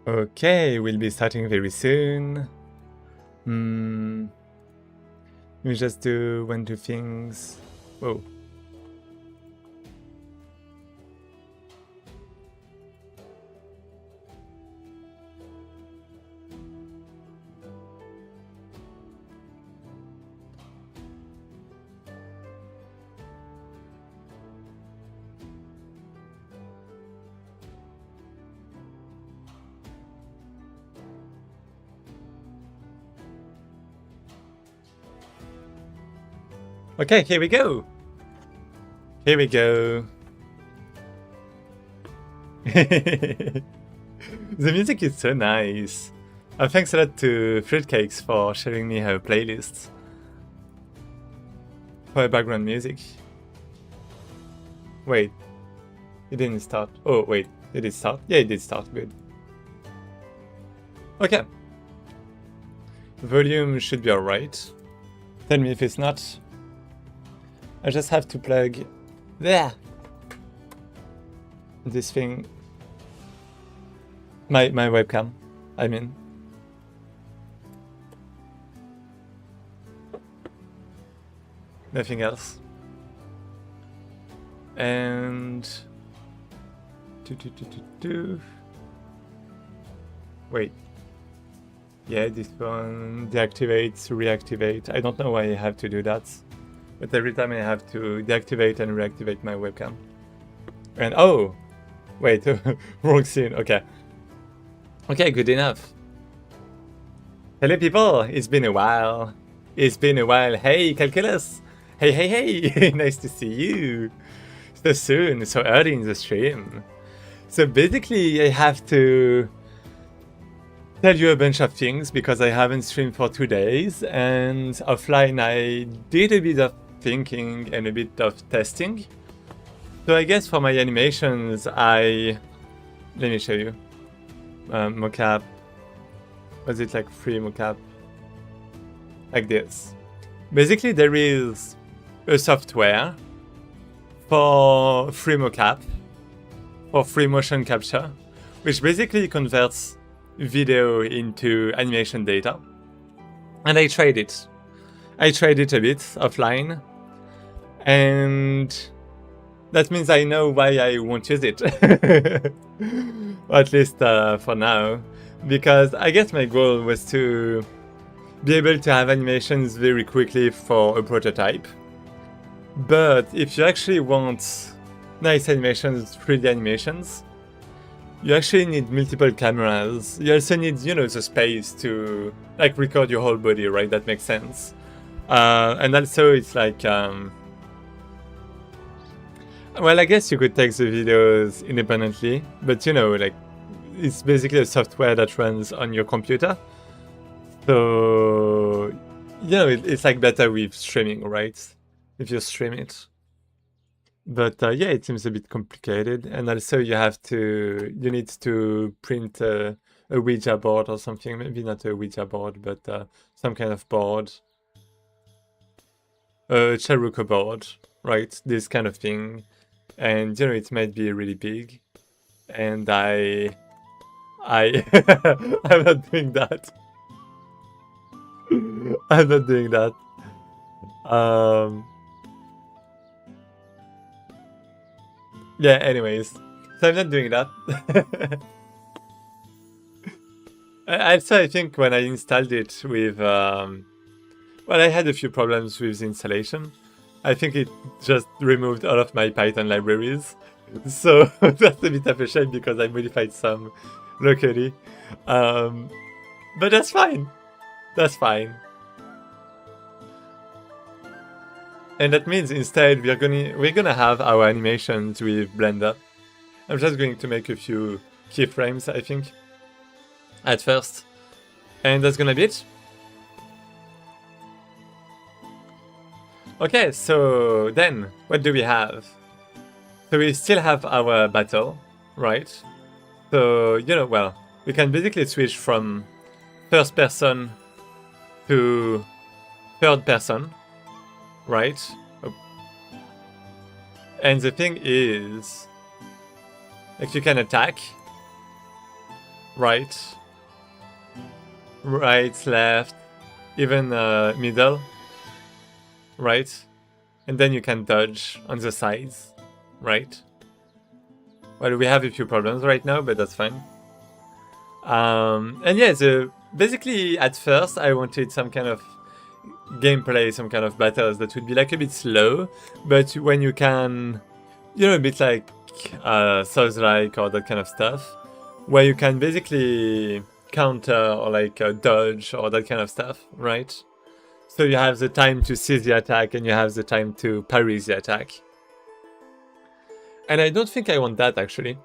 Okay, we'll be starting very soon. We just do 1, 2 things. Whoa. Okay, here we go. Here we go. The music is so nice. Thanks a lot to Fruitcakes for sharing me her playlist for background music. Wait, it didn't start. Oh, wait, did it start? Yeah, it did start. Good. Okay. Volume should be alright. Tell me if it's not. I just have to plug there this thing. My webcam, I mean. Nothing else. And wait. Yeah, this one deactivates, reactivate. I don't know why I have to do that. But every time I have to deactivate and reactivate my webcam. And oh! Wait, wrong scene, okay. Okay, good enough. Hello people, it's been a while. It's been a while. Hey, Calculus! Hey! Nice to see you. So soon, so early in the stream. So basically, I have to tell you a bunch of things because I haven't streamed for 2 days, and offline I did a bit of thinking and a bit of testing. So I guess for my animations, let me show you. Mocap. Was it like free mocap? Like this. Basically, there is a software for free mocap, for free motion capture, which basically converts video into animation data. And I tried it. I tried it a bit offline. And that means I know why I won't use it. Or at least for now. Because I guess my goal was to be able to have animations very quickly for a prototype. But if you actually want nice animations, 3D animations, you actually need multiple cameras. You also need, the space to like record your whole body, right? That makes sense. And also it's like, well, I guess you could take the videos independently, but like, it's basically a software that runs on your computer. So, it's like better with streaming, right? If you stream it. But yeah, it seems a bit complicated. And also you need to print a Ouija board or something. Maybe not a Ouija board, but some kind of board. A Charuko board, right? This kind of thing. And it might be really big. And I'm not doing that. I'm not doing that. Yeah, anyways. So I'm not doing that. Also, I think when I installed it with... well, I had a few problems with the installation. I think it just removed all of my Python libraries. So that's a bit of a shame because I modified some locally. But that's fine. That's fine. And that means instead we're gonna have our animations with Blender. I'm just going to make a few keyframes, I think, at first. And that's gonna be it. Okay, so then, what do we have? So we still have our battle, right? So, well, we can basically switch from first person to third person, right? And the thing is, like, you can attack, right, right, left, even middle, right? And then you can dodge on the sides, right? Well, we have a few problems right now, but that's fine. And yeah, basically at first I wanted some kind of gameplay, some kind of battles that would be like a bit slow, but when you can, you know, a bit like Souls-like or that kind of stuff, where you can basically counter or like dodge or that kind of stuff, right? So you have the time to see the attack and you have the time to parry the attack. And I don't think I want that actually.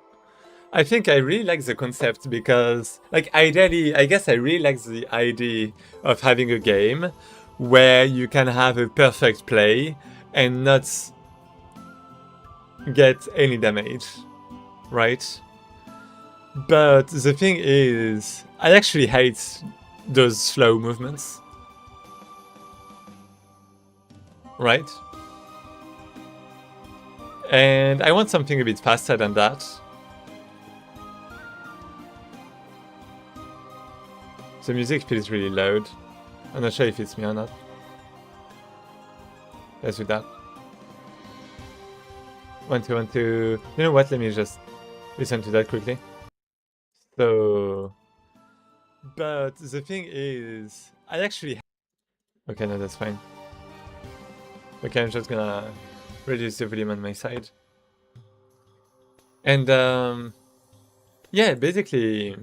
I think I really like the concept because, like, ideally, I guess I really like the idea of having a game where you can have a perfect play and not get any damage, right? But the thing is, I actually hate those slow movements, right? And I want something a bit faster than that. The music feels really loud. I'm not sure if it's me or not. Let's do that. 1, 2, 1, 2. You know what? Let me just listen to that quickly. So, but the thing is, I actually. Okay, no, that's fine. Okay, I'm just gonna reduce the volume on my side. And yeah, basically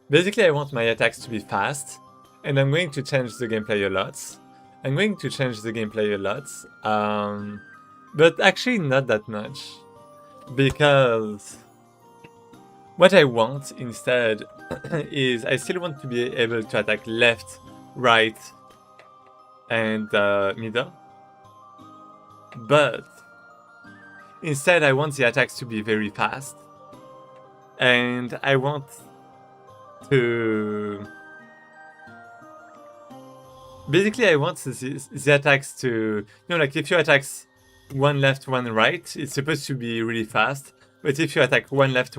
I want my attacks to be fast, and I'm going to change the gameplay a lot. But actually not that much, because what I want instead is I still want to be able to attack left, right, and middle. But instead I want the attacks to be very fast, and I want to... Basically, I want the attacks to... You know, like if you attack one left, one right, it's supposed to be really fast. But if you attack one left,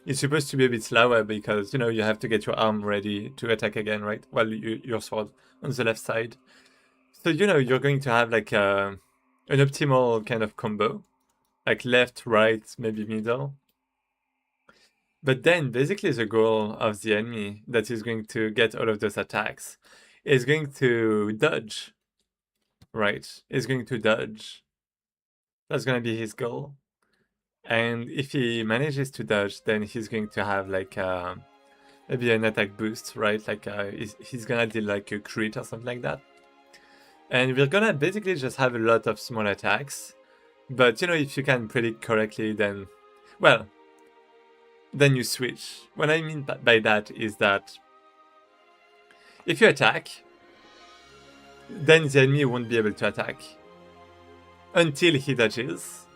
it's supposed to be a bit slower because, you know, you have to get your arm ready to attack again, right? Well, your sword on the left side. So, you know, you're going to have like an optimal kind of combo. Like left, right, maybe middle. But then basically the goal of the enemy that is going to get all of those attacks is going to dodge, right? Is going to dodge. That's going to be his goal. And if he manages to dodge, then he's going to have like maybe an attack boost, right? Like he's going to deal like a crit or something like that. And we're going to basically just have a lot of small attacks. But, you know, if you can predict correctly, then, well, then you switch. What I mean by that is that if you attack, then the enemy won't be able to attack until he dodges.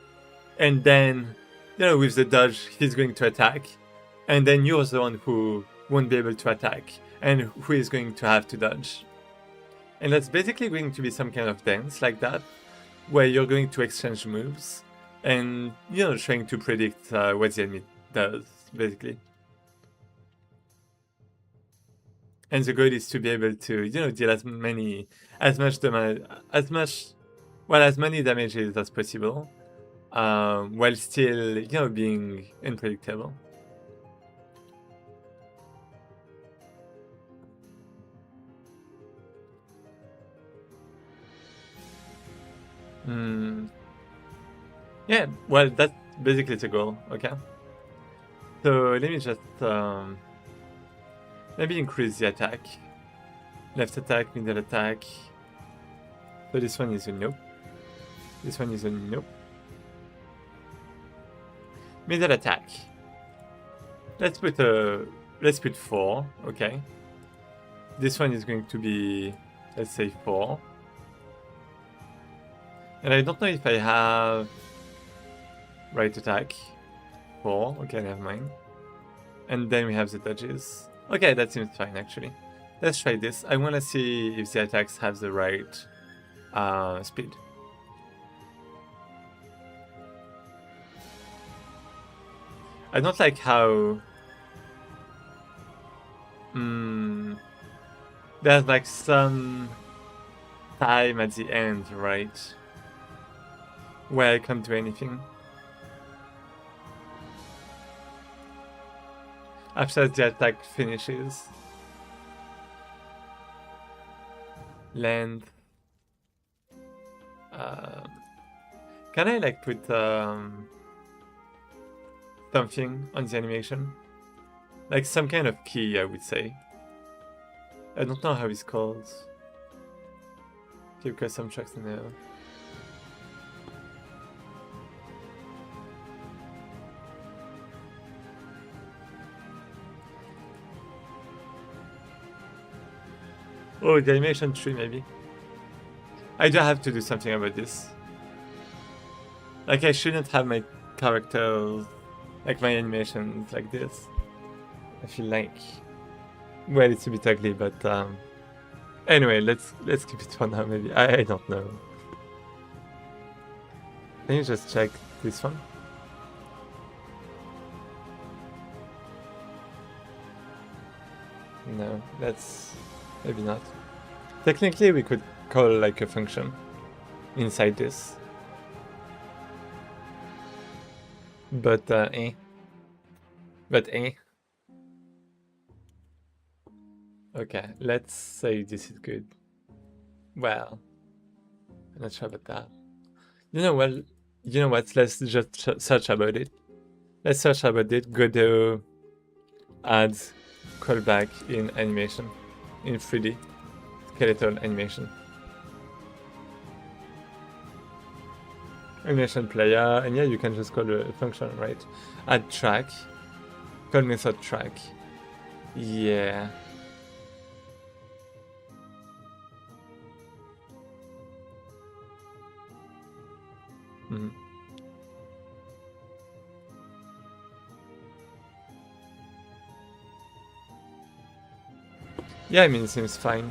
And then, you know, with the dodge, he's going to attack. And then you're the one who won't be able to attack and who is going to have to dodge. And that's basically going to be some kind of dance like that, where you're going to exchange moves and, you know, trying to predict what the enemy does, basically. And the goal is to be able to, you know, deal as many damages as possible, while still, you know, being unpredictable. Yeah, well, that's basically the goal, okay? So let me just maybe increase the attack. Left attack, middle attack. So this one is a nope. This one is a nope. Middle attack. Let's put 4, okay. This one is going to be, let's say 4. And I don't know if I have right attack. 4, okay, never mind. And then we have the dodges. Okay, that seems fine actually. Let's try this. I want to see if the attacks have the right speed. I don't like how There's like some time at the end, right? Where I can't do anything. After the attack finishes. Land. Can I like put something on the animation? Like some kind of key, I would say. I don't know how it's called. Keep custom tracks in there. Oh, the animation tree maybe. I do have to do something about this. Like I shouldn't have my characters, like my animations like this. I feel like, well, it's a bit ugly, but anyway, let's keep it for now. Maybe I don't know. Can you just check this one? No, that's maybe not. Technically, we could call like a function inside this, but Okay, let's say this is good. Well, I'm not sure about that. You know what? Let's just search about it. Let's search about it. Go to add callback in animation, in 3D, skeletal animation. Animation player, and yeah, you can just call a function, right? Add track, call method track. Yeah. Yeah, I mean, it seems fine.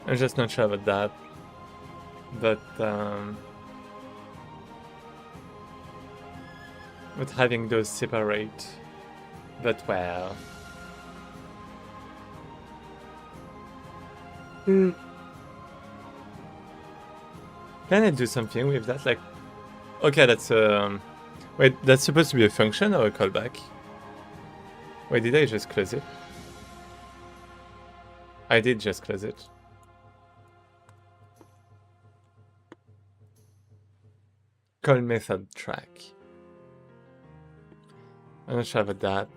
I'm just not sure about that. But having those separate. But well. Can I do something with that? Like, okay, that's wait, that's supposed to be a function or a callback? Wait, did I just close it? I did just close it. Call method track. I'm not sure about that.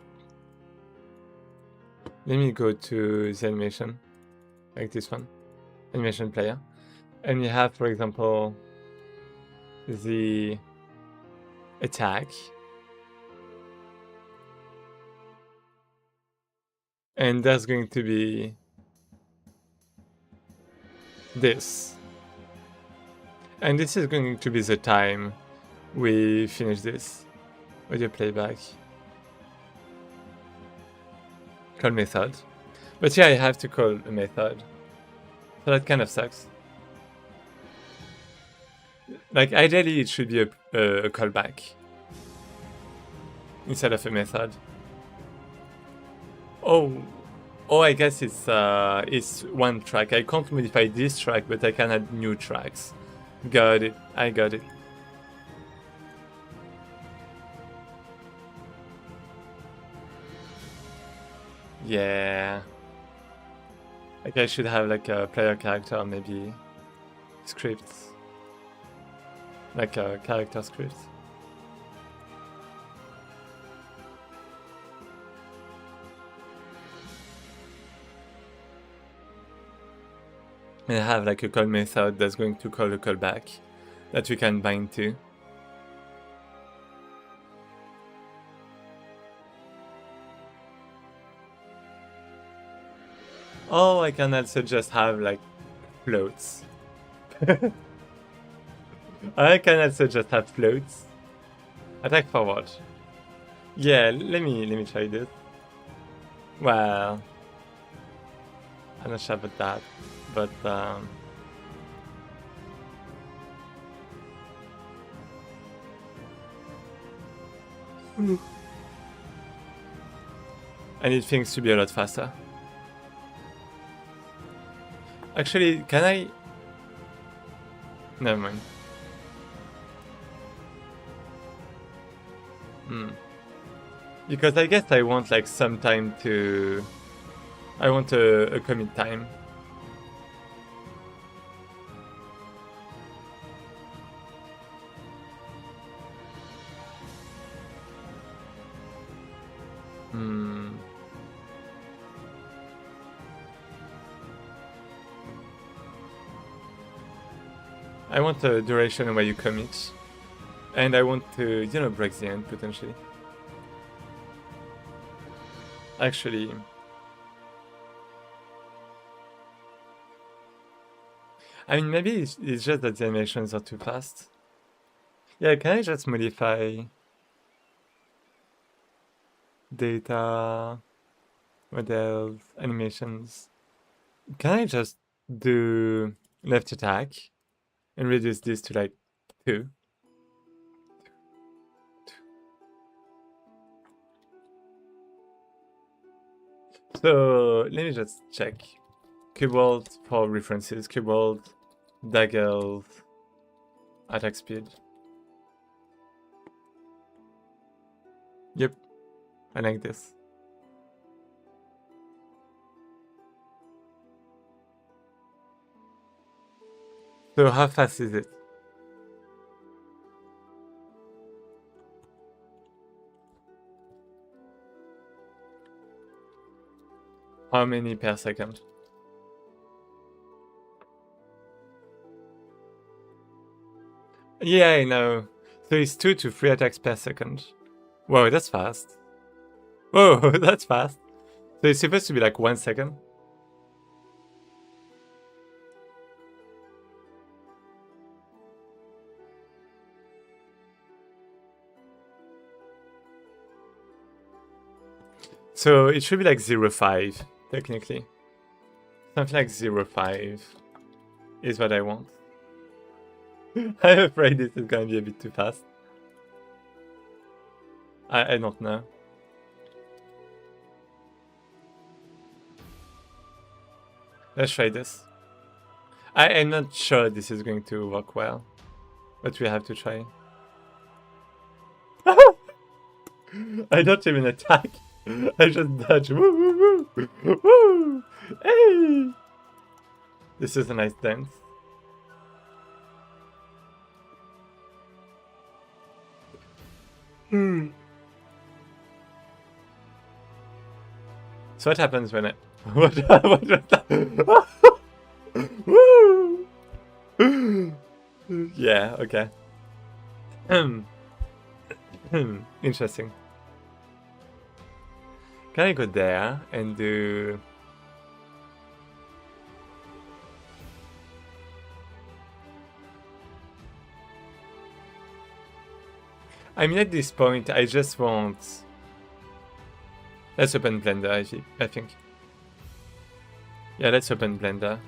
Let me go to the animation, like this one, animation player. And we have, for example, the attack. And there's going to be this. And this is going to be the time we finish this. Audio playback. Call method. But yeah, I have to call a method. So that kind of sucks. Like, ideally it should be a callback instead of a method. Oh, I guess it's one track. I can't modify this track, but I can add new tracks. Got it. I got it. Yeah. Like I should have like a player character, maybe scripts. Like a character script. And I have like a call method that's going to call a callback that we can bind to. Oh, I can also just have like floats. I can also just have floats. Attack forward. Yeah, let me try this. Well, I'm not sure about that, but I need things to be a lot faster. Actually, can I... Never mind. Because I guess I want like some time to... I want a commit time. I want a duration where you commit. And I want to, you know, break the end potentially. Actually... I mean, maybe it's just that the animations are too fast. Yeah, can I just modify data, models, animations? Can I just do left attack and reduce this to like 2? So let me just check. Cube world for references. Cube world, daggers, attack speed. Yep, I like this. So how fast is it? How many per second? Yeah, I know. So it's 2 to 3 attacks per second. Whoa, that's fast. Whoa, that's fast. So it's supposed to be like 1 second. So it should be like 0.5, technically. Something like 0.5 is what I want. I'm afraid this is gonna be a bit too fast. I don't know. Let's try this. I'm not sure this is going to work well, but we have to try. I don't even attack. I just dodge. Woo, woo, woo. Woo. Hey! This is a nice dance. So what happens when I... what was that? Woo! Yeah, okay. Interesting. Can I go there and do... I mean, at this point, I just want... Let's open Blender, I think. Yeah, let's open Blender.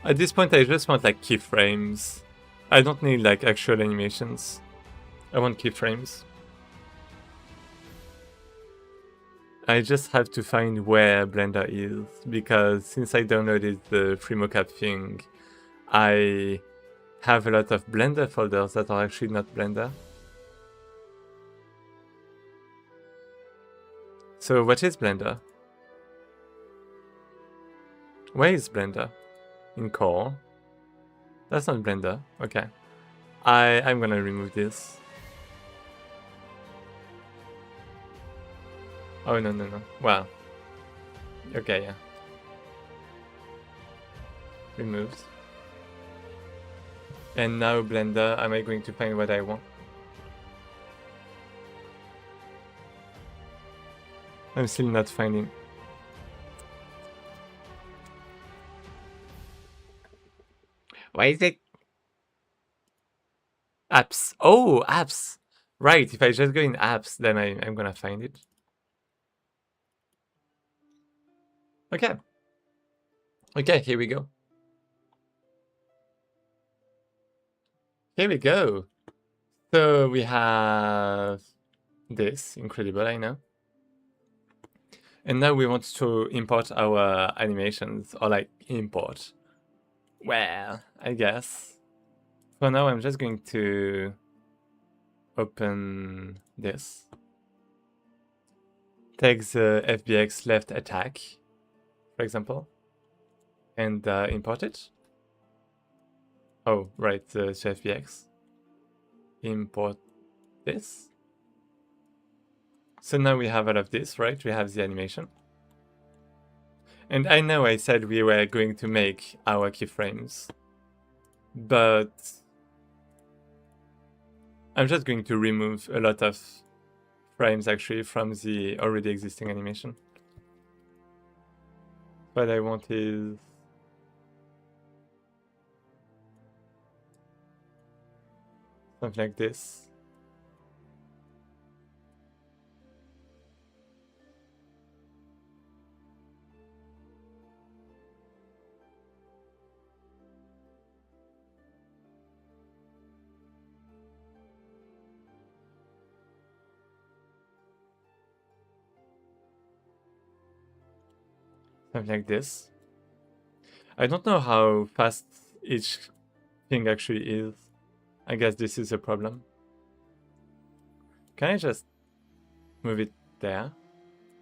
At this point, I just want, like, keyframes. I don't need, like, actual animations. I want keyframes. I just have to find where Blender is, because since I downloaded the free mocap thing, I have a lot of Blender folders that are actually not Blender. So what is Blender? Where is Blender? In core? That's not Blender. Okay. I'm gonna remove this. Oh, no. Wow. Okay, yeah. Removed. And now Blender, am I going to find what I want? I'm still not finding. Why is it? Apps. Oh, apps. Right, if I just go in apps, then I'm gonna find it. Okay. Okay, here we go. Here we go. So we have this. Incredible, I know. And now we want to import our animations, or like import. Well, I guess. For now, I'm just going to open this. Take the FBX left attack, for example, and import it. Oh, right, the FBX. Import this. So now we have all of this, right? We have the animation. And I know I said we were going to make our keyframes, but I'm just going to remove a lot of frames actually from the already existing animation. What I want is something like this. Something like this. I don't know how fast each thing actually is. I guess this is a problem. Can I just move it there?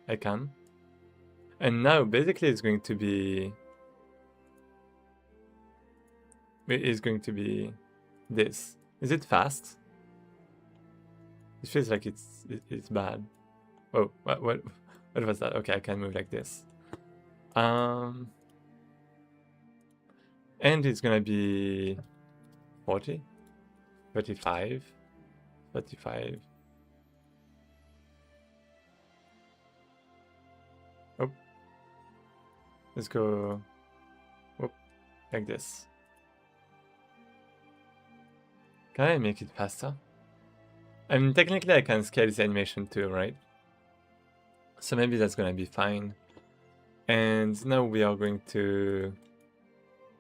I can. And now basically it's going to be... It is going to be this. Is it fast? It feels like it's bad. Oh, what was that? Okay, I can move like this. And it's gonna be 40, 35, 35. Oh, let's go. Oh, like this. Can I make it faster? I mean, technically I can scale the animation too, right? So maybe that's gonna be fine. And now we are going to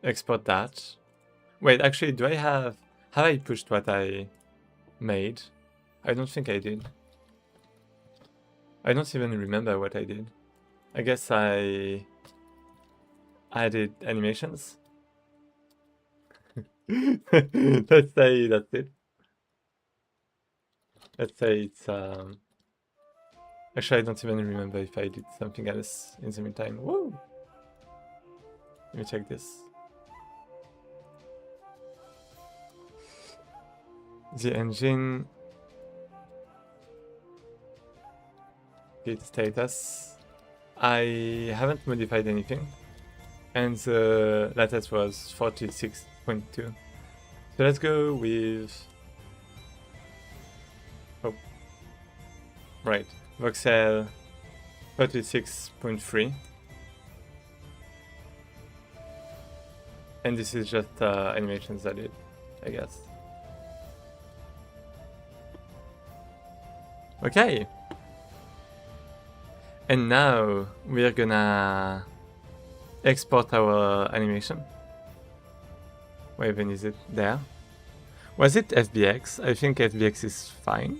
export that. Wait, actually, do I have I pushed what I made? I don't think I did. I don't even remember what I did. I guess I added animations. Let's say that's it. Let's say it's actually I don't even remember if I did something else in the meantime. Woo! Let me check this. The engine git status. I haven't modified anything, and the latest was 46.2. So let's go with right, voxel 36.3, and this is just animations added, I guess. Okay. And now we're gonna export our animation. Where even is it? There. Was it FBX? I think FBX is fine.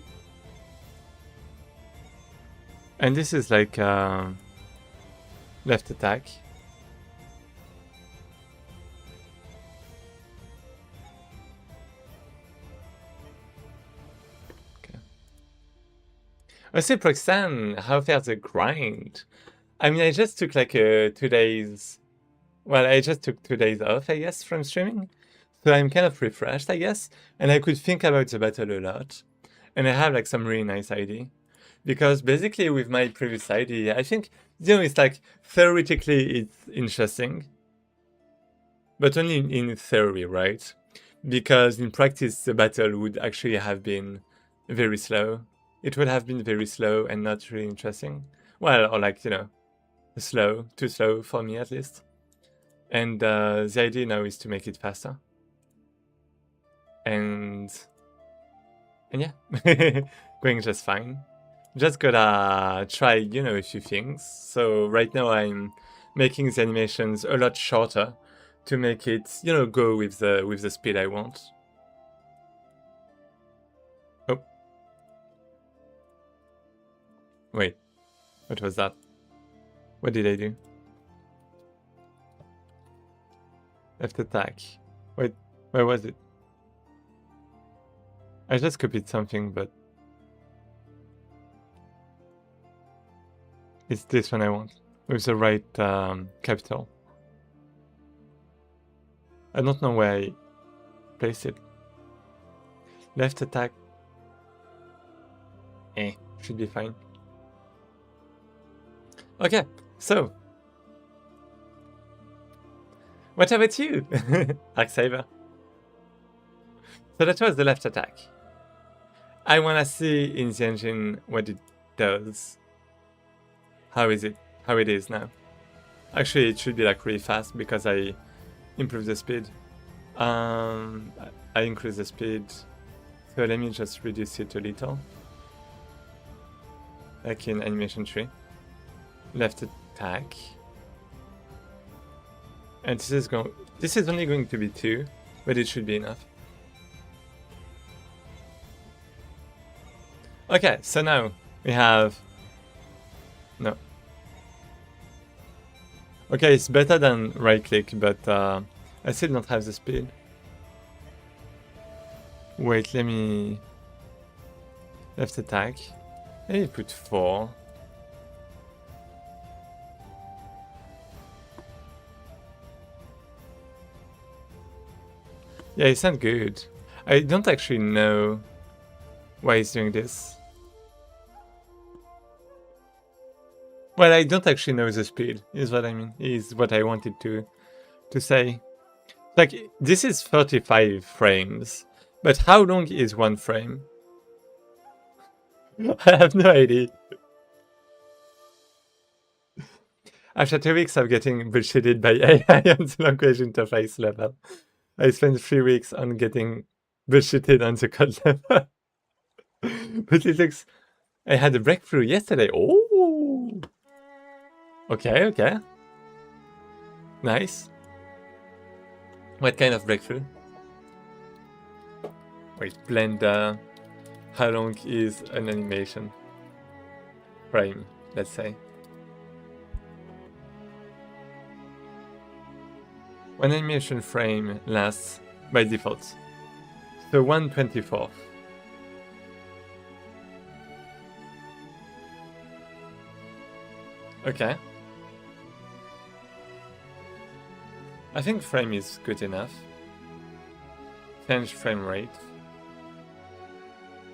And this is like left attack. I say Proxan, how fares the grind? I mean, I just took like 2 days. Well, I just took 2 days off, I guess, from streaming. So I'm kind of refreshed, I guess. And I could think about the battle a lot. And I have like some really nice idea. Because basically with my previous idea, I think, it's like theoretically it's interesting. But only in theory, right? Because in practice, the battle would actually have been very slow. It would have been very slow and not really interesting. Well, or like, slow, too slow for me at least. And the idea now is to make it faster. And yeah, going just fine. Just gotta try, a few things. So right now I'm making the animations a lot shorter to make it, go with the speed I want. Wait, what was that? What did I do? Left attack. Wait, where was it? I just copied something, but it's this one I want, with the right capital. I don't know where I placed it. Left attack. Should be fine. Okay, so. What about you, Arcsaver? So that was the left attack. I wanna see in the engine what it does. How is it? How it is now? Actually, it should be like really fast because I improved the speed. I increased the speed. So let me just reduce it a little. Like in animation tree. Left attack. And this is only going to be 2, but it should be enough. Okay, so now we have... No. Okay, it's better than right click, but I still don't have the speed. Wait, let me... Left attack. Let me put 4. Yeah, it's not good. I don't actually know why he's doing this. Well, I don't actually know the speed, is what I mean. Is what I wanted to say. Like, this is 35 frames. But how long is one frame? I have no idea. After 2 weeks of getting bullshitted by AI on the language interface level, I spent 3 weeks on getting bullshitted on the code level. But it looks... I had a breakthrough yesterday. Oh! Okay, okay. Nice. What kind of breakthrough? Wait, Blender. How long is an animation frame, let's say? One animation frame lasts by default. So 1/24. Okay. I think frame is good enough. Change frame rate.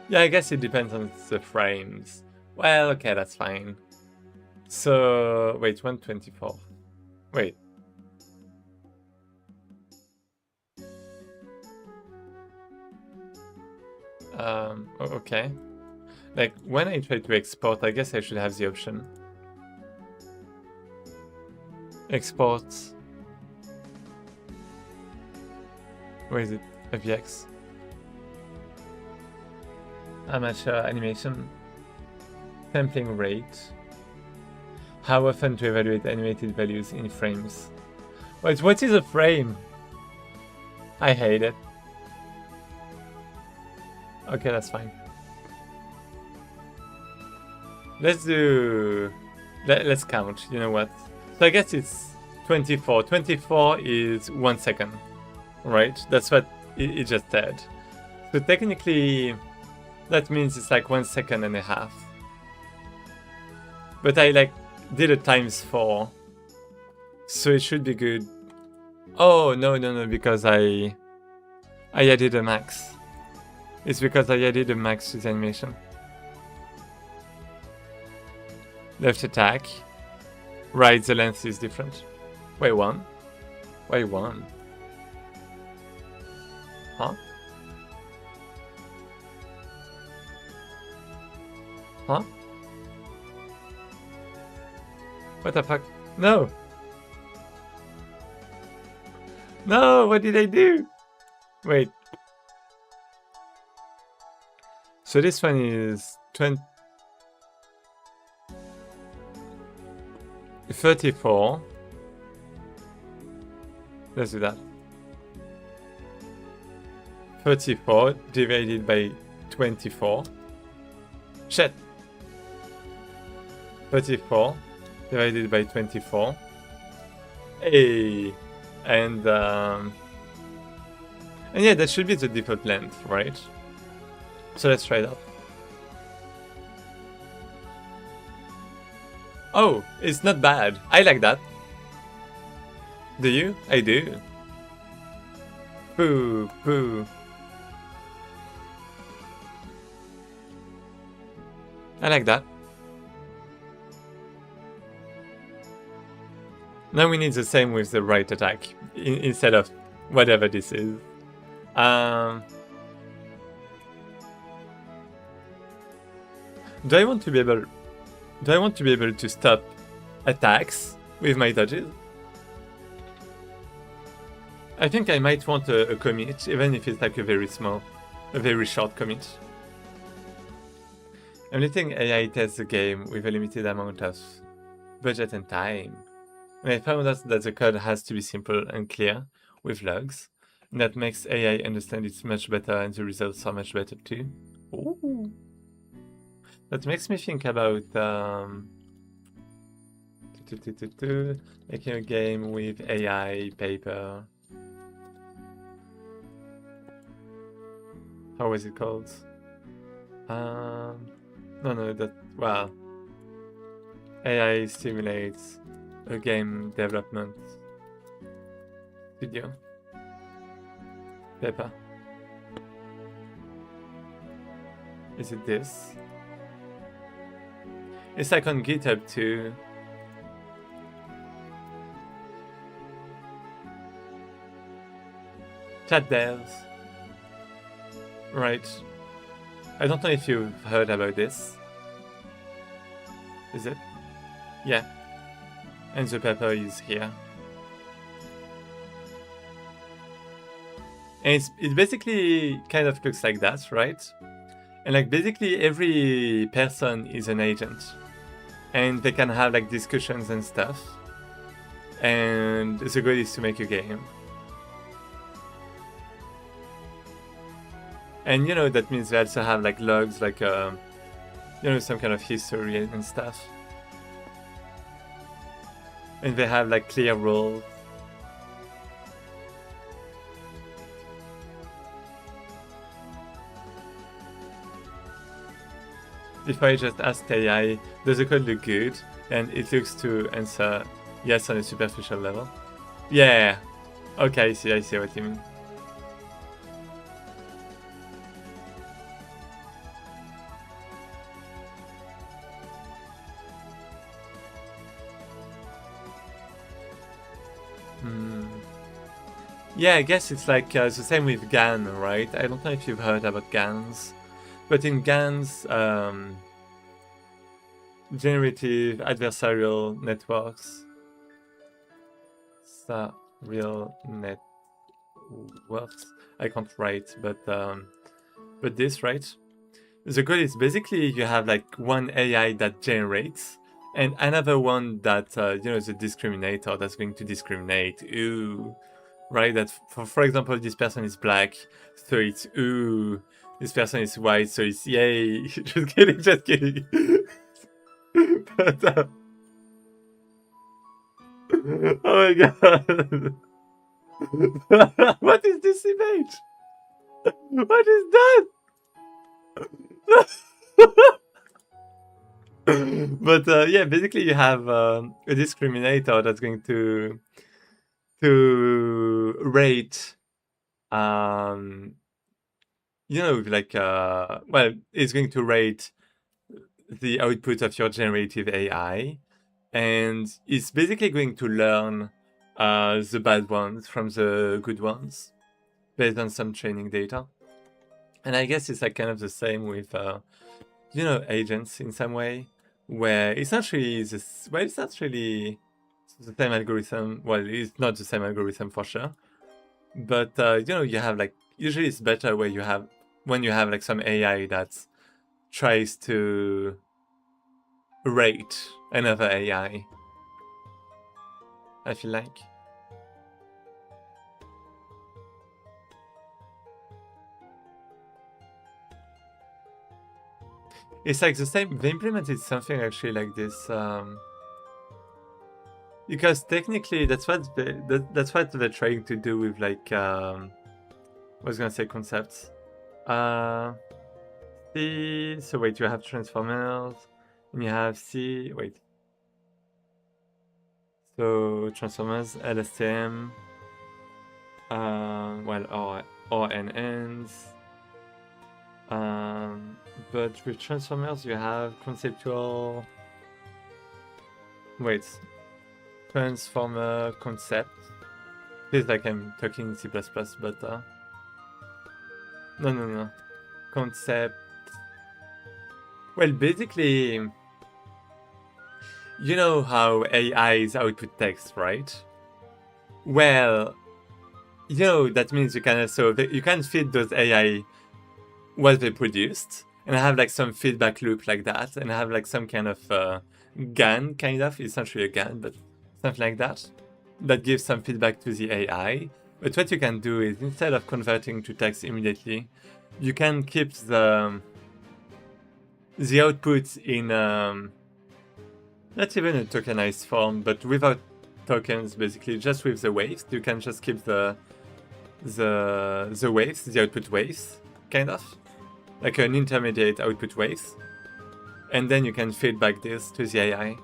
Yeah, I guess it depends on the frames. Well, okay, that's fine. So, wait, 1/24. Wait. Okay. Like, when I try to export, I guess I should have the option. Export. Where is it? FBX. Amateur animation. Sampling rate. How often to evaluate animated values in frames? Wait, what is a frame? I hate it. Okay, that's fine. Let's count, you know what? So I guess it's 24. 24 is 1 second, right? That's what it just said. So technically, that means it's like 1.5 seconds. But I like did a ×4, so it should be good. Oh, no, because I added a max. It's because I added a max to the animation. Left attack. Right, the length is different. Wait, 1? Wait, 1? Huh? Huh? What the fuck? No! No, what did I do? Wait. So this one is 34. Let's do that. 34 divided by 24. Shit. 34 divided by 24. Hey, and yeah, that should be the default length, right? So let's try that. Oh, it's not bad. I like that. Do you? I do. Boo, boo. I like that. Now we need the same with the right attack instead of whatever this is. Do I want to be able to stop attacks with my dodges? I think I might want a commit, even if it's like a very short commit. I'm letting AI test the game with a limited amount of budget and time. And I found out that the code has to be simple and clear with logs. And that makes AI understand it much better and the results are much better too. Ooh. That makes me think about making a game with AI paper. How was it called? No, that, well, AI stimulates a game development studio. Paper. Is it this? It's like on GitHub too. Chat devs. Right. I don't know if you've heard about this. Is it? Yeah. And the paper is here. And it basically kind of looks like that, right? And like basically every person is an agent. And they can have like discussions and stuff. And the goal is to make a game. And you know, that means they also have like logs, like you know, some kind of history and stuff. And they have like clear rules. If I just ask AI, does the code look good? And it looks to answer yes on a superficial level. Yeah. Okay, I see what you mean. Yeah, I guess it's like the same with GAN, right? I don't know if you've heard about GANs, but in GANs, generative adversarial networks, real networks. I can't write, but this, right? The goal is basically you have like one AI that generates, and another one that you know, the discriminator that's going to discriminate. Ooh. Right, that for example, this person is black, so it's ooh. This person is white, so it's yay. Just kidding. But, oh my god. What is this image? What is that? But yeah, basically you have a discriminator that's going to rate you know, like well, it's going to rate the output of your generative AI, and it's basically going to learn the bad ones from the good ones based on some training data. And I guess it's like kind of the same with you know, agents in some way, where it's not really this, well, it's not really the same algorithm. Well, it's not the same algorithm for sure, but you know, you have like, usually it's better where you have, when you have like some AI that tries to rate another AI, I feel like. It's like the same, they implemented something actually like this Because technically, that's what that's what they're trying to do with like I was gonna say concepts. C. So wait, you have transformers, and you have C. Wait. So transformers, LSTM. Well, or ends. But with transformers, you have conceptual. Wait. Transformer concept. Feels like I'm talking C++, but no. Concept. Well, basically, you know how AIs output text, right? Well, you know that means you can also you can feed those AI what they produced, and have like some feedback loop like that, and have like some kind of GAN, kind of, essentially a GAN, but something like that, that gives some feedback to the AI. But what you can do is, instead of converting to text immediately, you can keep the output in not even a tokenized form, but without tokens, basically, just with the waves. You can just keep the waves, the output waves, kind of, like an intermediate output waves, and then you can feed back this to the AI.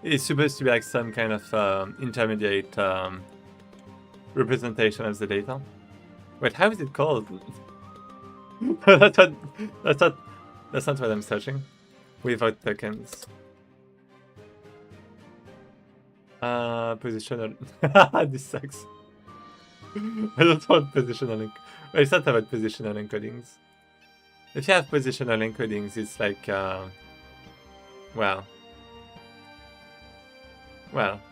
It's supposed to be like some kind of intermediate representation of the data. Wait, how is it called? that's not what I'm searching. Without tokens. Positional. This sucks. I don't want positional. Well, it's not about positional encodings. If you have positional encodings, it's like, well,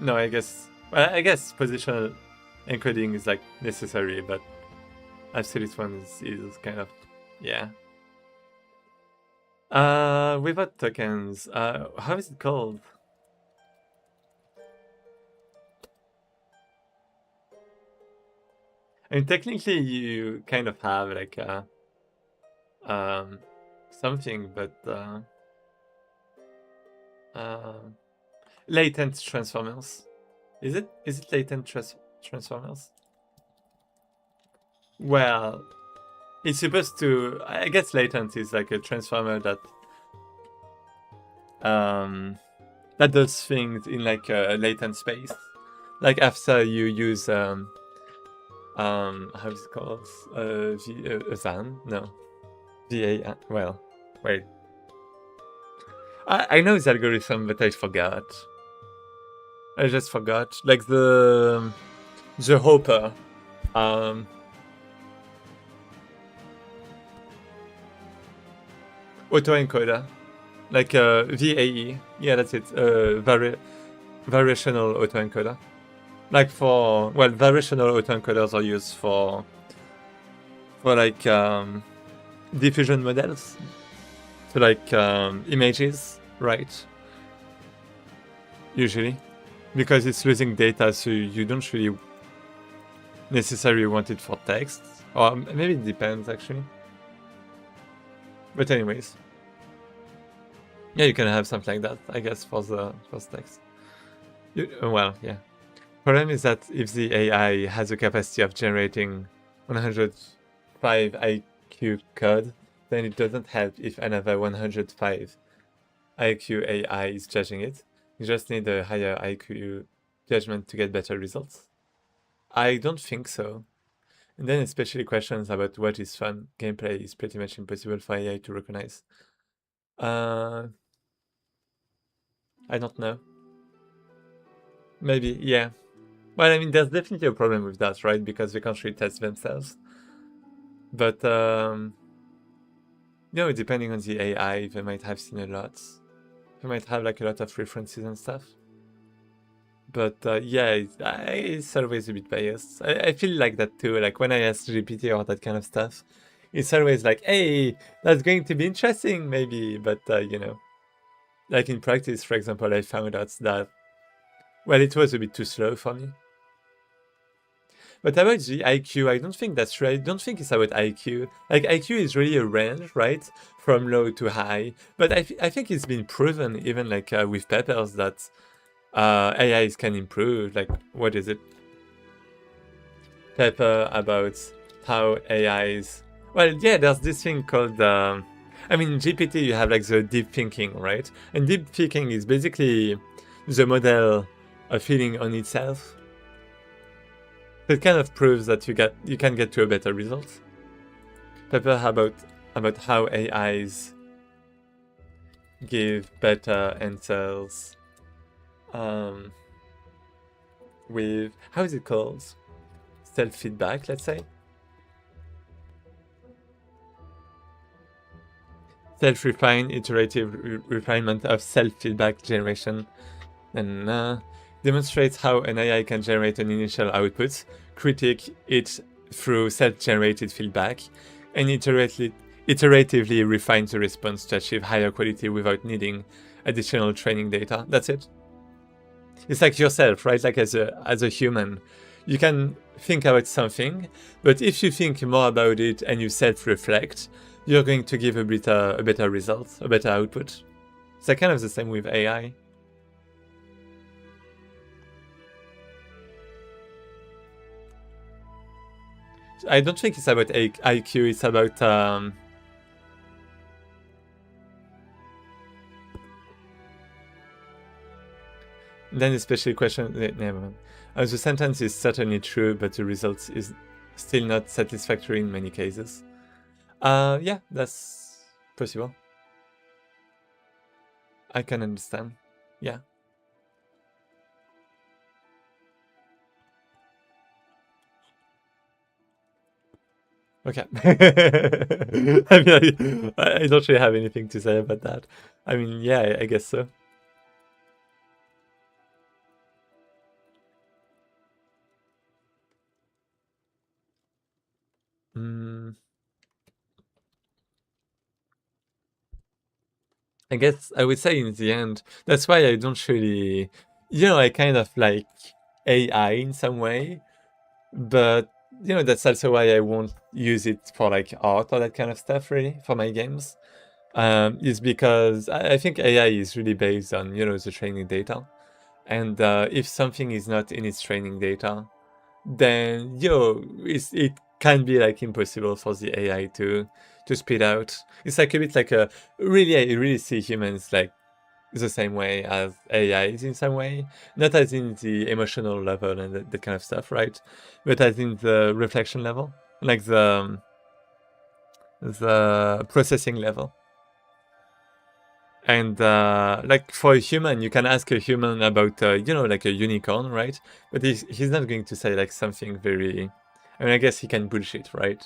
no, I guess positional encoding is like necessary, but absolute one is kind of, yeah. Without tokens, how is it called? I mean, technically, you kind of have like something, but latent transformers. Is it latent transformers? Well, it's supposed to. I guess latent is like a transformer that does things in like a latent space. Like after you use how is it called? VAN? No. VAN. Well, wait. I know this algorithm, but I forgot. I just forgot. Like the Hopper. Autoencoder. Like VAE. Yeah, that's it. Variational autoencoder. Like for, well, variational autoencoders are used for like diffusion models, so like images, right? Usually, because it's losing data, so you don't really necessarily want it for text, or maybe it depends actually. But anyways, yeah, you can have something like that, I guess, for the text. Well, yeah. Problem is that if the AI has a capacity of generating 105 IQ code, then it doesn't help if another 105 IQ AI is judging it. You just need a higher IQ judgment to get better results. I don't think so. And then especially questions about what is fun gameplay is pretty much impossible for AI to recognize. I don't know. Maybe, yeah. Well, I mean, there's definitely a problem with that, right? Because they can't really test themselves. But, you know, depending on the AI, they might have seen a lot. They might have, like, a lot of references and stuff. But, yeah, it's always a bit biased. I feel like that, too. Like, when I ask GPT or that kind of stuff, it's always like, hey, that's going to be interesting, maybe. But, you know, like in practice, for example, I found out that, well, it was a bit too slow for me. But about the IQ, I don't think that's right. I don't think it's about IQ. Like, IQ is really a range, right? From low to high. But I think it's been proven, even like with papers, that AIs can improve. Like, what is it? Paper about how AIs. Well, yeah, there's this thing called. I mean, in GPT, you have like the deep thinking, right? And deep thinking is basically the model of feeding on itself. It kind of proves that you can get to a better result. Paper about how AIs give better answers. With how is it called? Self-feedback, let's say. Self-refined iterative refinement of self-feedback generation, and demonstrates how an AI can generate an initial output, critique it through self-generated feedback, and iteratively refine the response to achieve higher quality without needing additional training data. That's it. It's like yourself, right? Like as a human, you can think about something, but if you think more about it and you self-reflect, you're going to give a better result, a better output. It's like kind of the same with AI. I don't think it's about IQ, it's about then especially question. Never mind. The sentence is certainly true, but the result is still not satisfactory in many cases. Yeah, that's possible. I can understand. Yeah. Okay. I mean, I don't really have anything to say about that. I mean, yeah, I guess so. I guess I would say in the end, that's why I don't really, I kind of like AI in some way, but that's also why I won't use it for like art or that kind of stuff really for my games. Is because I think AI is really based on the training data, and if something is not in its training data, then it can be like impossible for the AI to spit out. It's like a bit like I really see humans like the same way as AIs in some way, not as in the emotional level and that kind of stuff, right? But as in the reflection level, like the processing level. And like for a human, you can ask a human about like a unicorn, right? But he's not going to say like something very. I mean, I guess he can bullshit, right?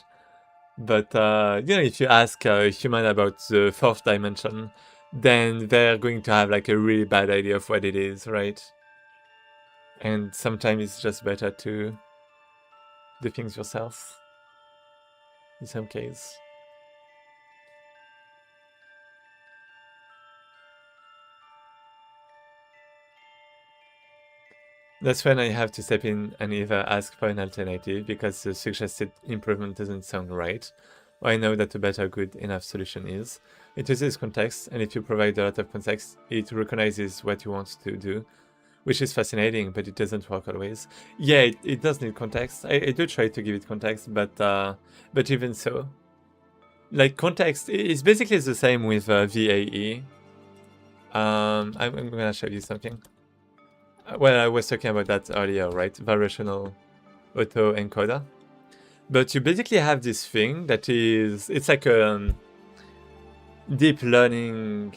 But if you ask a human about the fourth dimension, then they're going to have like a really bad idea of what it is, right? And sometimes it's just better to do things yourself. In some case. That's when I have to step in and either ask for an alternative because the suggested improvement doesn't sound right, or I know that a better good enough solution is. It uses context, and if you provide a lot of context, it recognizes what you want to do, which is fascinating, but it doesn't work always. Yeah, it does need context. I do try to give it context, but even so, like context is basically the same with VAE. I'm gonna show you something. Well, I was talking about that earlier, right? Variational autoencoder. But you basically have this thing that it's like a deep learning.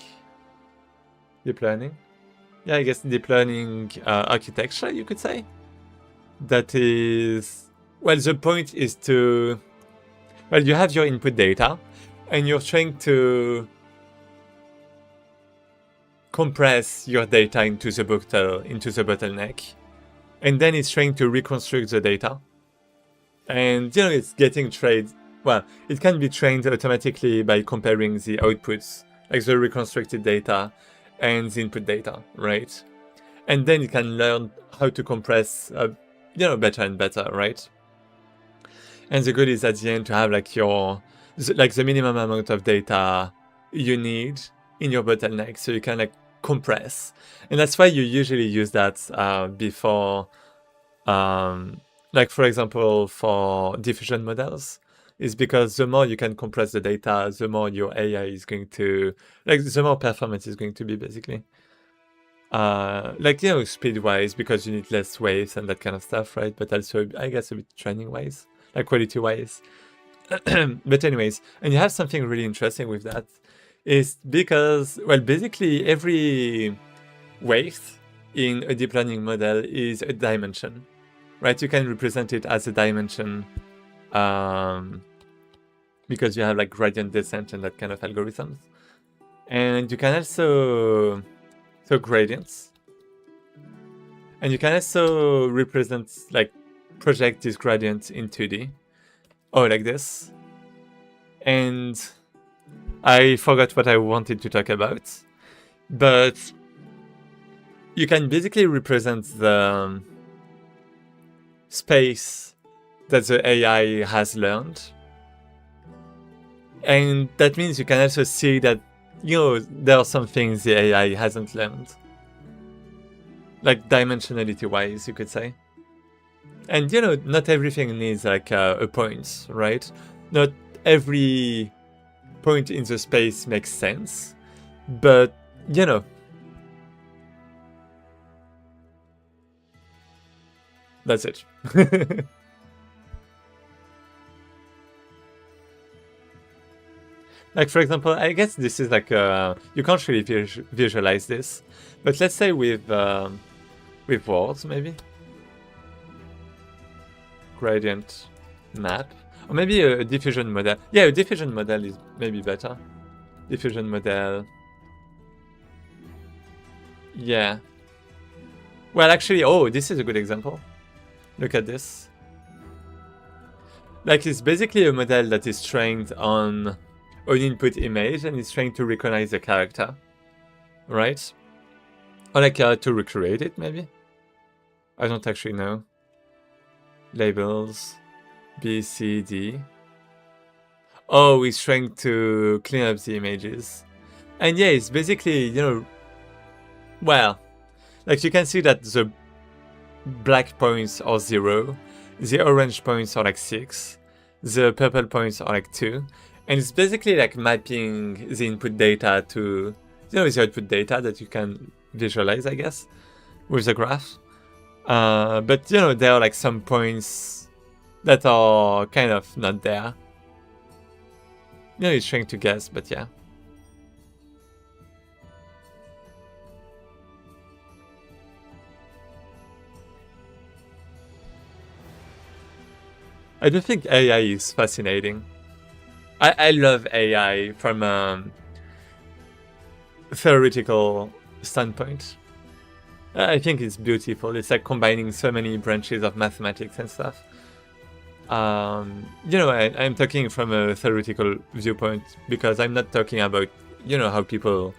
Yeah, I guess deep learning architecture, you could say. That is, well, the point is to, well, you have your input data, and you're trying to compress your data into the bottleneck, and then it's trying to reconstruct the data, and it's getting trained. Well, it can be trained automatically by comparing the outputs, like the reconstructed data and the input data, right? And then it can learn how to compress, better and better, right? And the goal is at the end to have like the minimum amount of data you need in your bottleneck, so you can like compress. And that's why you usually use that before, like for example, for diffusion models, is because the more you can compress the data, the more your AI is going to, like the more performance is going to be basically. Like, you know, speed-wise, because you need less waves and that kind of stuff, right? But also, I guess, a bit training-wise, like quality-wise. But anyways, and you have something really interesting with that, is because, well, basically every wave in a deep learning model is a dimension, right? You can represent it as a dimension because you have like gradient descent and that kind of algorithms. And you can also, so gradients. And you can also represent, like, project this gradient in 2D. Oh, like this. And I forgot what I wanted to talk about. But you can basically represent the space that the AI has learned. And that means you can also see that, you know, there are some things the AI hasn't learned. Like dimensionality-wise, you could say. And, you know, not everything needs like a point, right? Not every point in the space makes sense, but, you know, that's it. Like, for example, I guess this is like, you can't really visualize this, but let's say with words, maybe. Gradient map. Or maybe a diffusion model. Yeah, a diffusion model is maybe better. Diffusion model. Yeah. Well, actually, oh, this is a good example. Look at this. Like, it's basically a model that is trained on an input image and it's trying to recognize a character. Right? Or like to recreate it, maybe? I don't actually know. Labels. B, C, D. Oh, he's trying to clean up the images. And yeah, it's basically, you know, well, like you can see that the black points are 0, the orange points are like 6, the purple points are like 2, and it's basically like mapping the input data to, you know, the output data that you can visualize, I guess, with the graph. But, you know, there are like some points that are kind of not there. You know, it's trying to guess, but yeah. I do think AI is fascinating. I love AI from a theoretical standpoint. I think it's beautiful. It's like combining so many branches of mathematics and stuff. You know, I'm talking from a theoretical viewpoint because I'm not talking about, you know, how people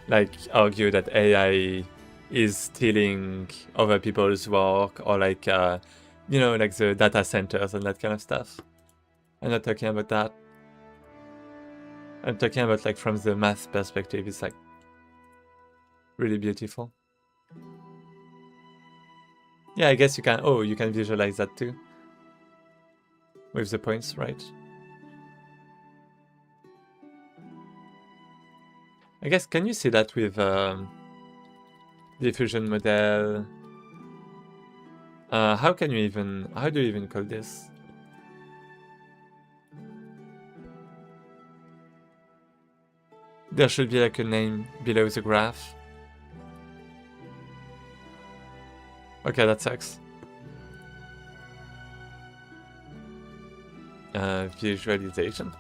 like argue that AI is stealing other people's work or like, you know, like the data centers and that kind of stuff. I'm not talking about that. I'm talking about like from the math perspective, it's like really beautiful. Yeah, I guess you can, oh, you can visualize that too. With the points, right? I guess, can you see that with diffusion model? How do you even call this? There should be like a name below the graph. Okay, that sucks. Visualization.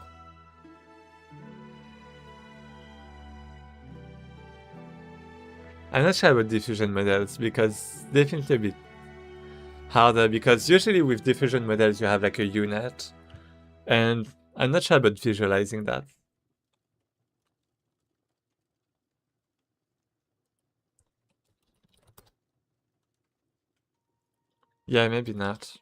I'm not sure about diffusion models because definitely a bit harder because usually with diffusion models you have like a U-Net and I'm not sure about visualizing that. Yeah, maybe not.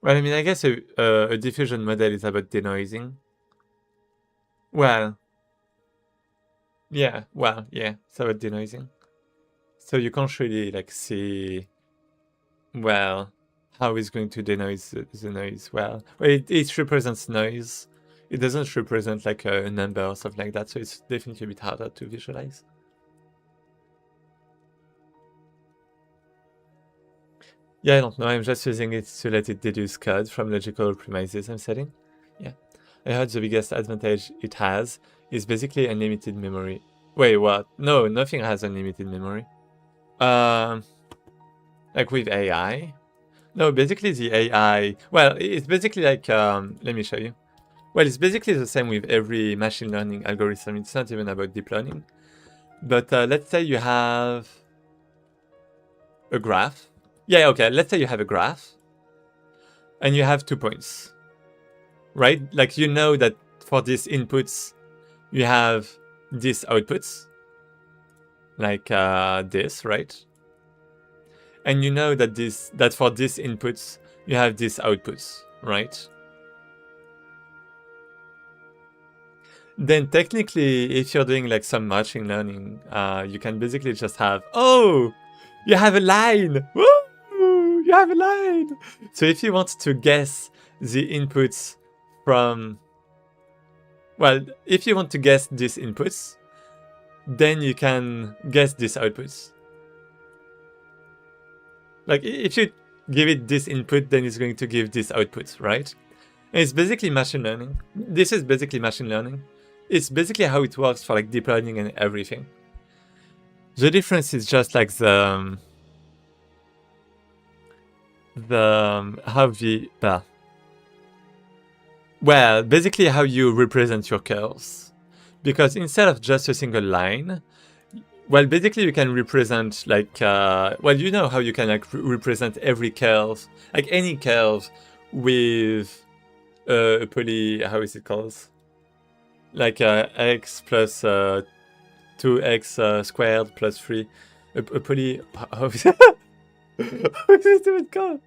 Well, I mean, I guess a diffusion model is about denoising. Well, yeah, it's about denoising. So you can't really like see, well, how it's going to denoise the noise. Well, it represents noise. It doesn't represent like a number or something like that, so it's definitely a bit harder to visualize. Yeah, I don't know. I'm just using it to let it deduce code from logical premises I'm setting. Yeah. I heard the biggest advantage it has is basically unlimited memory. Wait, what? No, nothing has unlimited memory. Like with AI? No, basically the AI... Well, it's basically like... let me show you. Well, it's basically the same with every machine learning algorithm. It's not even about deep learning. But let's say you have a graph. Yeah, okay, let's say you have a graph. And you have 2 points. Right? Like you know that for these inputs, you have these outputs. Like this, right? And you know that that for these inputs, you have these outputs, right? Then technically, if you're doing like some machine learning, you can basically just have, oh, you have a line. Woo! You have a line. So if you want to guess the inputs from, well, if you want to guess these inputs, then you can guess these outputs. Like if you give it this input, then it's going to give this output, right? And it's basically machine learning. This is basically machine learning. It's basically how it works for like deep learning and everything. The difference is just like how well, basically how you represent your curves. Because instead of just a single line, well, basically you can represent like, well, you know how you can like represent every curve, like any curve with a poly, how is it called? Like x plus 2x squared plus 3. A poly, how is it even called?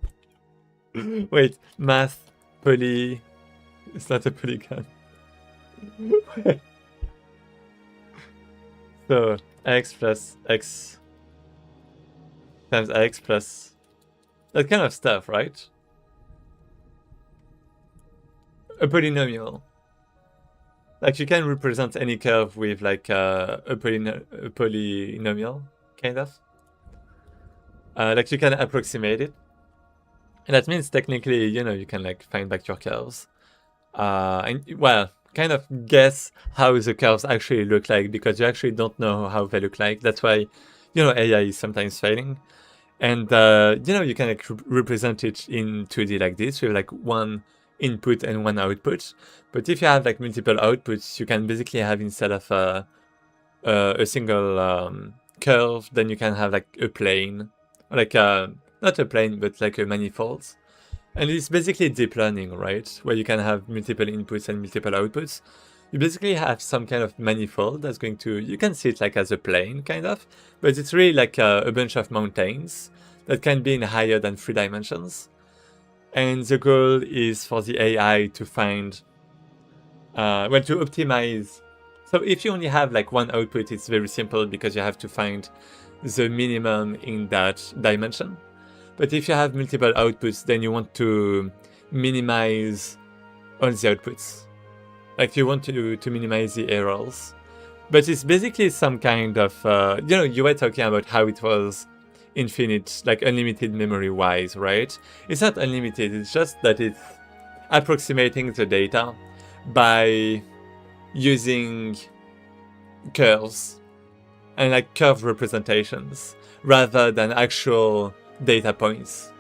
Wait, math, poly, it's not a polygon. So x plus x times x plus that kind of stuff, right? A polynomial. Like you can represent any curve with like a polynomial, kind of. Like you can approximate it. And that means technically, you know, you can like find back your curves. And well, kind of guess how the curves actually look like, because you actually don't know how they look like. That's why, you know, AI is sometimes failing. And, you know, you can like represent it in 2D like this with like one input and one output. But if you have like multiple outputs, you can basically have, instead of a single curve, then you can have like a plane, like not a plane, but like a manifold. And it's basically deep learning, right? Where you can have multiple inputs and multiple outputs. You basically have some kind of manifold that's going to, you can see it like as a plane, kind of, but it's really like a bunch of mountains that can be in higher than 3 dimensions. And the goal is for the AI to find, well, to optimize. So if you only have like one output, it's very simple because you have to find the minimum in that dimension. But if you have multiple outputs, then you want to minimize all the outputs. Like you want to minimize the errors. But it's basically some kind of, you know, you were talking about how it was infinite, like unlimited memory-wise, right? It's not unlimited, it's just that it's approximating the data by using curves and like curve representations rather than actual data points.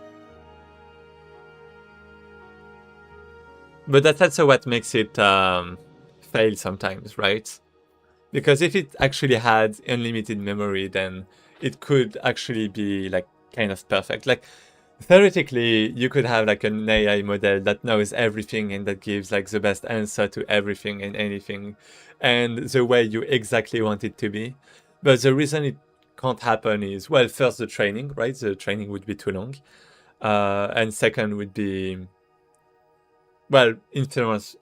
But that's also what makes it fail sometimes, right? Because if it actually had unlimited memory, then it could actually be like kind of perfect. Like theoretically, you could have like an AI model that knows everything and that gives like the best answer to everything and anything, and the way you exactly want it to be. But the reason it can't happen is, well, first the training, right? The training would be too long. And second would be, well, inference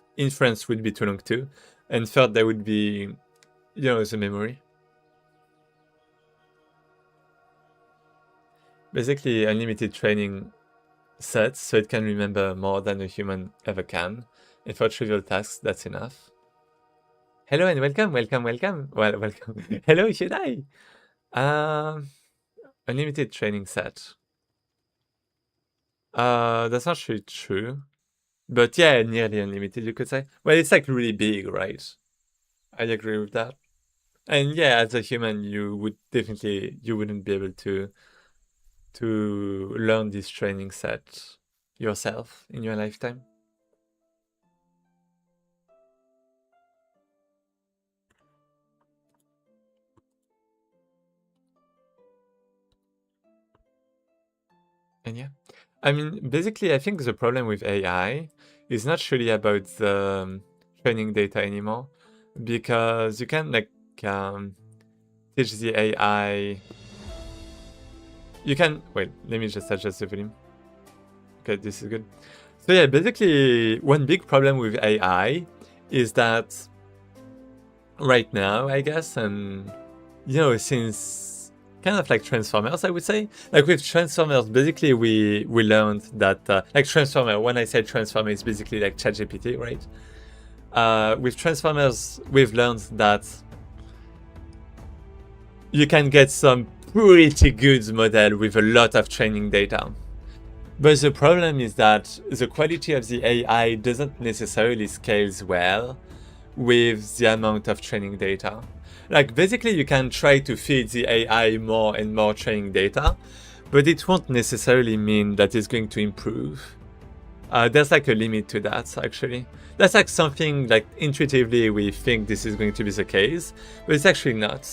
would be too long too. And third, there would be, the memory. Basically, unlimited training sets, so it can remember more than a human ever can. And for trivial tasks, that's enough. Hello and welcome. Well, welcome. Hello, Hyundai. Unlimited training set. That's not really true. But yeah, nearly unlimited, you could say. Well, it's like really big, right? I agree with that. And yeah, as a human, you wouldn't be able to learn this training set yourself in your lifetime. And yeah, I mean, basically, I think the problem with AI is not really about the training data anymore, because you can teach the AI. You can wait. Let me just adjust the volume. Okay, this is good. So yeah, basically, one big problem with AI is that right now, I guess, and since kind of like Transformers, I would say. Like with Transformers, basically we learned that like Transformer. When I say Transformer, it's basically like ChatGPT, right? With Transformers, we've learned that you can get some pretty good model with a lot of training data. But the problem is that the quality of the AI doesn't necessarily scale well with the amount of training data. Like basically you can try to feed the AI more and more training data, but it won't necessarily mean that it's going to improve. There's like a limit to that, actually. That's like something like intuitively we think this is going to be the case, but it's actually not.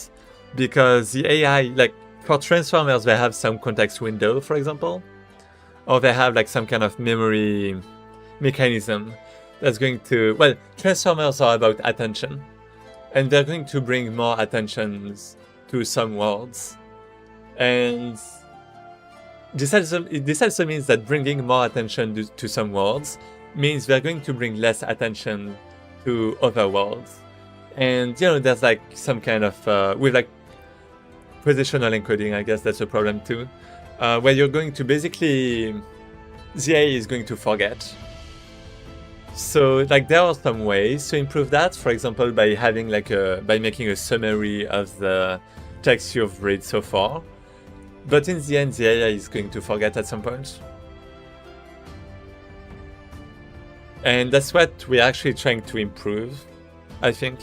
Because the AI, like for Transformers, they have some context window, for example, or they have like some kind of memory mechanism that's going to, well, Transformers are about attention, and they're going to bring more attention to some words. And this also means that bringing more attention to some words means they're going to bring less attention to other words. And, there's like some kind of, with like positional encoding, I guess that's a problem too, where you're going to basically, the AI is going to forget. So like there are some ways to improve that, for example, by having by making a summary of the text you've read so far. But in the end, the AI is going to forget at some point. And that's what we're actually trying to improve, I think,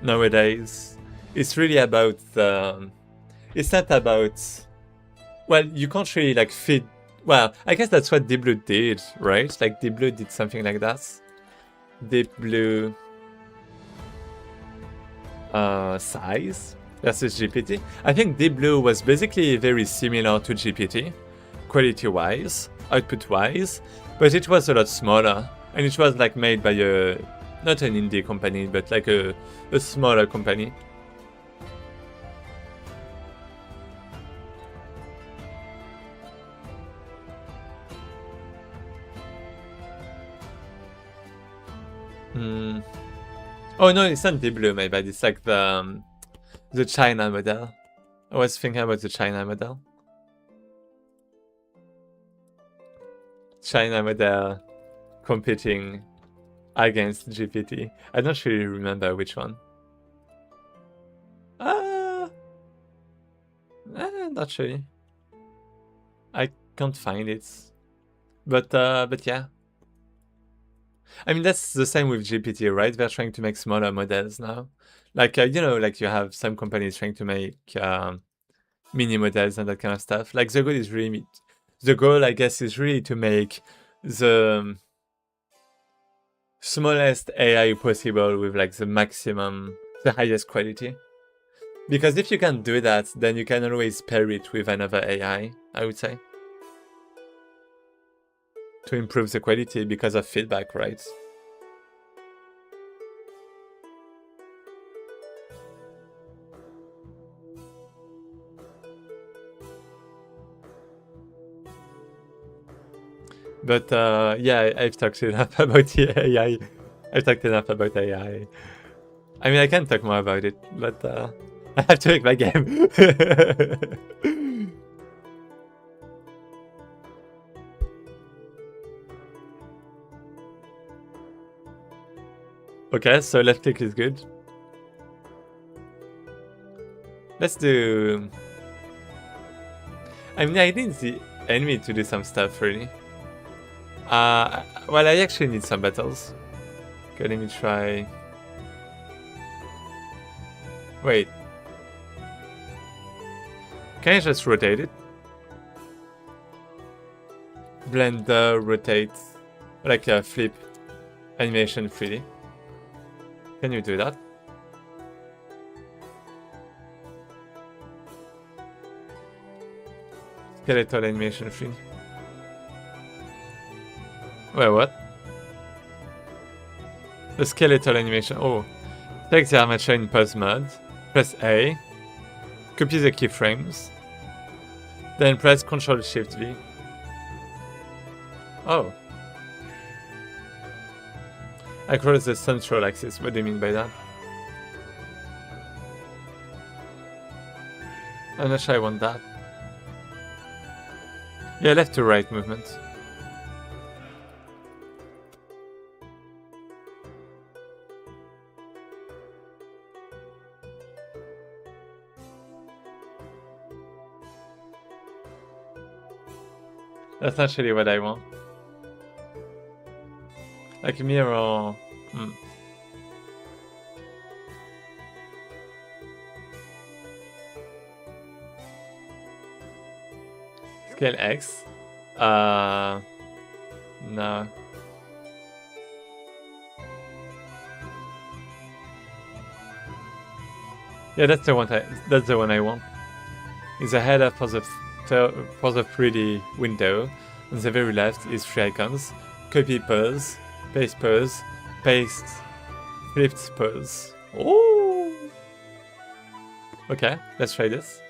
nowadays. It's really about it's not about, well, you can't really like feed, well, I guess that's what Deep Blue did, right? Like Deep Blue did something like that. Deep Blue size versus GPT. I think Deep Blue was basically very similar to GPT, quality-wise, output-wise, but it was a lot smaller, and it was like made by not an indie company, but like a smaller company. Oh no, it's not Deep Blue, my bad. It's like the China model. I was thinking about the China model. China model competing against GPT. I don't really remember which one. Not really. I can't find it. But yeah. I mean, that's the same with GPT, right? They're trying to make smaller models now. Like, like you have some companies trying to make mini models and that kind of stuff. Like the goal, I guess, is really to make the smallest AI possible with like the highest quality. Because if you can do that, then you can always pair it with another AI, I would say, to improve the quality because of feedback, right? But yeah, I've talked enough about the AI. I've talked enough about AI. I mean, I can talk more about it, but I have to make my game. Okay, so left click is good. Let's do... I mean, I need the enemy to do some stuff, really. Well, I actually need some battles. Okay, let me try... Wait. Can I just rotate it? Blender, rotate, like a flip animation 3D. Can you do that? Skeletal animation 3D. Wait, what? The skeletal animation. Oh. Select the armature in pose mode. Press A. Copy the keyframes. Then press Ctrl Shift V. Oh. Across the central axis. What do you mean by that? I'm not sure I want that. Yeah, left to right movement. That's not really what I want. Like mirror... Scale X? No. Yeah, that's the one I want. Is a header for the 3D window. On the very left is 3 icons. Copy pose, paste, flipped pose. Oh! Okay, let's try this.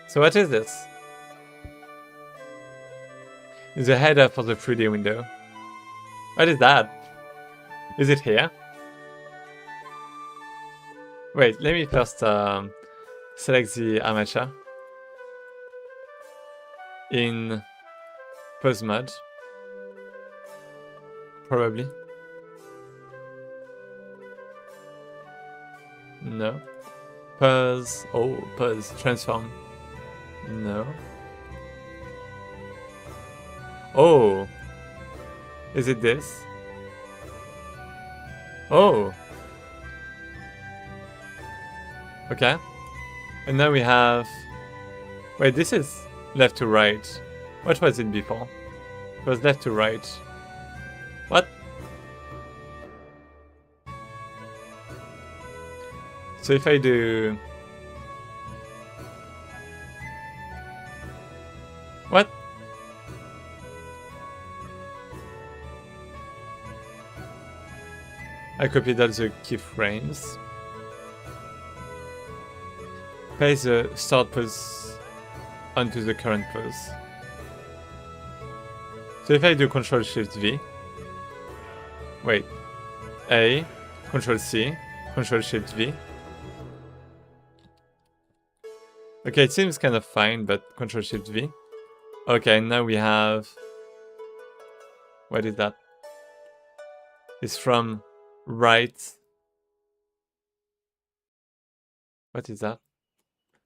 So what is this? Is a header for the 3D window. What is that? Is it here? Wait, let me first select the armature in pose mode. Probably. No. Pose. Oh, pose. Transform. No. Oh. Is it this? Oh. Okay. And now we have... Wait, this is left to right. What was it before? It was left to right. What? So if I do... What? I copied all the keyframes. Paste the start pose onto the current pose. So if I do Ctrl Shift V, wait, A, Ctrl C, Ctrl Shift V. Okay, it seems kind of fine, but Ctrl Shift V. Okay, now we have... What is that? It's from right. What is that?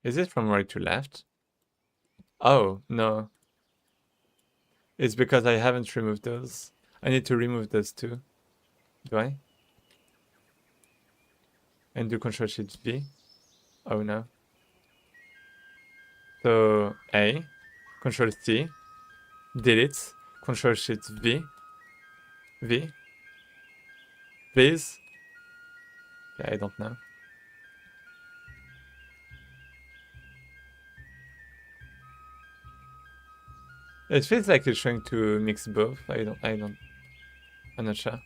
Is it from right to left? Oh, no. It's because I haven't removed those. I need to remove those too. Do I? And do Ctrl Shift V? Oh no. So A, Ctrl C, delete, Ctrl Shift V, V. Please? Yeah, I don't know. It feels like it's trying to mix both. I'm not sure.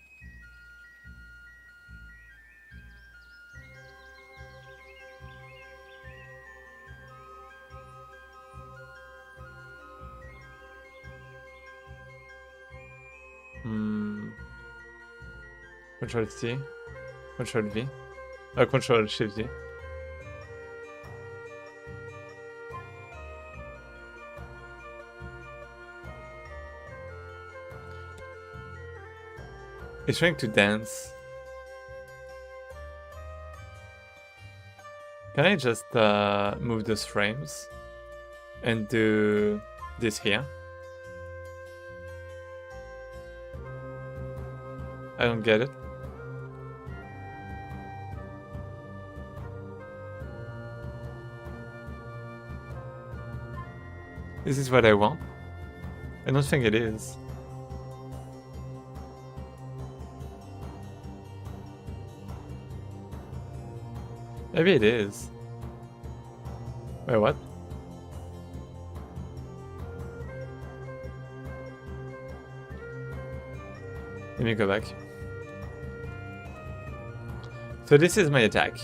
Control C, Control V, Control Shift V. It's trying to dance. Can I just move those frames and do this here? I don't get it. Is this what I want? I don't think it is. Maybe it is. Wait, what? Let me go back. So this is my attack.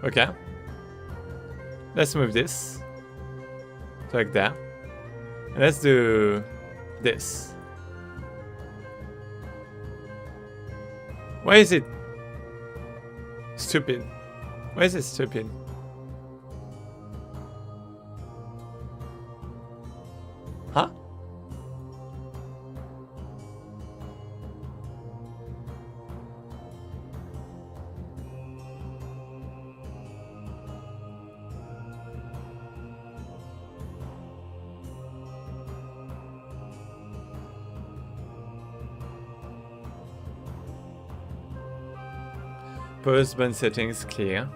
Okay. Let's move this. Like that. And let's do this. Why is it stupid? Why is it stupid? Huh? Pose button settings clear.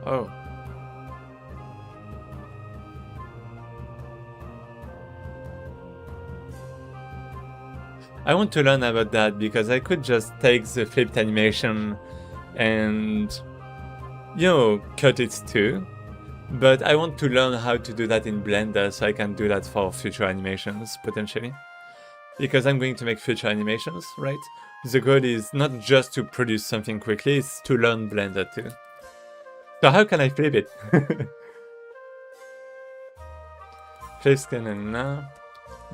Oh. I want to learn about that because I could just take the flipped animation and, you know, cut it too. But I want to learn how to do that in Blender so I can do that for future animations, potentially. Because I'm going to make future animations, right? The goal is not just to produce something quickly, it's to learn Blender too. So how can I flip it? Flip scan and now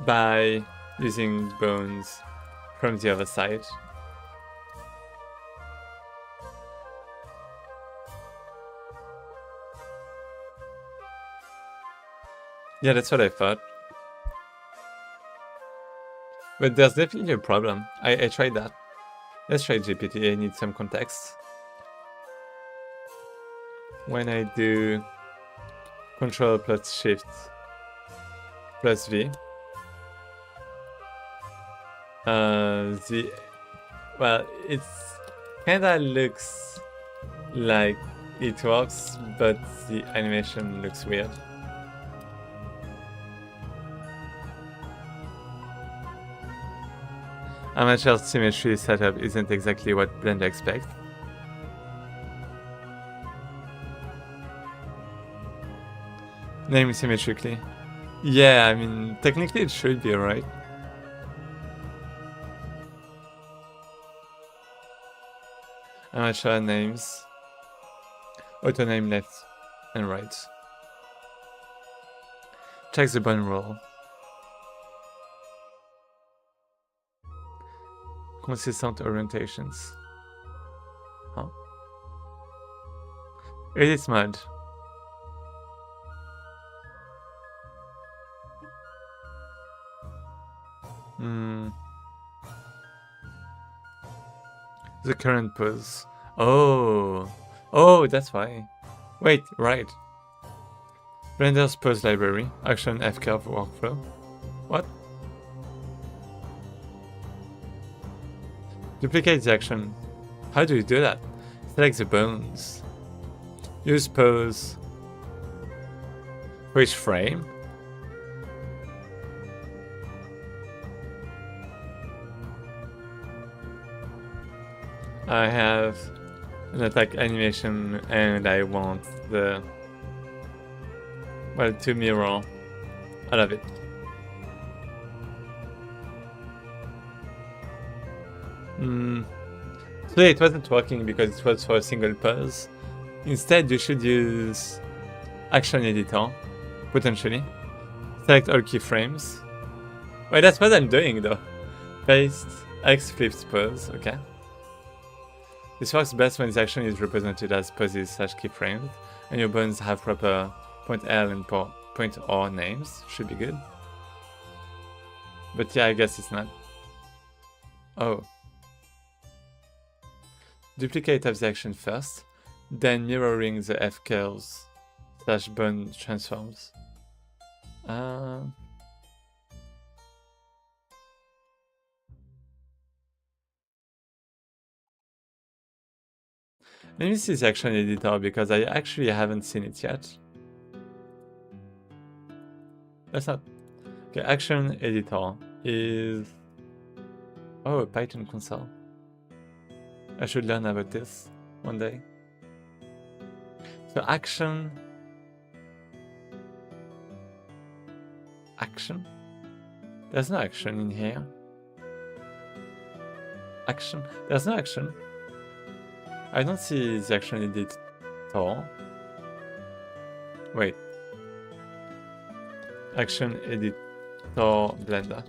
by using bones from the other side. Yeah, that's what I thought. But there's definitely a problem. I tried that. Let's try GPT, I need some context. When I do Control plus Shift plus V, well, it's kinda looks like it works, but the animation looks weird. Amateur symmetry setup isn't exactly what Blender expects. Name symmetrically. Yeah, I mean, technically it should be, right? Amateur names. Auto name left and right. Check the button roll. Consistent orientations. Huh? Edit mode. The current pose. Oh. Oh, that's why. Wait, right. Blender's pose library. Action F-curve workflow. What? Duplicate the action. How do you do that? Select the bones. Use pose. For each frame. I have an attack animation and I want the, well, to mirror all of it. So it wasn't working because it was for a single pose. Instead, you should use Action Editor potentially. Select all keyframes. Wait, that's what I'm doing though. Paste, X flips pose, okay. This works best when the action is represented as poses / keyframes, and your buttons have proper point L and point R names. Should be good. But yeah, I guess it's not. Oh. Duplicate of the action first, then mirroring the F curves / button transforms. Let me see the action editor because I actually haven't seen it yet. That's not... Okay, action editor is... Oh, a Python console. I should learn about this one day. So action... Action? There's no action in here. Action? There's no action. I don't see the action editor. Wait. Action editor Blender.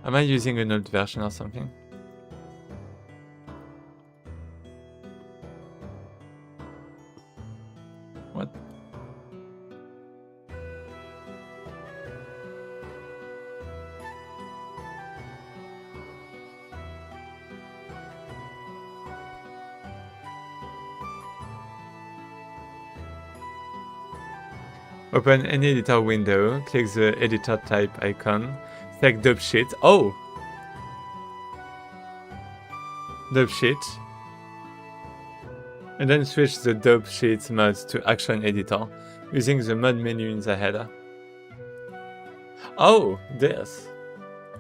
Am I using an old version or something? What? Open any editor window, click the editor type icon, select dope sheet. Oh! Dope sheet. And then switch the dope sheet mode to action editor, using the mod menu in the header. Oh! This.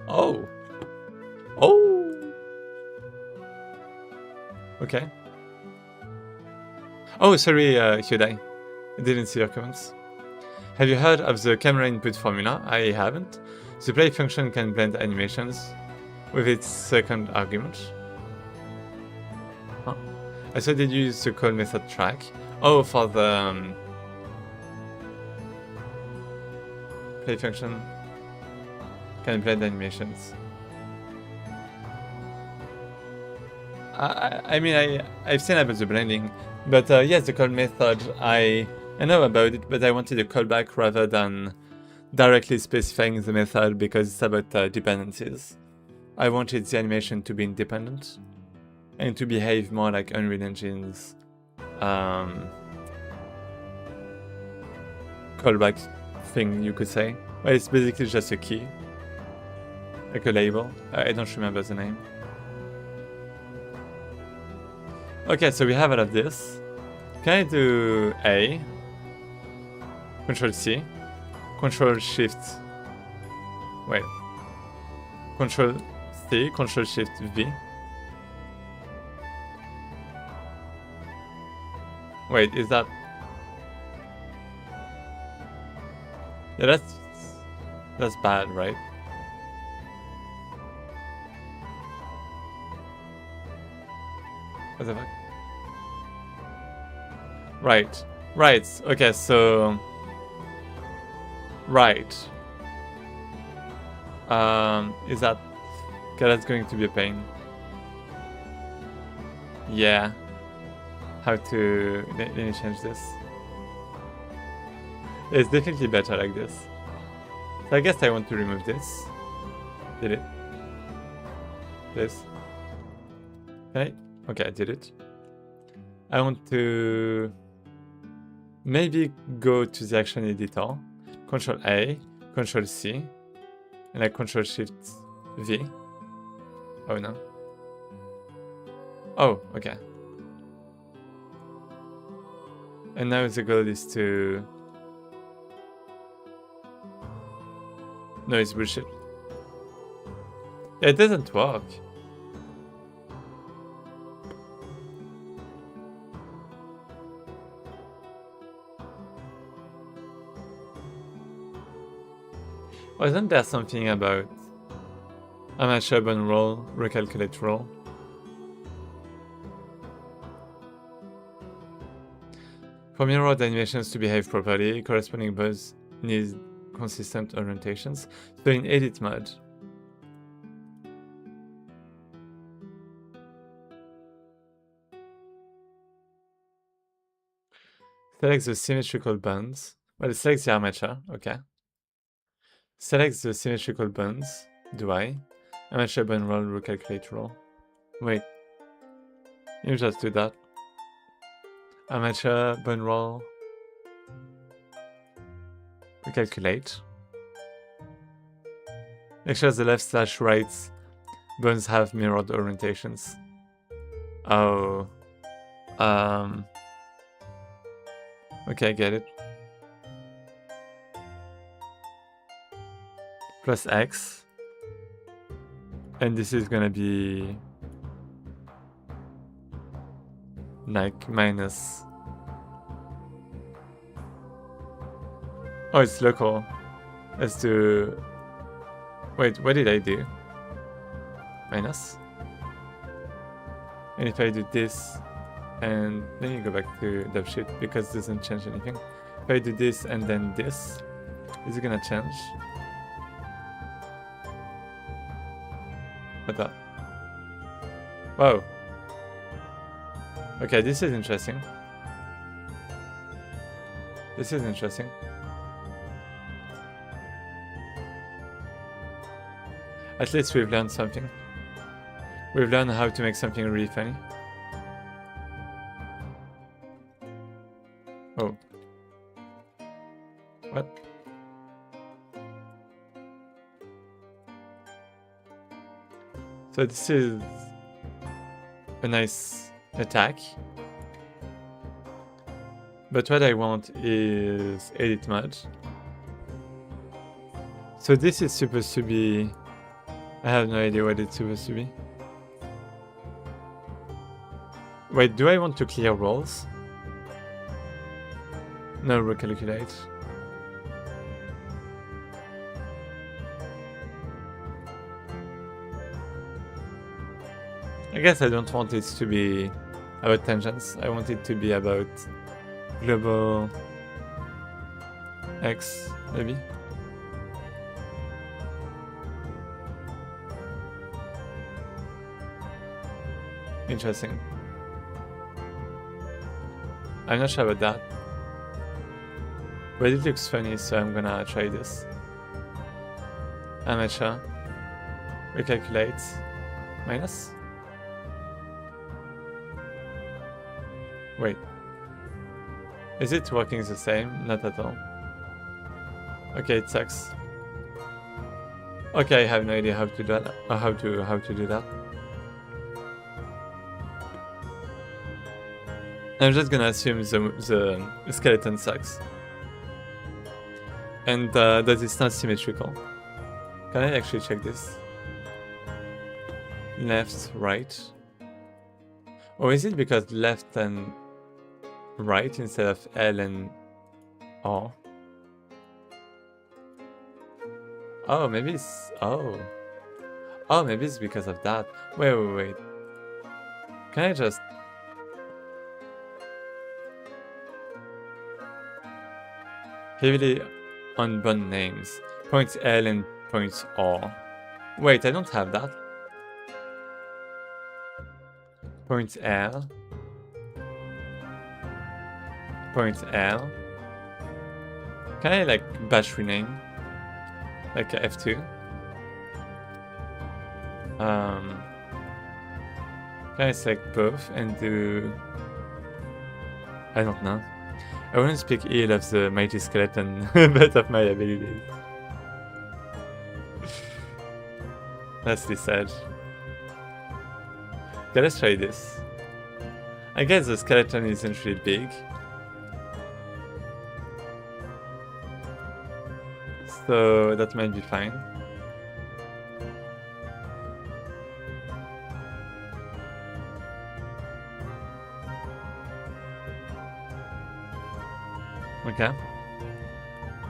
Oh! Oh! Okay. Oh, sorry, Hyundai. I didn't see your comments. Have you heard of the camera input formula? I haven't. The play function can blend animations with its second argument. Huh. I saw did you use the call method track? Oh, for the play function can blend animations. I mean, I've seen about the blending, but yes, the call method, I know about it, but I wanted a callback rather than directly specifying the method because it's about dependencies. I wanted the animation to be independent and to behave more like Unreal Engine's callback thing, you could say. Well, it's basically just a key, like a label. I don't remember the name. Okay, so we have all of this. Can I do A? Control C, Control Shift, wait, Control C, Control Shift V. Wait, is that? Yeah, that's bad, right? What the fuck? Right, okay, so... Right. Is that... Okay, that's going to be a pain. Yeah. How to... Let me change this. It's definitely better like this. So I guess I want to remove this. Did it? This. Okay. Okay, I did it. I want to... Maybe go to the action editor. Control A, Control C, and I Control Shift V. Oh no. Oh, okay. And now the goal is to... No, it's bullshit. It doesn't work. Wasn't there something about amateur button roll, recalculate roll? For mirrored animations to behave properly, corresponding buttons needs consistent orientations. So in edit mode, select the symmetrical bonds. Well, select the armature, okay. Select the symmetrical bonds, do I? Armature bond roll, recalculate roll. Wait, you just do that. Armature bond roll, recalculate. Make sure the left/right bonds have mirrored orientations. Oh. Okay, I get it. Plus X. And this is gonna be like minus. Oh, it's local. Let's do. Wait, what did I do? Minus. And if I do this, and then you go back to dev sheet because it doesn't change anything. If I do this and then this, is it gonna change? What the? Whoa. Okay, this is interesting. This is interesting. At least we've learned something. We've learned how to make something really funny. Oh. What? So this is a nice attack. But what I want is edit mode. So this is supposed to be... I have no idea what it's supposed to be. Wait, do I want to clear rolls? No, recalculate. I guess I don't want it to be about tangents. I want it to be about global X, maybe. Interesting. I'm not sure about that. But it looks funny, so I'm gonna try this. Armature. Recalculate. Minus? Wait. Is it working the same? Not at all. Okay, it sucks. Okay, I have no idea how to do that. How to do that. I'm just gonna assume the skeleton sucks. And that it's not symmetrical. Can I actually check this? Left, right. Or is it because left and right instead of L and R? Oh, maybe it's... Oh. Oh, maybe it's because of that. Wait. Can I just... Heavily on bond names. Point L and point R. Wait, I don't have that. Point L. Point L. Can I like bash rename? Like F2? Can I select both and do... I don't know. I wouldn't speak ill of the mighty skeleton, but of my abilities. That's the sad. Okay, let's try this. I guess the skeleton isn't really big. So that might be fine. Okay.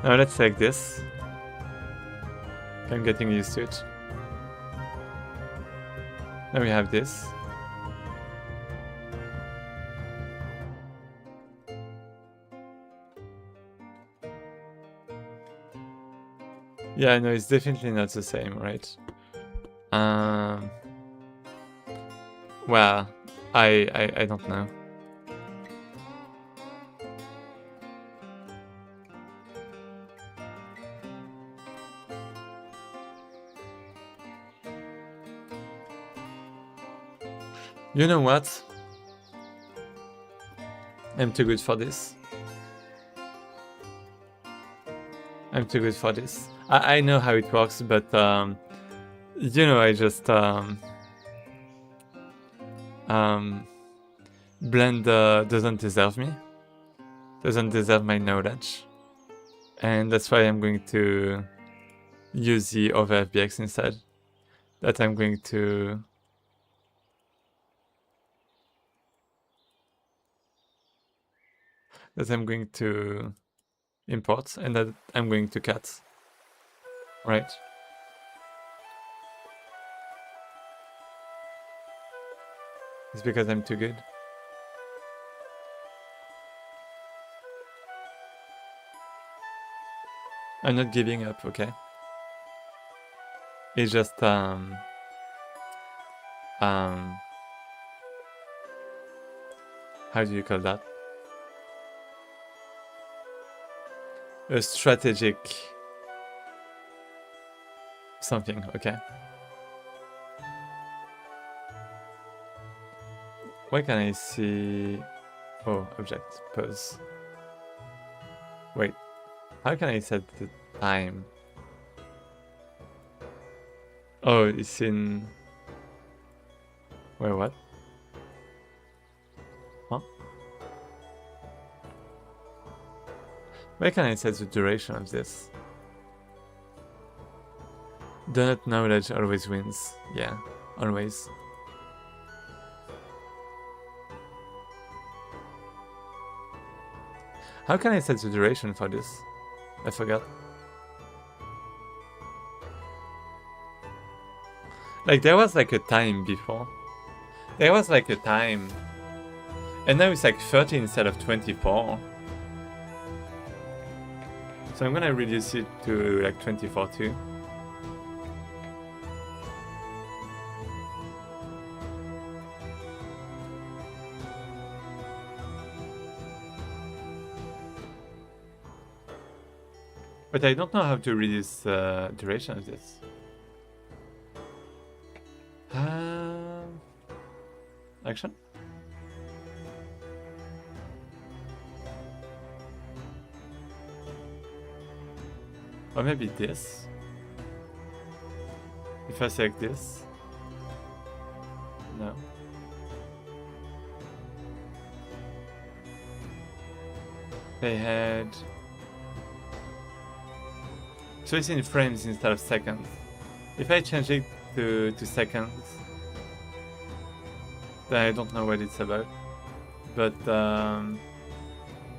Now let's take this. I'm getting used to it. Now we have this. Yeah, no, it's definitely not the same, right? Well, I don't know. You know what? I'm too good for this. I'm too good for this. I know how it works, but you know, I just Blend doesn't deserve me, doesn't deserve my knowledge, and that's why I'm going to use the over FBX instead. That I'm going to import, and that I'm going to cut. Right? It's because I'm too good. I'm not giving up, okay? It's just how do you call that? A strategic something, okay? Why can I see... Oh, object, pause. Wait, how can I set the time? Oh, it's in... Wait, what? Huh? Where can I set the duration of this? Donut knowledge always wins. Yeah, always. How can I set the duration for this? I forgot. Like, there was like a time before. There was like a time. And now it's like 30 instead of 24. So I'm gonna reduce it to like 24 too. But I don't know how to reduce the duration of this. Action? Or maybe this? If I select this? No. They had... So it's in frames instead of seconds. If I change it to seconds, then I don't know what it's about. But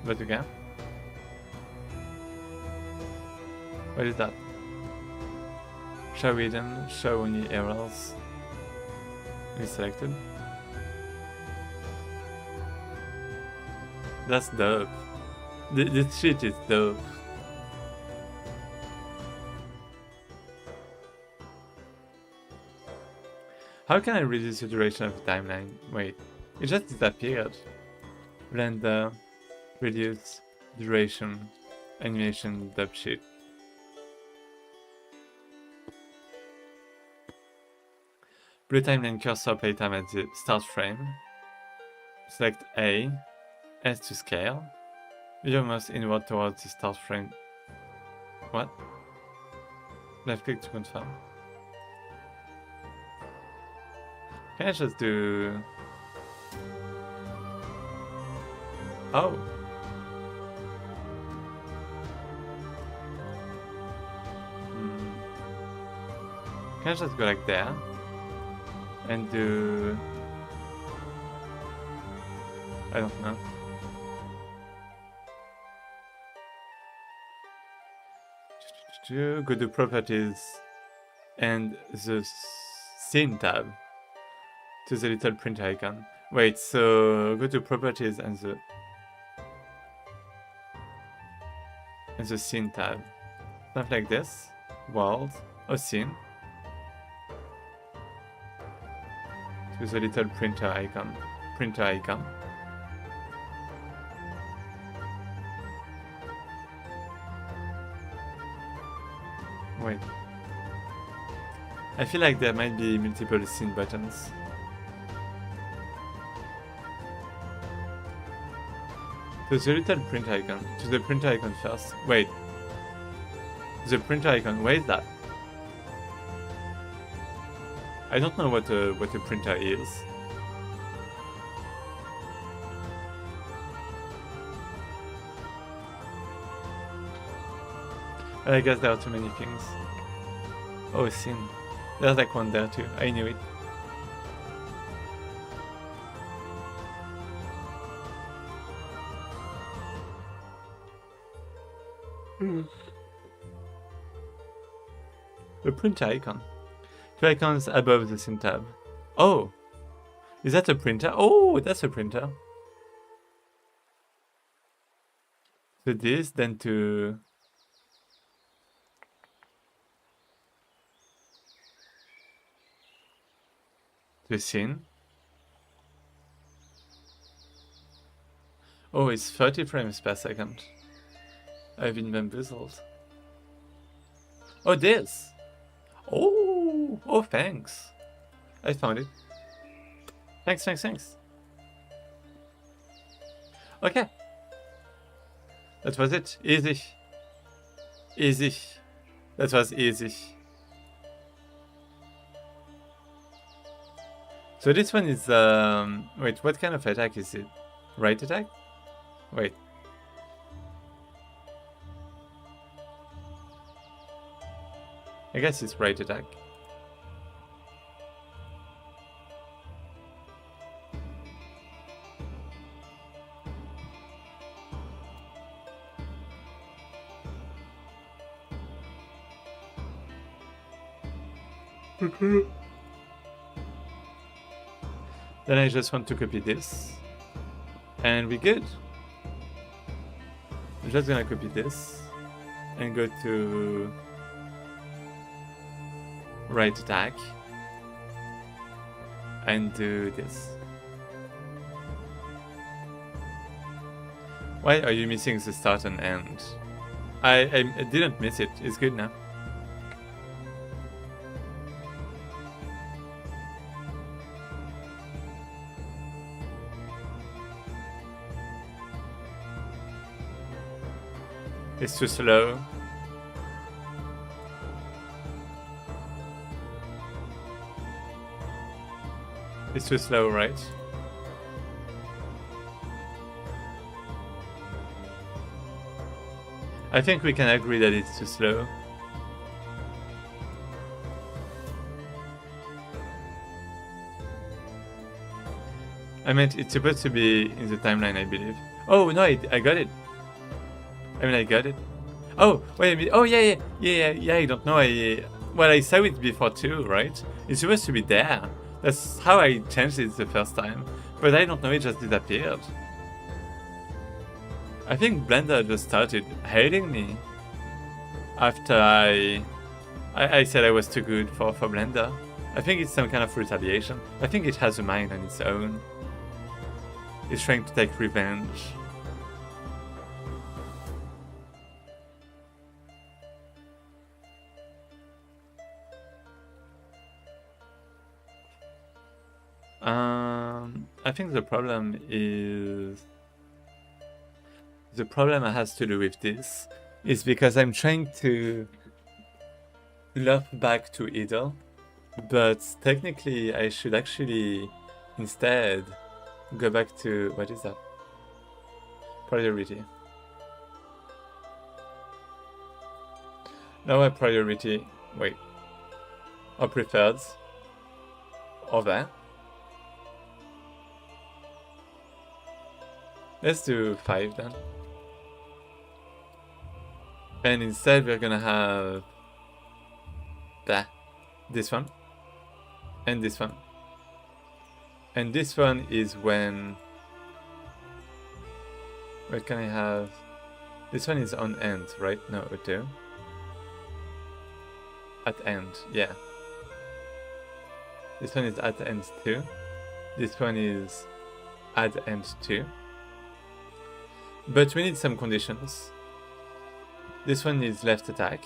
okay. What is that? Show hidden, show only errors. We selected. That's dope. This shit is dope. How can I reduce the duration of the timeline? Wait, it just disappeared. Blender, reduce duration, animation, dub sheet. Blue timeline cursor playtime at the start frame. Select A, S to scale. Your mouse inward towards the start frame. What? Left click to confirm. Can I just do... Oh. Can I just go like there? And do... I don't know. Go to properties and the scene tab to the little print icon. Wait, so go to properties and the scene tab. Stuff like this. world. Oh, scene. With a little printer icon. Printer icon. Wait. I feel like there might be multiple scene buttons. To the little print icon. To the printer icon first. Wait. The printer icon. Where is that? I don't know what a printer is. I guess there are too many things. Oh, scene. There's like one there too. I knew it. The printer icon. Two icons above the scene tab. Oh! Is that a printer? Oh, that's a printer. So this, then to... the scene. Oh, it's 30 frames per second. I've been bamboozled. Oh, this! Oh! Oh, thanks. I found it. Thanks. Okay. That was it. Easy. That was easy. So this one is, wait, what kind of attack is it? Right attack? Wait. I guess it's right attack. Then I just want to copy this. And we're good. I'm just gonna copy this. And go to... right attack. And do this. Why are you missing the start and end? I didn't miss it. It's good now. It's too slow. It's too slow, right? I think we can agree that it's too slow. I meant it's supposed to be in the timeline, I believe. Oh no, I got it. I got it. Oh, wait a minute. Oh, yeah, I don't know. Well, I saw it before too, right? It's supposed to be there. That's how I changed it the first time. But I don't know, it just disappeared. I think Blender just started hating me. After I said I was too good for Blender. I think it's some kind of retaliation. I think it has a mind on its own. It's trying to take revenge. I think the problem has to do with this is because I'm trying to loop back to idle, but technically I should actually instead go back to, what is that? Priority. Now a priority, wait, or preferred, over. Let's do 5 then. And instead we're gonna have this one and this one. And this one is when... What can I have? This one is on end, right? No, auto. at end, yeah. This one is at end 2. This one is at end 2. But we need some conditions. This one is left attack.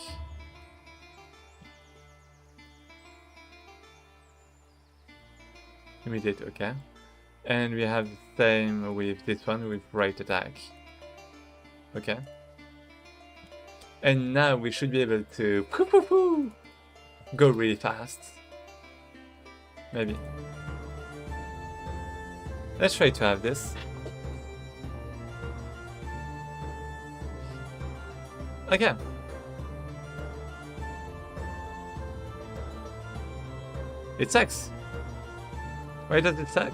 Immediate, okay. And we have the same with this one, with right attack. Okay. And now we should be able to go really fast. Maybe. Let's try to have this. Okay. It sucks. Why does it suck?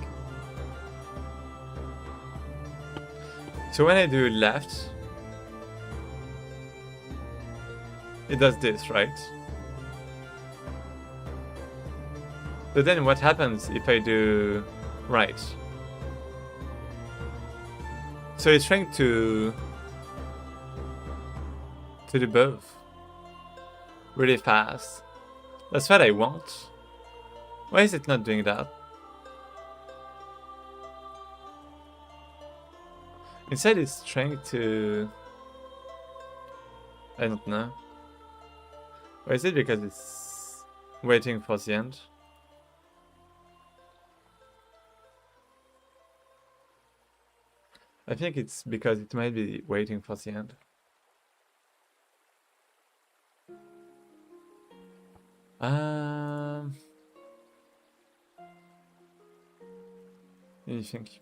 So when I do left, it does this, right? But then what happens if I do right? So it's trying to do both really fast. That's what I want. Why is it not doing that? Instead it's trying to... I don't know. Or is it because it's waiting for the end? I think it's because it might be waiting for the end. Let me think.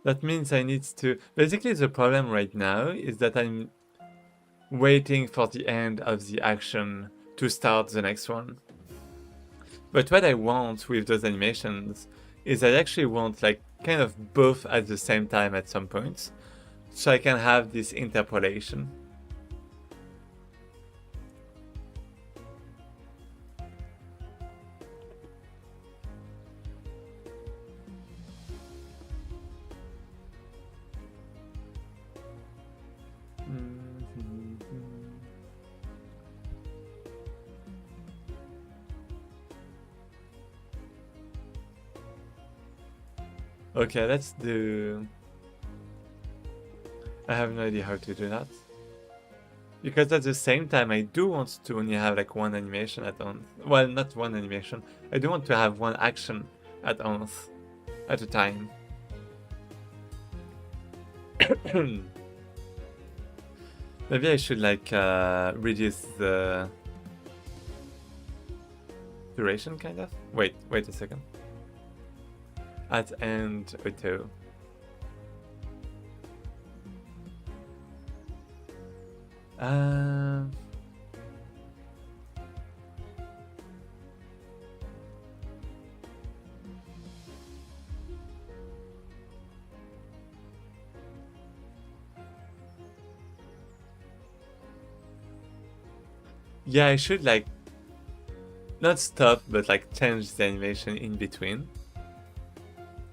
That means I need to... Basically the problem right now is that I'm waiting for the end of the action to start the next one. But what I want with those animations is I actually want like kind of both at the same time at some points, so I can have this interpolation. Okay, let's do... I have no idea how to do that. Because at the same time, I do want to only have like one animation at once. Well, not one animation. I do want to have one action at once, at a time. Maybe I should like reduce the duration, kind of? Wait a second. At end auto. Yeah, I should like not stop, but like change the animation in between.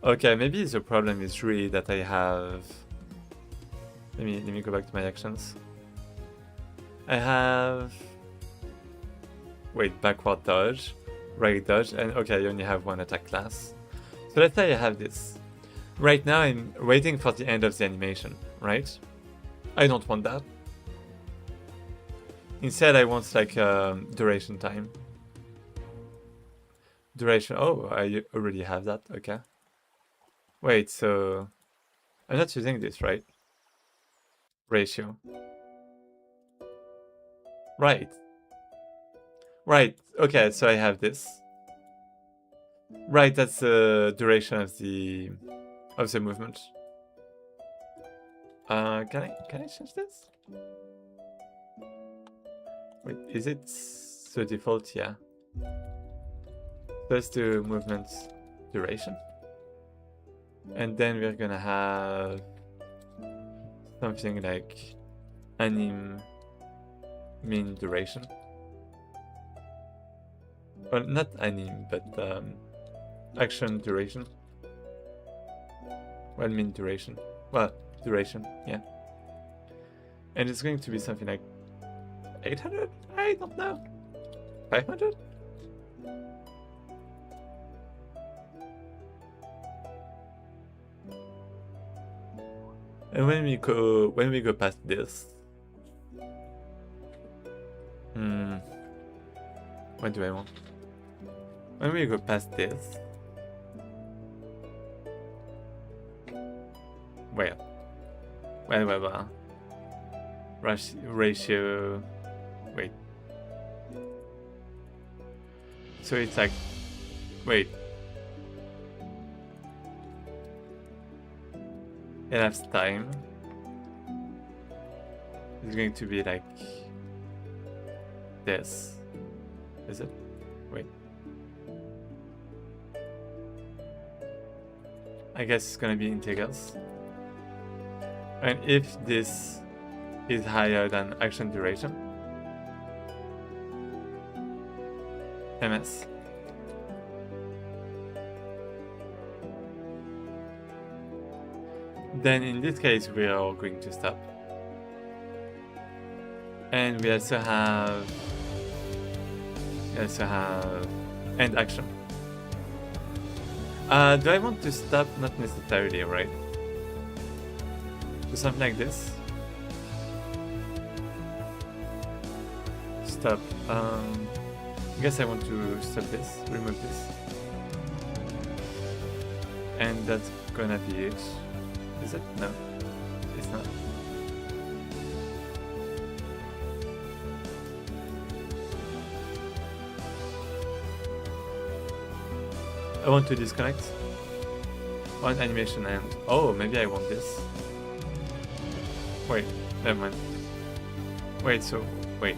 Okay, maybe the problem is really that I have... Let me go back to my actions. I have... Wait, backward dodge, right dodge, and okay, I only have one attack class. So let's say I have this. Right now I'm waiting for the end of the animation, right? I don't want that. Instead I want like duration time. Duration, oh, I already have that, okay. Wait, so I'm not using this, right? Ratio. Right. Right, okay, so I have this. Right, that's the duration of the movement. Can I change this? Wait, is it the default? Yeah. Let's do movement duration. And then we're gonna have something like anim min duration. Well, not anim, but action duration. Well, min duration. Well, duration, yeah. And it's going to be something like 800? I don't know. 500? And when we go past this, what do I want? When we go past this, well, ratio, wait. So it's like, wait. Elapsed time is going to be like this. Is it? Wait. I guess it's gonna be integrals. And if this is higher than action duration, ms. Then in this case we are going to stop. And we also have end action. Do I want to stop? Not necessarily, right? Do something like this. Stop. I guess I want to stop this, remove this. And that's gonna be it. Is it? No, it's not. I want to disconnect one animation and oh, maybe I want this. Wait, never mind. Wait, so wait.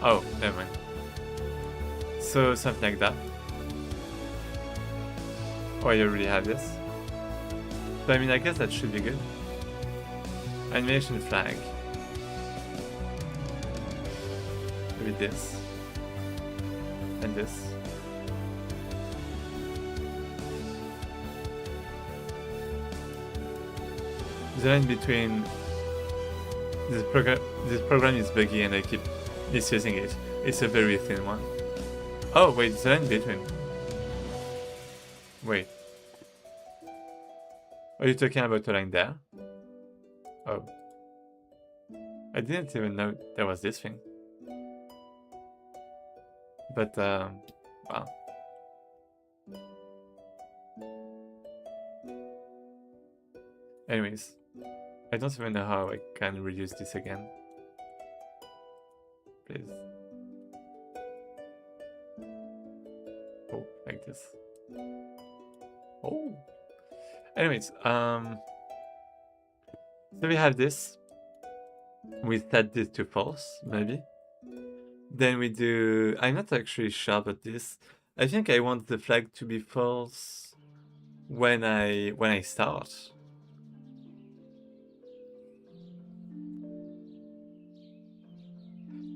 Oh, never mind. So something like that. Oh, I already have this. But I mean, I guess that should be good. Animation flag. Maybe this. And this. The line between this program is buggy and I keep misusing it. It's a very thin one. Oh wait, the line between. Wait. Are you talking about the line there? Oh. I didn't even know there was this thing. But, wow. Anyways, I don't even know how I can reduce this again. Please. Oh, like this. Oh. Anyways, so we have this. We set this to false, maybe. Then we do. I'm not actually sure about this. I think I want the flag to be false when I start.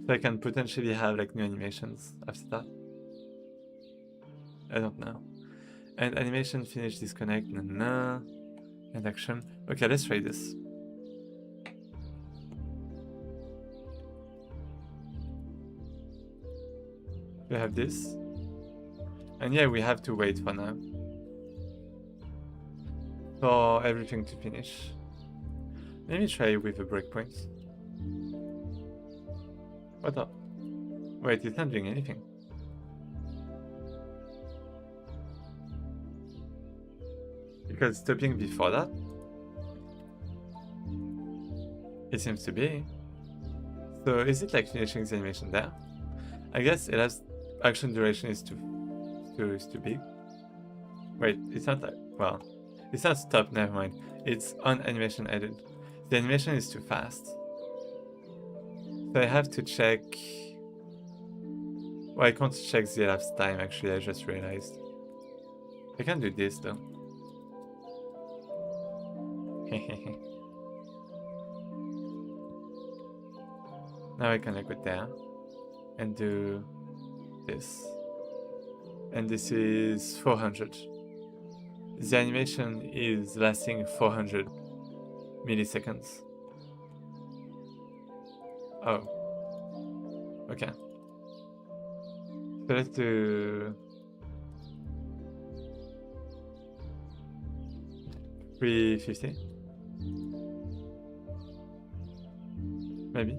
So I can potentially have like new animations after that. I don't know. And animation finish disconnect, nah. And action. Okay, let's try this. We have this. And yeah, we have to wait for now. For everything to finish. Let me try with a breakpoint. What up? Wait, it's not doing anything. Because stopping before that? It seems to be. So is it like finishing the animation there? I guess it has action duration is too big. Wait, it's not that, well, it's not stop, never mind. It's on animation edit. The animation is too fast. So I have to check. Well, I can't check the elapsed time actually, I just realized. I can do this though. Now I can like go there and do this. And this is 400. The animation is lasting 400 milliseconds. Oh. Okay. So let's do 350. Maybe.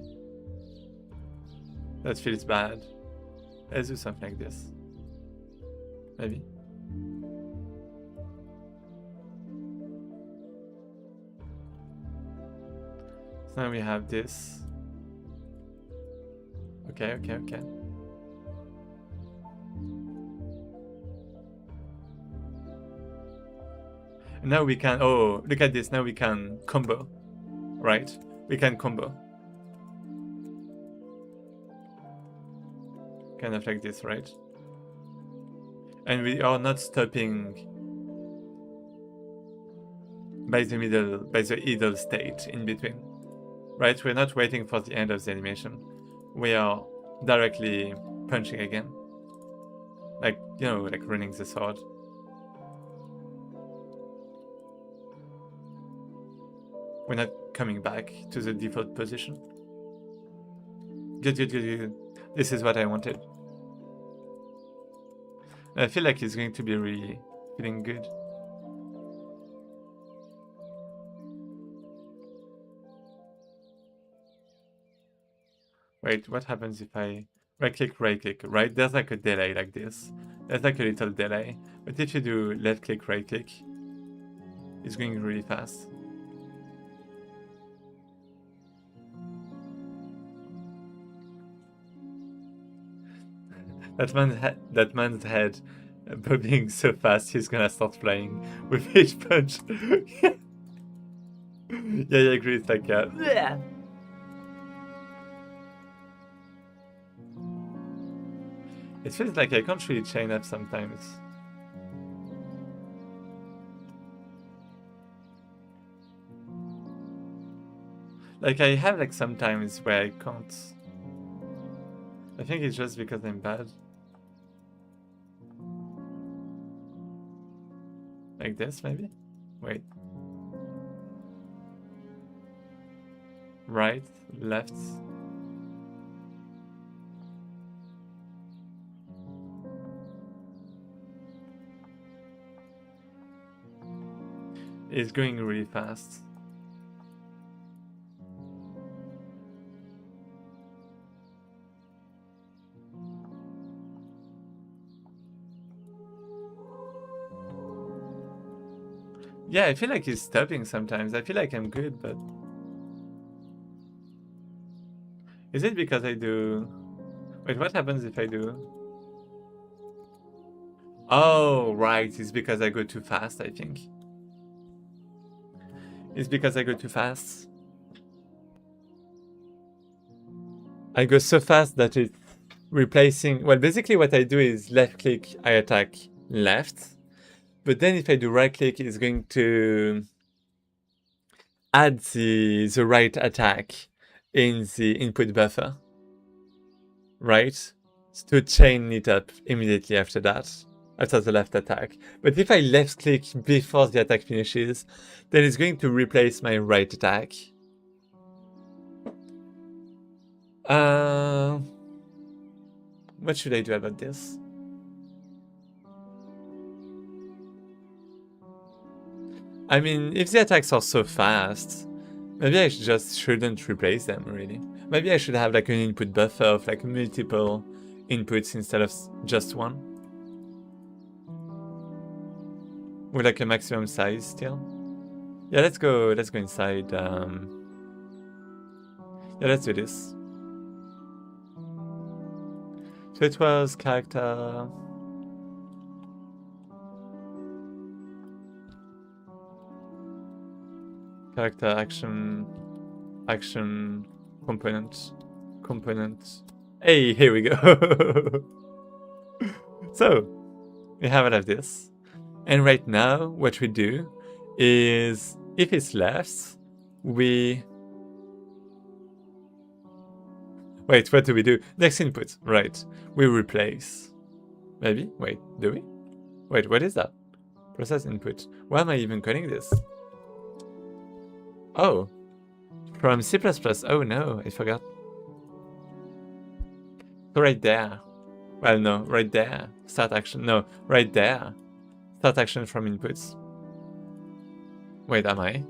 That feels bad. Let's do something like this. Maybe. So now we have this. Okay. And now we can, oh, look at this, now we can combo, right? We can combo. Kind of like this, right? And we are not stopping by the middle, by the idle state in between, right? We're not waiting for the end of the animation. We are directly punching again. Like, you know, like running the sword. We're not coming back to the default position. Good. This is what I wanted. I feel like it's going to be really feeling good. Wait, what happens if I right click, right? There's like a delay like this. There's like a little delay. But if you do left click, right click, it's going really fast. That man's head bobbing so fast, he's gonna start flying with each punch. Yeah, I agree. It's like bleh. It feels like I can't really chain up sometimes. Like I have like sometimes where I can't. I think it's just because I'm bad. Like this, maybe? Wait. Right, left. It's going really fast. Yeah, I feel like he's stopping sometimes. I feel like I'm good, but... Is it because I do... Wait, what happens if I do... Oh, right. It's because I go too fast, I think. It's because I go too fast. I go so fast that it's replacing... Well, basically what I do is left click, I attack left. But then if I do right click, it's going to add the right attack in the input buffer. Right? To chain it up immediately after that. After the left attack. But if I left click before the attack finishes, then it's going to replace my right attack. What should I do about this? I mean, if the attacks are so fast, maybe I just shouldn't replace them, really. Maybe I should have like an input buffer of like multiple inputs instead of just one. With like a maximum size still. Yeah, let's go inside. Yeah, let's do this. So it was character... Character, action, component. Hey, here we go. So, we have all of this. And right now, what we do is, if it's left, we... Wait, what do we do? Next input, right. We replace. Maybe? Wait, do we? Wait, what is that? Process input. Why am I even calling this? Oh, from C++. Oh no, I forgot. So right there. Well, no, right there. Start action. No, right there. Start action from inputs. Wait, am I?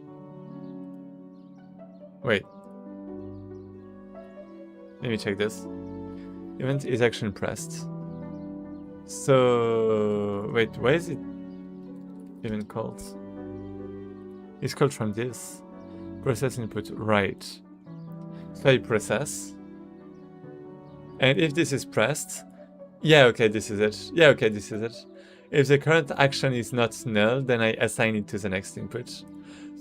Wait. Let me check this. Event is action pressed. So wait, why is it even called? It's called from this. Process input, right. So I process. And if this is pressed, yeah, okay, this is it. Yeah, okay, this is it. If the current action is not null, then I assign it to the next input.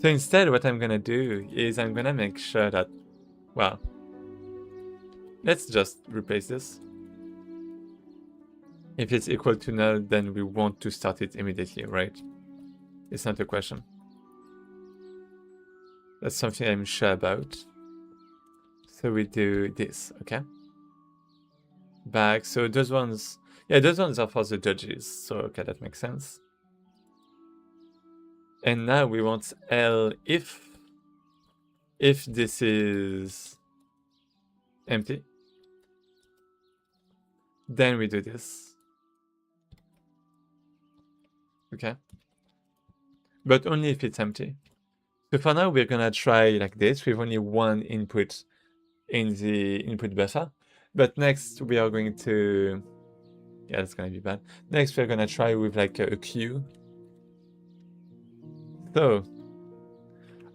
So instead, what I'm gonna do is I'm gonna make sure that, well, let's just replace this. If it's equal to null, then we want to start it immediately, right? It's not a question. That's something I'm sure about. So we do this, okay? Back, so those ones, yeah, those ones are for the judges. So, okay, that makes sense. And now we want L if this is empty, then we do this. Okay. But only if it's empty. So for now, we're gonna try like this with only one input in the input buffer. But next we are going to, yeah, that's gonna be bad. Next we're gonna try with like a queue. So,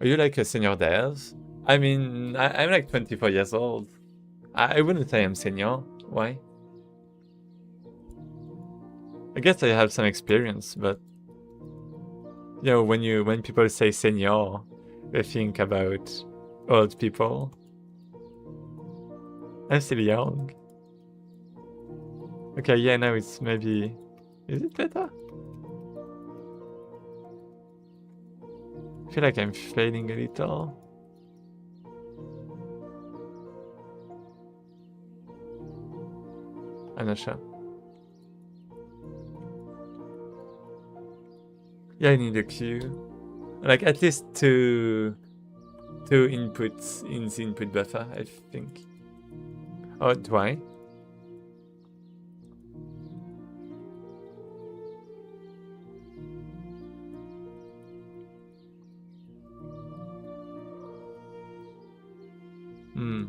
are you like a senior dev? I mean, I'm like 24 years old. I wouldn't say I'm senior. Why? I guess I have some experience, but you know, when people say senior, they think about old people. I'm still young. Okay, yeah, now it's maybe... Is it better? I feel like I'm fading a little. I'm not sure. Yeah, I need a queue. Like at least two inputs in the input buffer, I think. Oh, do I? Hmm.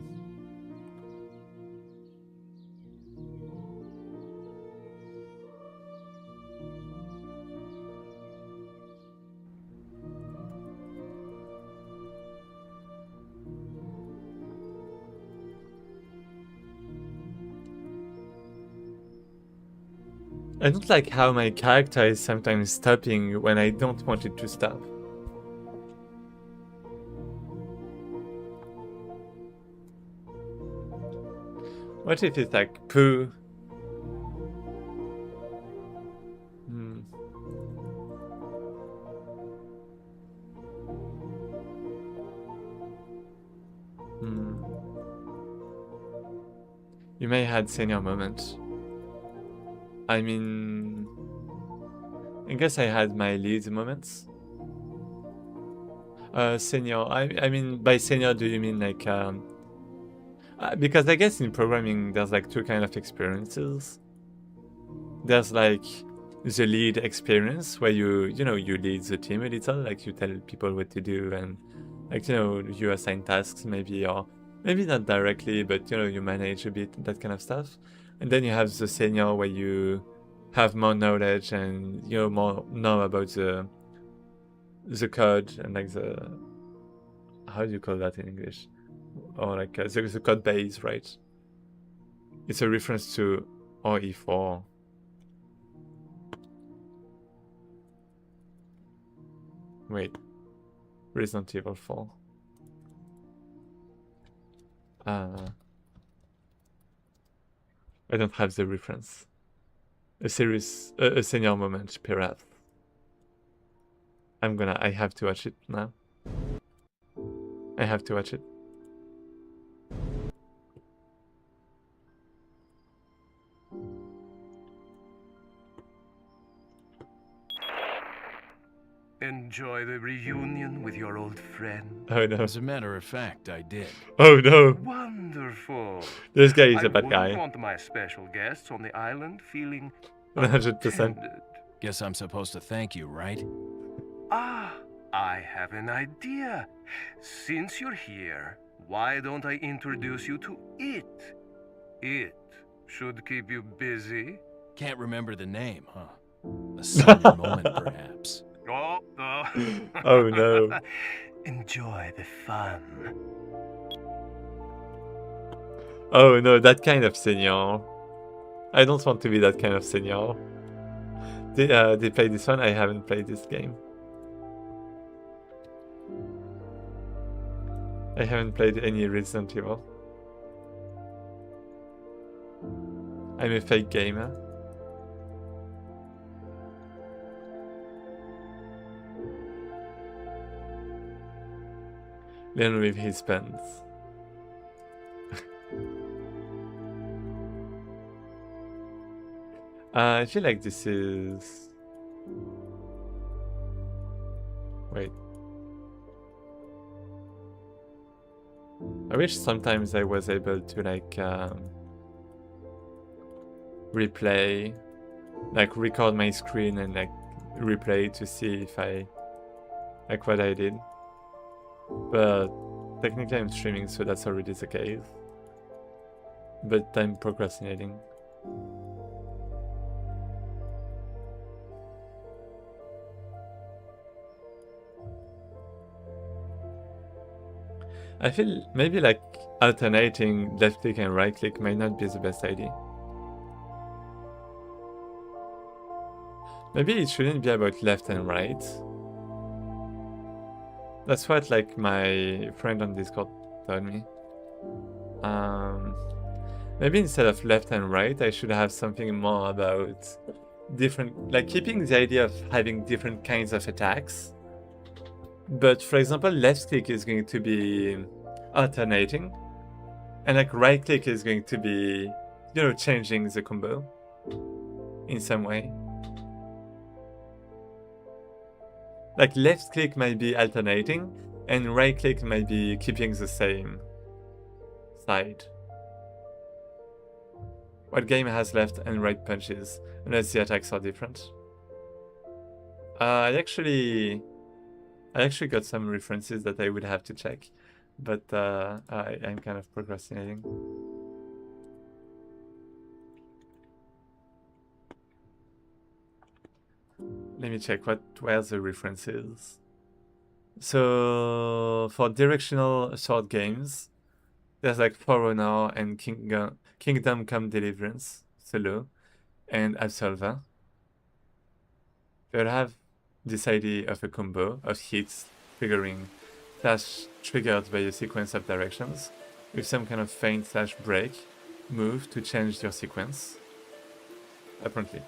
I don't like how my character is sometimes stopping when I don't want it to stop. What if it's like poo? Hmm. Hmm. You may have senior moment. I mean, I guess I had my lead moments. Senior. I mean, by senior, do you mean like because I guess in programming there's like two kind of experiences. There's like the lead experience where you lead the team a little, like you tell people what to do and like you assign tasks maybe, or maybe not directly, but you manage a bit, that kind of stuff. And then you have the senior where you have more knowledge and more know about the code and like the, how do you call that in English? Or like the code base, right? It's a reference to RE4. Wait, Resident Evil 4. I don't have the reference. A senior moment, perhaps. I have to watch it now. I have to watch it. Enjoy the reunion with your old friend. Oh no. As a matter of fact, I did. Oh no. Wonderful. This guy is I a bad wouldn't guy. want my special guests on the island feeling 100%. unattended. Guess I'm supposed to thank you, right? Ah, I have an idea. Since you're here, why don't I introduce you to it? It should keep you busy. Can't remember the name, huh? A silent moment, perhaps. Oh, Oh no. Enjoy the fun. Oh no, that kind of senior. I don't want to be that kind of senior. They play this one? I haven't played this game. I haven't played any Resident Evil. I'm a fake gamer. Learn with his pens. I feel like this is... Wait. I wish sometimes I was able to like replay, like record my screen and like replay to see if I like what I did. But technically I'm streaming, so that's already the case. But I'm procrastinating. I feel maybe like alternating left click and right click might not be the best idea. Maybe it shouldn't be about left and right. That's what like my friend on Discord told me. Maybe instead of left and right, I should have something more about different, like keeping the idea of having different kinds of attacks. But for example, left click is going to be alternating, and like right click is going to be, you know, changing the combo in some way. Like left click might be alternating, and right click might be keeping the same side. What game has left and right punches, unless the attacks are different? I actually got some references that I would have to check, but I'm kind of procrastinating. Let me check what were the references. So for directional short games, there's like For Honor and Kingdom Come Deliverance solo and Absolver. They'll have this idea of a combo of hits triggering slash triggered by a sequence of directions with some kind of feint slash break move to change your sequence. Apparently.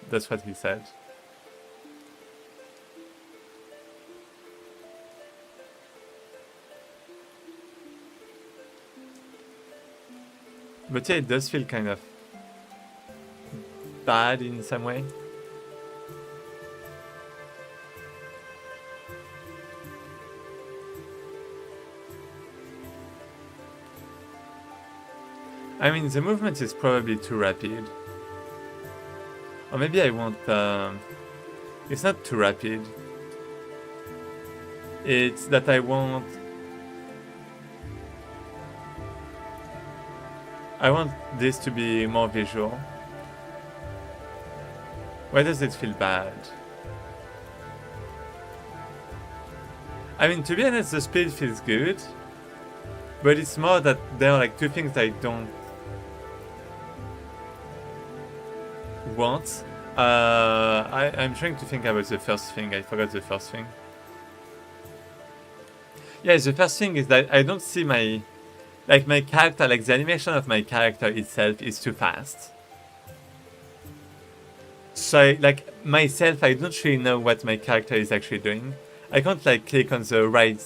That's what he said. But yeah, it does feel kind of bad in some way. I mean, the movement is probably too rapid. Or maybe I want... it's not too rapid. It's that I want this to be more visual. Why does it feel bad? I mean, to be honest, the speed feels good. But it's more that there are like two things I don't want. I'm trying to think about the first thing. I forgot the first thing. Yeah, the first thing is that I don't see my character, like the animation of my character itself is too fast. So like myself, I don't really know what my character is actually doing. I can't like click on the right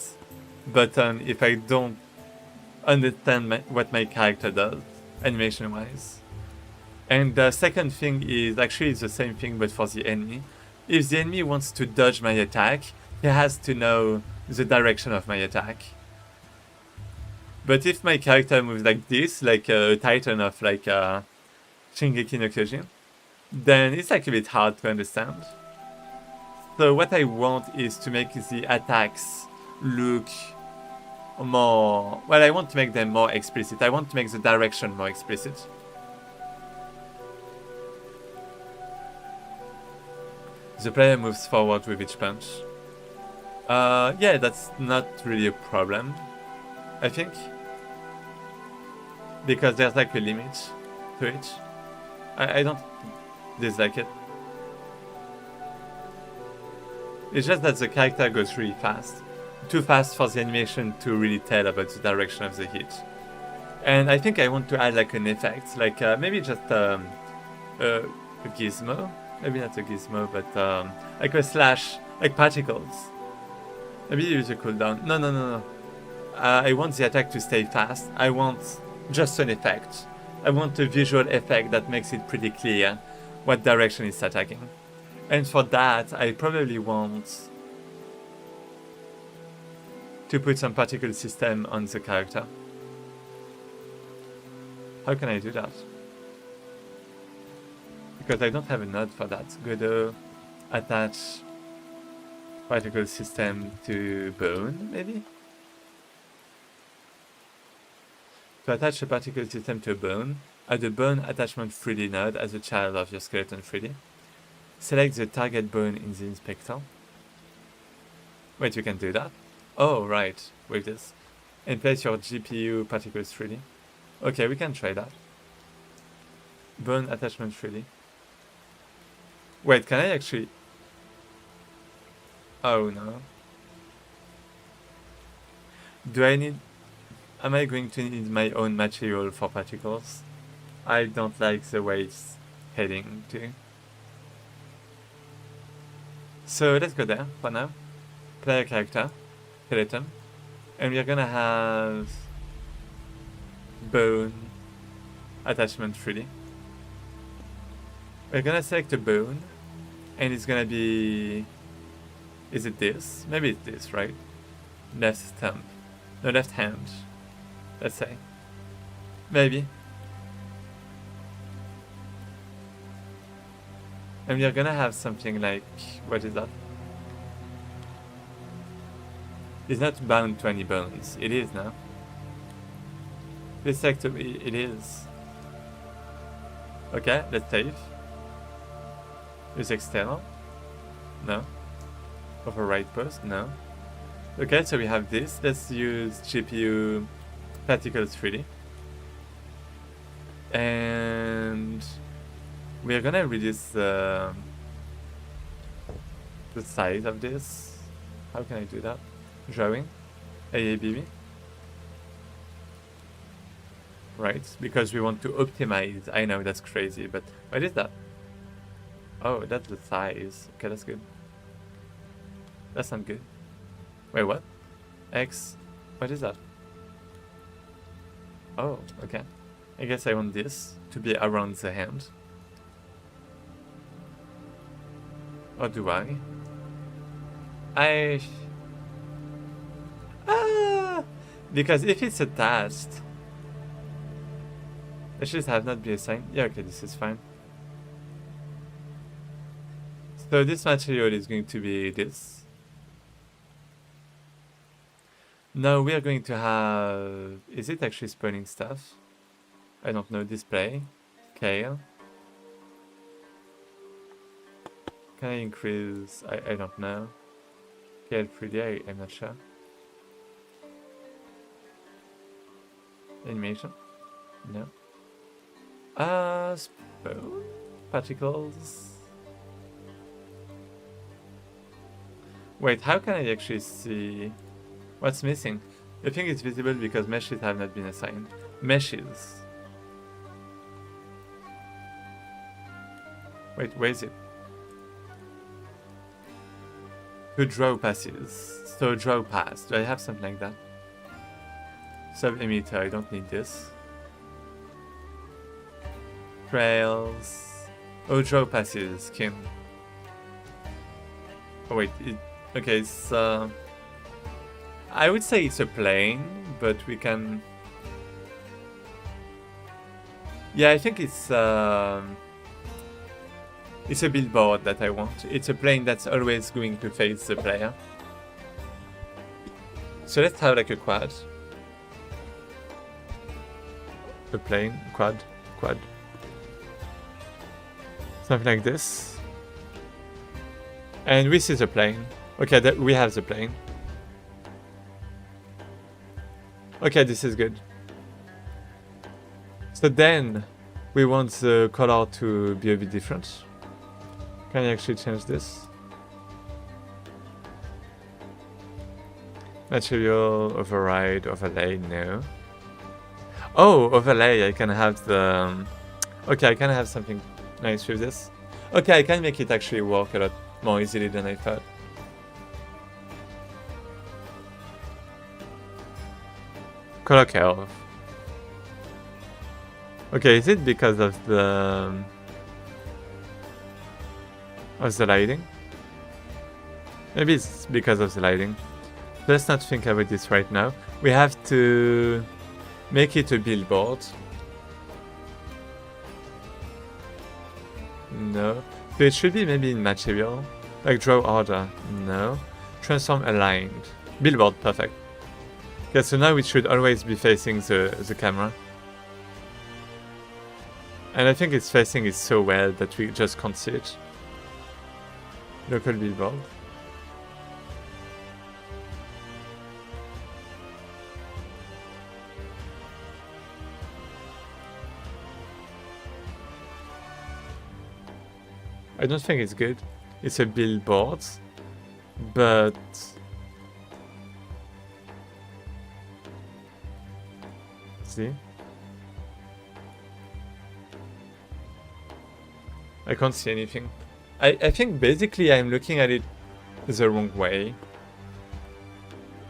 button if I don't understand what my character does, animation wise. And the second thing is actually the same thing but for the enemy. if the enemy wants to dodge my attack, he has to know the direction of my attack. But if my character moves like this, like a Titan of like Shingeki no Kyojin, then it's like a bit hard to understand. So what I want is to make the attacks look more... Well, I want to make them more explicit. I want to make the direction more explicit. The player moves forward with each punch. Yeah, that's not really a problem, I think. Because there's like a limit to it. I don't dislike it. It's just that the character goes really fast. Too fast for the animation to really tell about the direction of the hit. And I think I want to add like an effect, like maybe just a gizmo. Maybe not a gizmo, but like a slash, like particles. Maybe use a cooldown. No. I want the attack to stay fast. I want just an effect. I want a visual effect that makes it pretty clear what direction it's attacking. And for that, I probably want to put some particle system on the character. How can I do that? Because I don't have a node for that. Go to attach particle system to bone, maybe? To attach a particle system to a bone, add a bone attachment 3D node as a child of your skeleton 3D. Select the target bone in the inspector. Wait, you can do that? Oh, right, with this. And place your GPU particles 3D. Okay, we can try that. Bone attachment 3D. Wait, can I actually... Oh no. Do I need... Am I going to need my own material for particles? I don't like the way it's heading to. So let's go there for now. Player character, skeleton. And we're gonna have bone attachment 3D. We're gonna select a bone, and it's gonna be... Is it this? Maybe it's this, right? Left stump. No, left hand. Let's say. Maybe. And we're gonna have something like... What is that? It's not bound to any bones. It is now. This sector, it is. Okay, let's save. Use external? No. Override post? No. Okay, so we have this. Let's use GPU particles 3D. And we're gonna reduce the size of this. How can I do that? Drawing. AABB. Right, because we want to optimize. I know that's crazy, but what is that? Oh, that's the size. Okay, that's good. That's not good. Wait, what? X. What is that? Oh, okay. I guess I want this to be around the hand. Or do I? Because if it's attached, it should have not been assigned. Yeah, okay, this is fine. So this material is going to be this. Now we are going to have... Is it actually spawning stuff? I don't know. Display. Scale. Can I increase... I don't know. Scale 3D, I'm not sure. Animation? No. Spawn? Particles? Wait, how can I actually see what's missing? I think it's visible because meshes have not been assigned. Meshes. Wait, where is it? To draw passes. So draw pass. Do I have something like that? Sub emitter, I don't need this. Trails. Oh, draw passes, skin. Oh wait, okay, it's I would say it's a plane, but we can... Yeah, I think it's a billboard that I want. It's a plane that's always going to face the player. So let's have like a quad. A plane, quad. Something like this. And we see the plane. Okay, we have the plane. Okay, this is good. So then, we want the color to be a bit different. Can I actually change this? Material, override, overlay, no. Oh, overlay, I can have the... Okay, I can have something nice with this. Okay, I can make it actually work a lot more easily than I thought. Color curve. Okay, is it because of the lighting? Maybe it's because of the lighting. Let's not think about this right now. We have to make it a billboard. No. So it should be maybe in material. Like draw order. No. Transform aligned. Billboard, perfect. Okay, so now it should always be facing the camera. And I think it's facing it so well that we just can't see it. Local billboard. I don't think it's good. It's a billboard, but see? I can't see anything. I think basically I'm looking at it the wrong way.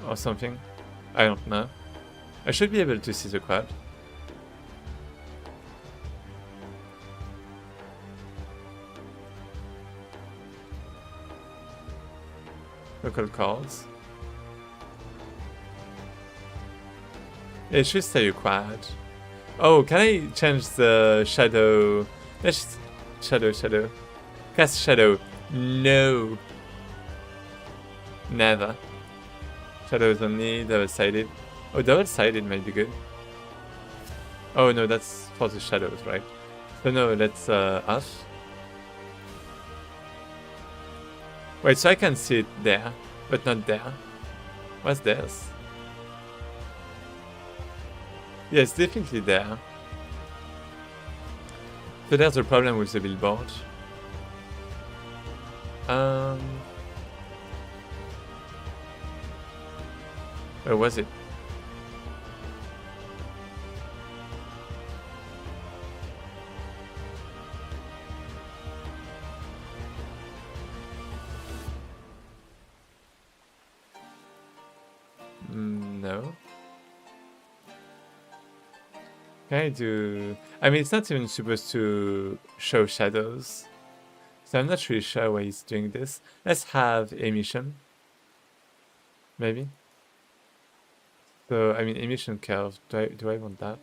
Or something. I don't know. I should be able to see the quad. Local cards. It should stay a quad. Oh, can I change the shadow? Let's shadow. Cast shadow. No. Never. Shadows only, double-sided. Oh, double-sided might be good. Oh no, that's for the shadows, right? So no, let's off. Wait, so I can see it there, but not there. What's this? Yeah, it's definitely there. So there's a problem with the billboard. Where was it? No. Can I do... I mean, it's not even supposed to show shadows. So I'm not really sure why he's doing this. Let's have emission. Maybe. So, I mean, emission curve. Do I want that?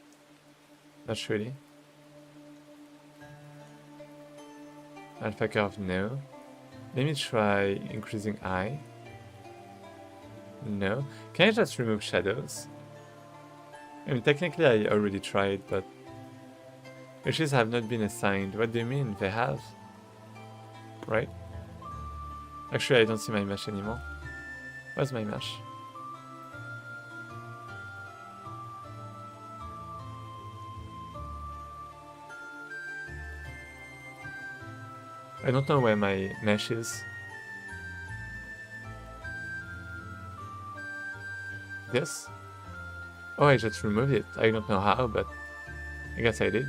Not really. Alpha curve, no. Let me try increasing I. No. Can I just remove shadows? I mean, technically I already tried, but meshes have not been assigned. What do you mean? They have? Right? Actually, I don't see my mesh anymore. Where's my mesh? I don't know where my mesh is. This? Oh, I just removed it. I don't know how, but I guess I did.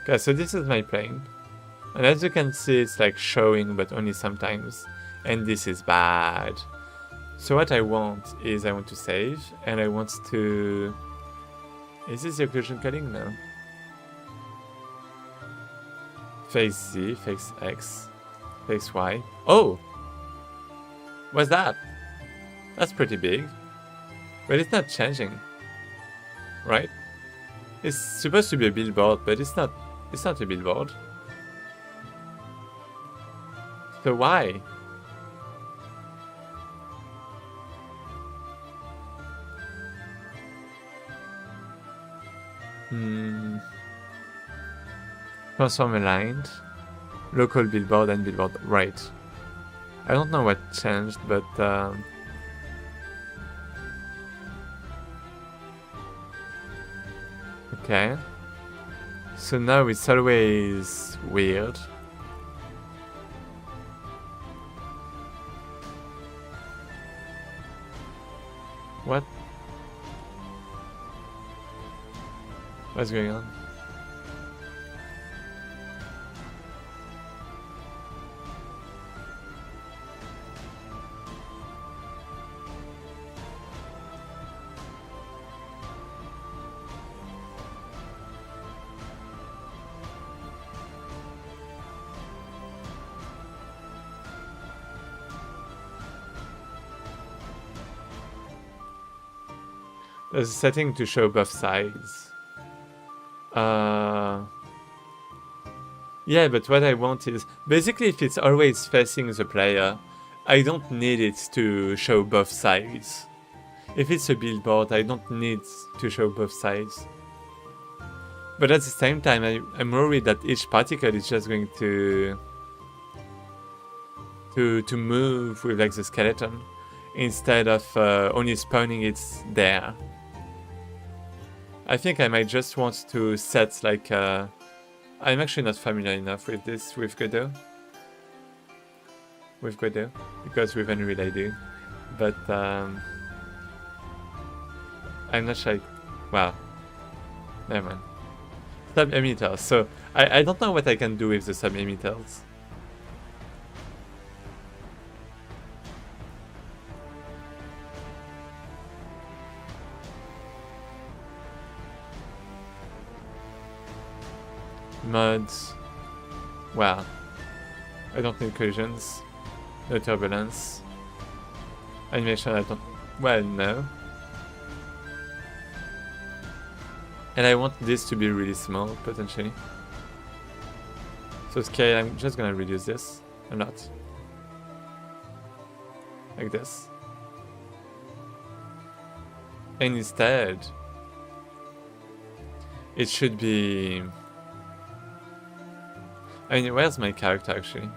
Okay, so this is my plane. And as you can see, it's like showing, but only sometimes. And this is bad. So what I want is I want to save, and I want to... Is this the occlusion cutting? No. Face Z, face X, face Y. Oh! What's that? That's pretty big. But it's not changing. Right? It's supposed to be a billboard, but it's not a billboard. So why? Transform aligned. Local billboard and billboard. Right. I don't know what changed, but okay. So now it's always weird. What? What's going on? There's a setting to show both sides. Yeah, but what I want is... Basically, if it's always facing the player, I don't need it to show both sides. If it's a billboard, I don't need to show both sides. But at the same time, I'm worried that each particle is just going to move with like the skeleton, instead of only spawning it there. I think I might just want to set like I'm actually not familiar enough with this with Godot. Because with Unreal I do. But I'm not sure. Well, never mind. Sub-emitters. So I don't know what I can do with the sub-emitters. Mods. Wow. I don't need collisions. No turbulence. Animation, I don't... Well, no. And I want this to be really small, potentially. So scale, I'm just gonna reduce this a lot. Like this. And instead, it should be... I mean, where's my character actually?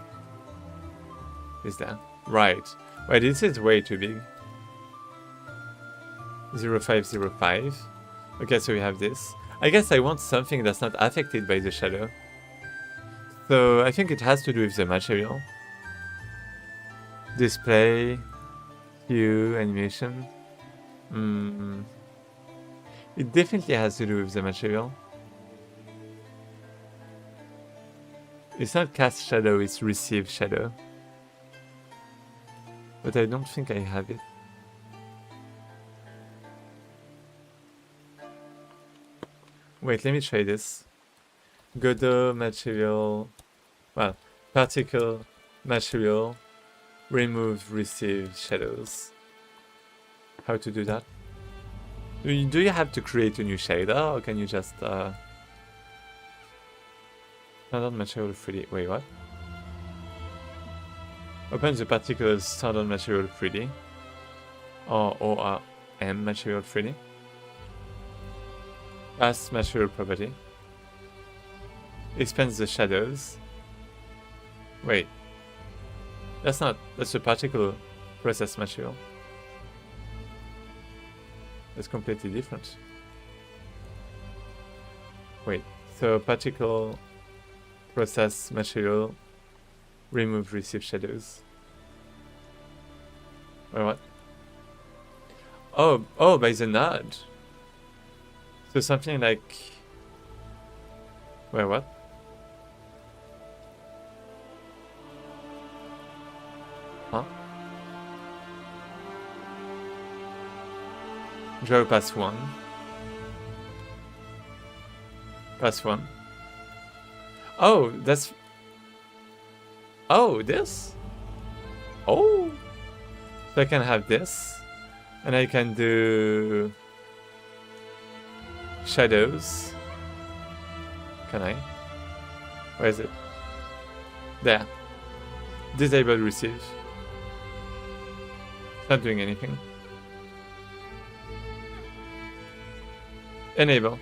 Is there? Right. Wait, this is way too big. 0505. Okay, so we have this. I guess I want something that's not affected by the shadow. So I think it has to do with the material. Display, hue, animation. It definitely has to do with the material. It's not cast shadow, it's receive shadow. But I don't think I have it. Wait, let me try this. Godot material, well, particle material, remove receive shadows. How to do that? Do you have to create a new shader, or can you just standard material 3D? Wait, what? Open the particles standard material 3D or ORM material 3D. Pass material property. Expands the shadows. Wait. That's a particle process material. That's completely different. Wait, so particle process material, remove receive shadows. Or what? Oh, by the node. So something like... Wait, what? Huh? Draw pass 1. Pass 1. Oh, that's... Oh, this? Oh! So I can have this, and I can do shadows. Can I? Where is it? There. Disable receive. It's not doing anything. Enable.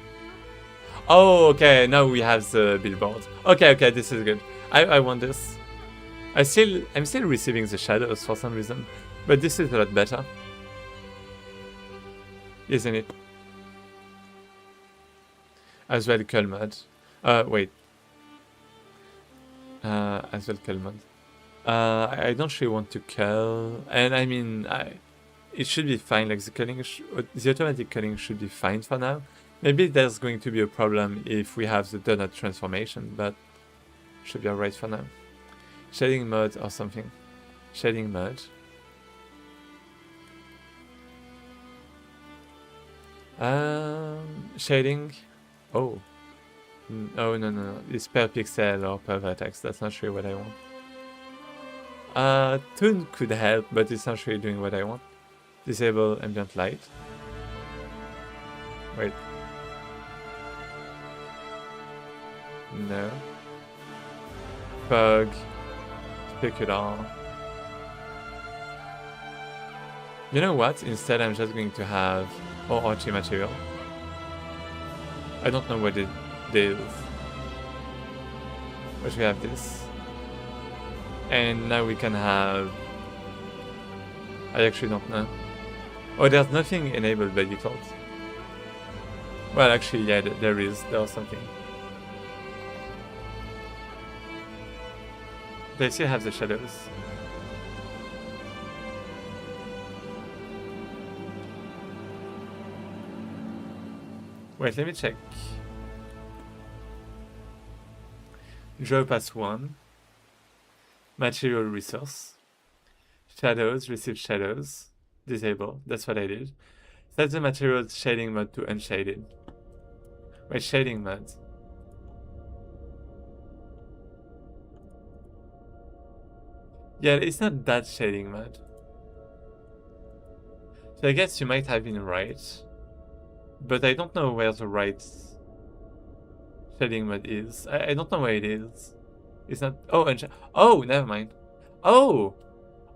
Oh, okay, now we have the billboard. Okay, this is good. I want this. I'm still receiving the shadows for some reason, but this is a lot better. Isn't it? As well cull mode. Wait. As well cull mode. I don't really want to cull, and I mean, it should be fine. Like the automatic culling should be fine for now. Maybe there's going to be a problem if we have the donut transformation, but should be alright for now. Shading mode or something. Shading mode. Shading. Oh. Oh, no. It's per pixel or per vertex. That's not really what I want. Toon could help, but it's not really doing what I want. Disable ambient light. Wait. No. Fog. Specular. You know what? Instead, I'm just going to have ORG material. I don't know what it is. But we have this. And now we can have... I actually don't know. Oh, there's nothing enabled by default. Well, actually, yeah, there is something. They still have the shadows. Wait, let me check. Draw pass 1. Material resource. Shadows, receive shadows. Disable. That's what I did. Set the material shading mode to unshaded. Wait, shading mode. Yeah, it's not that shading mode. So I guess you might have been right. But I don't know where the right shading mode is. I don't know where it is. It's not... Oh, oh, never mind. Oh!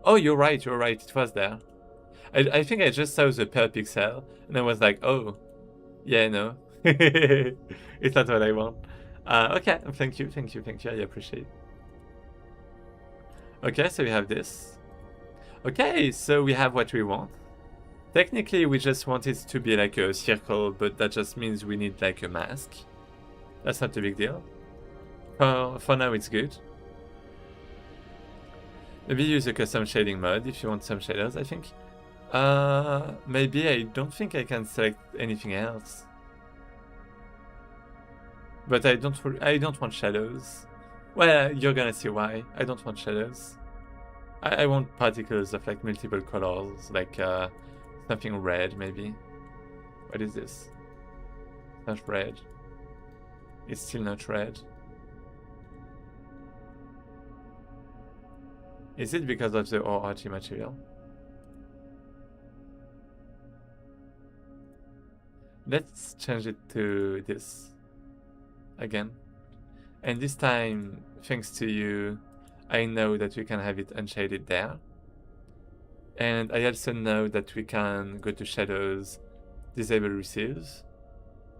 Oh, you're right. It was there. I think I just saw the per pixel, and I was like, oh. Yeah, no. It's not what I want. Okay, thank you, I appreciate it. Okay, so we have this. Okay, so we have what we want. Technically, we just want it to be like a circle, but that just means we need like a mask. That's not a big deal. For now, it's good. Maybe use a custom shading mode if you want some shaders, I think. Maybe I don't think I can select anything else. But I don't want shadows. Well, you're gonna see why. I don't want shadows. I want particles of like multiple colors, like something red maybe. What is this? It's not red. It's still not red. Is it because of the ORG material? Let's change it to this again. And this time, thanks to you, I know that we can have it unshaded there. And I also know that we can go to shadows, disable receives,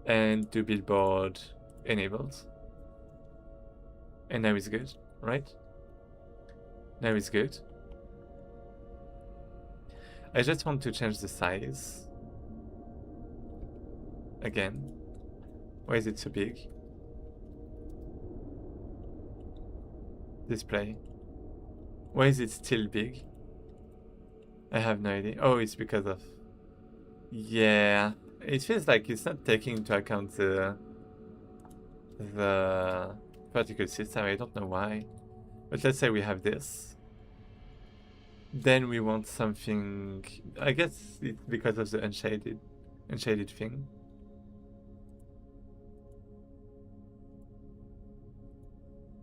and do billboard enabled. And now it's good, right? Now it's good. I just want to change the size. Again. Why is it so big? Display. Why is it still big? I have no idea. Oh, it's because of... Yeah. It feels like it's not taking into account the particle system. I don't know why. But let's say we have this. Then we want something... I guess it's because of the unshaded thing.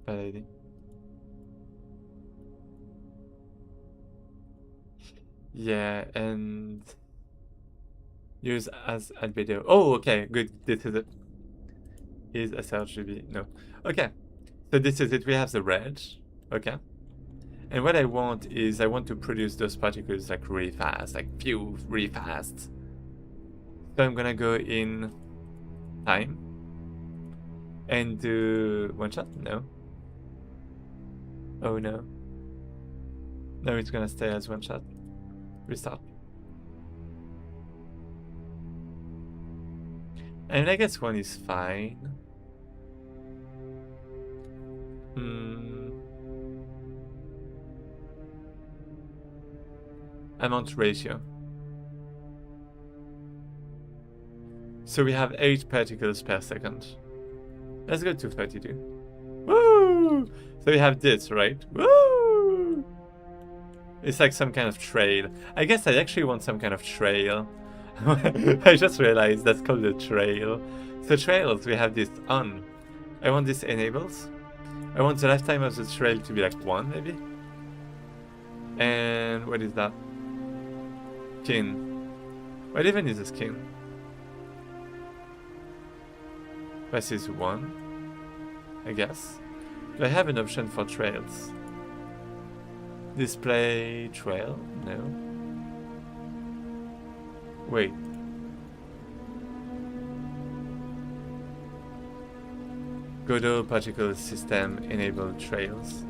Bad idea. Yeah, and use as albedo. Oh, okay, good. This is it. Is sRGB? No. Okay, so this is it. We have the red. Okay. And what I want is I want to produce those particles like really fast, like pew, really fast. So I'm gonna go in time and do one shot. No. Oh no. No, it's gonna stay as one shot. Restart. And I guess one is fine. Amount ratio. So we have 8 particles per second. Let's go to 32. Woo! So we have this, right? Woo! It's like some kind of trail. I guess I actually want some kind of trail. I just realized that's called a trail. So trails, we have this on. I want this enables. I want the lifetime of the trail to be like 1 maybe. And what is that? Skin. What even is a skin? This is 1, I guess. Do I have an option for trails? Display trail? No. Wait. Godot particle system enable trails.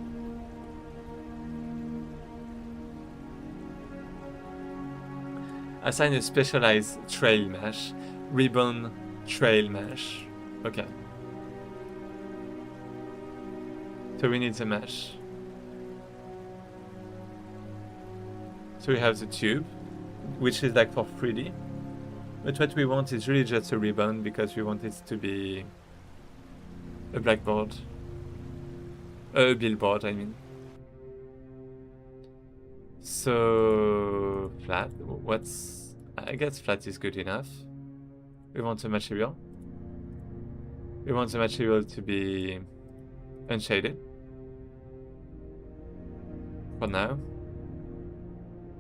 Assign a specialized trail mesh. Ribbon trail mesh. Okay. So we need the mesh. So we have the tube, which is like for 3D. But what we want is really just a ribbon because we want it to be a blackboard. A billboard, I mean. So flat. What's... I guess flat is good enough. We want the material. We want the material to be unshaded. For now.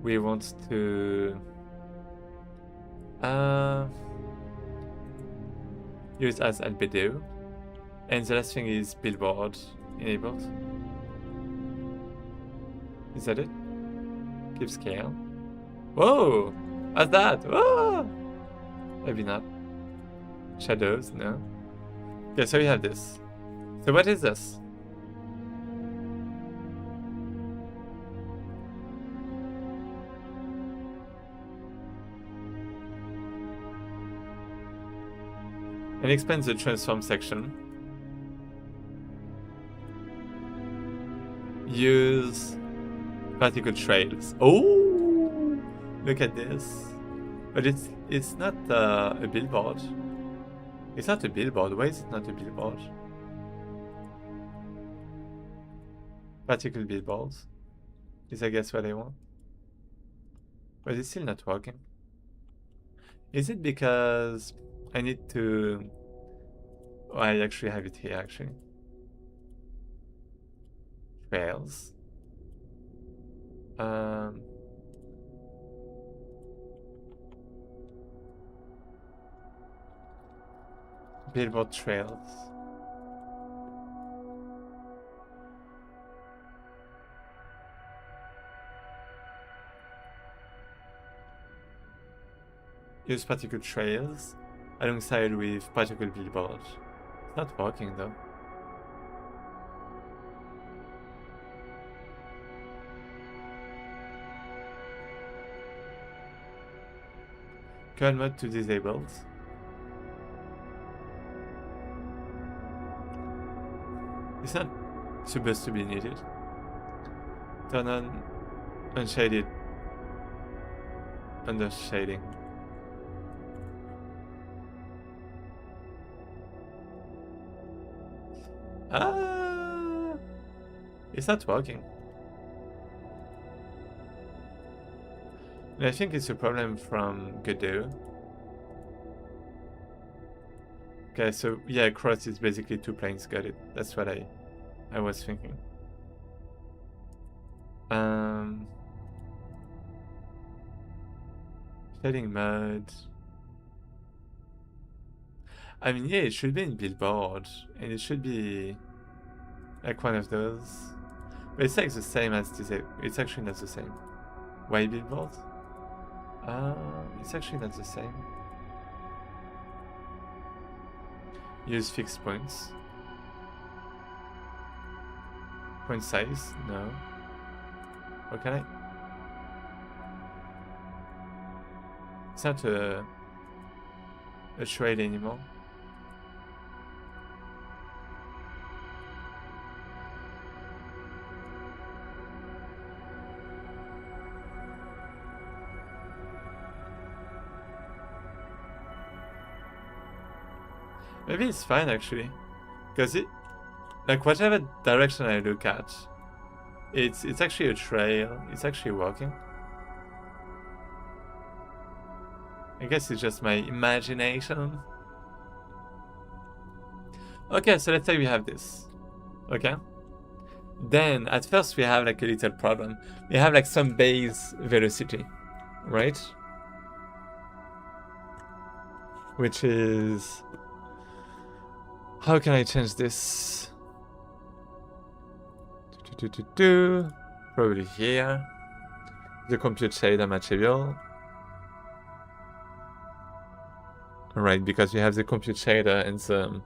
We want to use as albedo. And the last thing is billboard enabled. Is that it? Keep scale. Whoa! What's that? Whoa! Maybe not. Shadows, no. Okay, so we have this. So what is this? And expand the transform section. Use particle trails. Oh, look at this. But it's not a billboard. It's not a billboard. Why is it not a billboard? Particle billboards is I guess what I want. But it's still not working. Is it because I need to... Oh, I actually have it here actually. Trails. Billboard trails. Use particle trails alongside with particle billboard. It's not working though. Kernel mode to disabled. It's not supposed to be needed. Turn on unshaded under shading. It's not working. I think it's a problem from Godot. Okay, so yeah, cross is basically 2 planes, got it. That's what I was thinking. Shading mode. I mean, yeah, it should be in Billboard, and it should be like one of those. But it's like the same as this. It's actually not the same. Why Billboard? It's actually not the same. Use fixed points. Point size? No. What can I? It's not a shade anymore. Maybe it's fine actually, because it, like whatever direction I look at, it's actually a trail. It's actually walking. I guess it's just my imagination. Okay, so let's say we have this. Okay. Then at first we have like a little problem. We have like some base velocity, right? Which is, how can I change this? Probably here. The compute shader material. Right, because we have the compute shader and the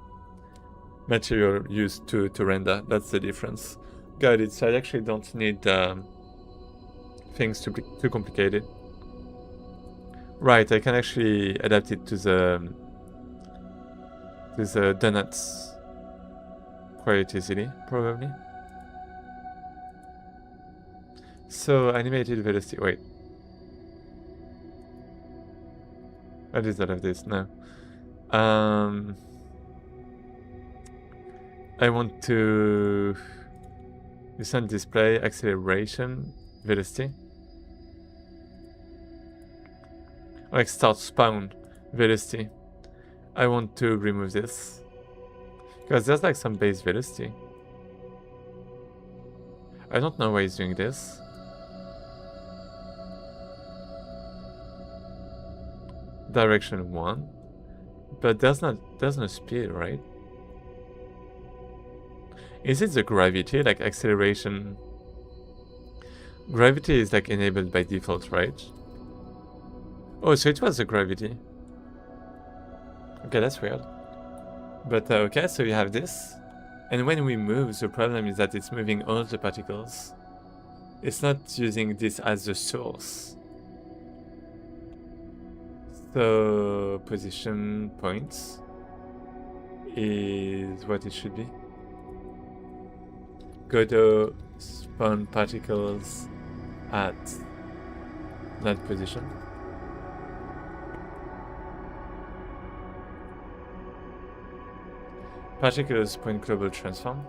material used to render. That's the difference. Got it. So I actually don't need things too complicated. Right, I can actually adapt it to the donuts quite easily, probably. So animated velocity. Wait. What is all of this? No. I want to use on display acceleration velocity. Like start spawn velocity. I want to remove this because there's like some base velocity. I don't know why he's doing this. Direction 1, but there's no speed, right? Is it the gravity, like acceleration? Gravity is like enabled by default, right? Oh, so it was the gravity. Okay, that's weird. But okay, so we have this. And when we move, the problem is that it's moving all the particles. It's not using this as the source. So position points is what it should be. Go to spawn particles at that position. Particles point global transform.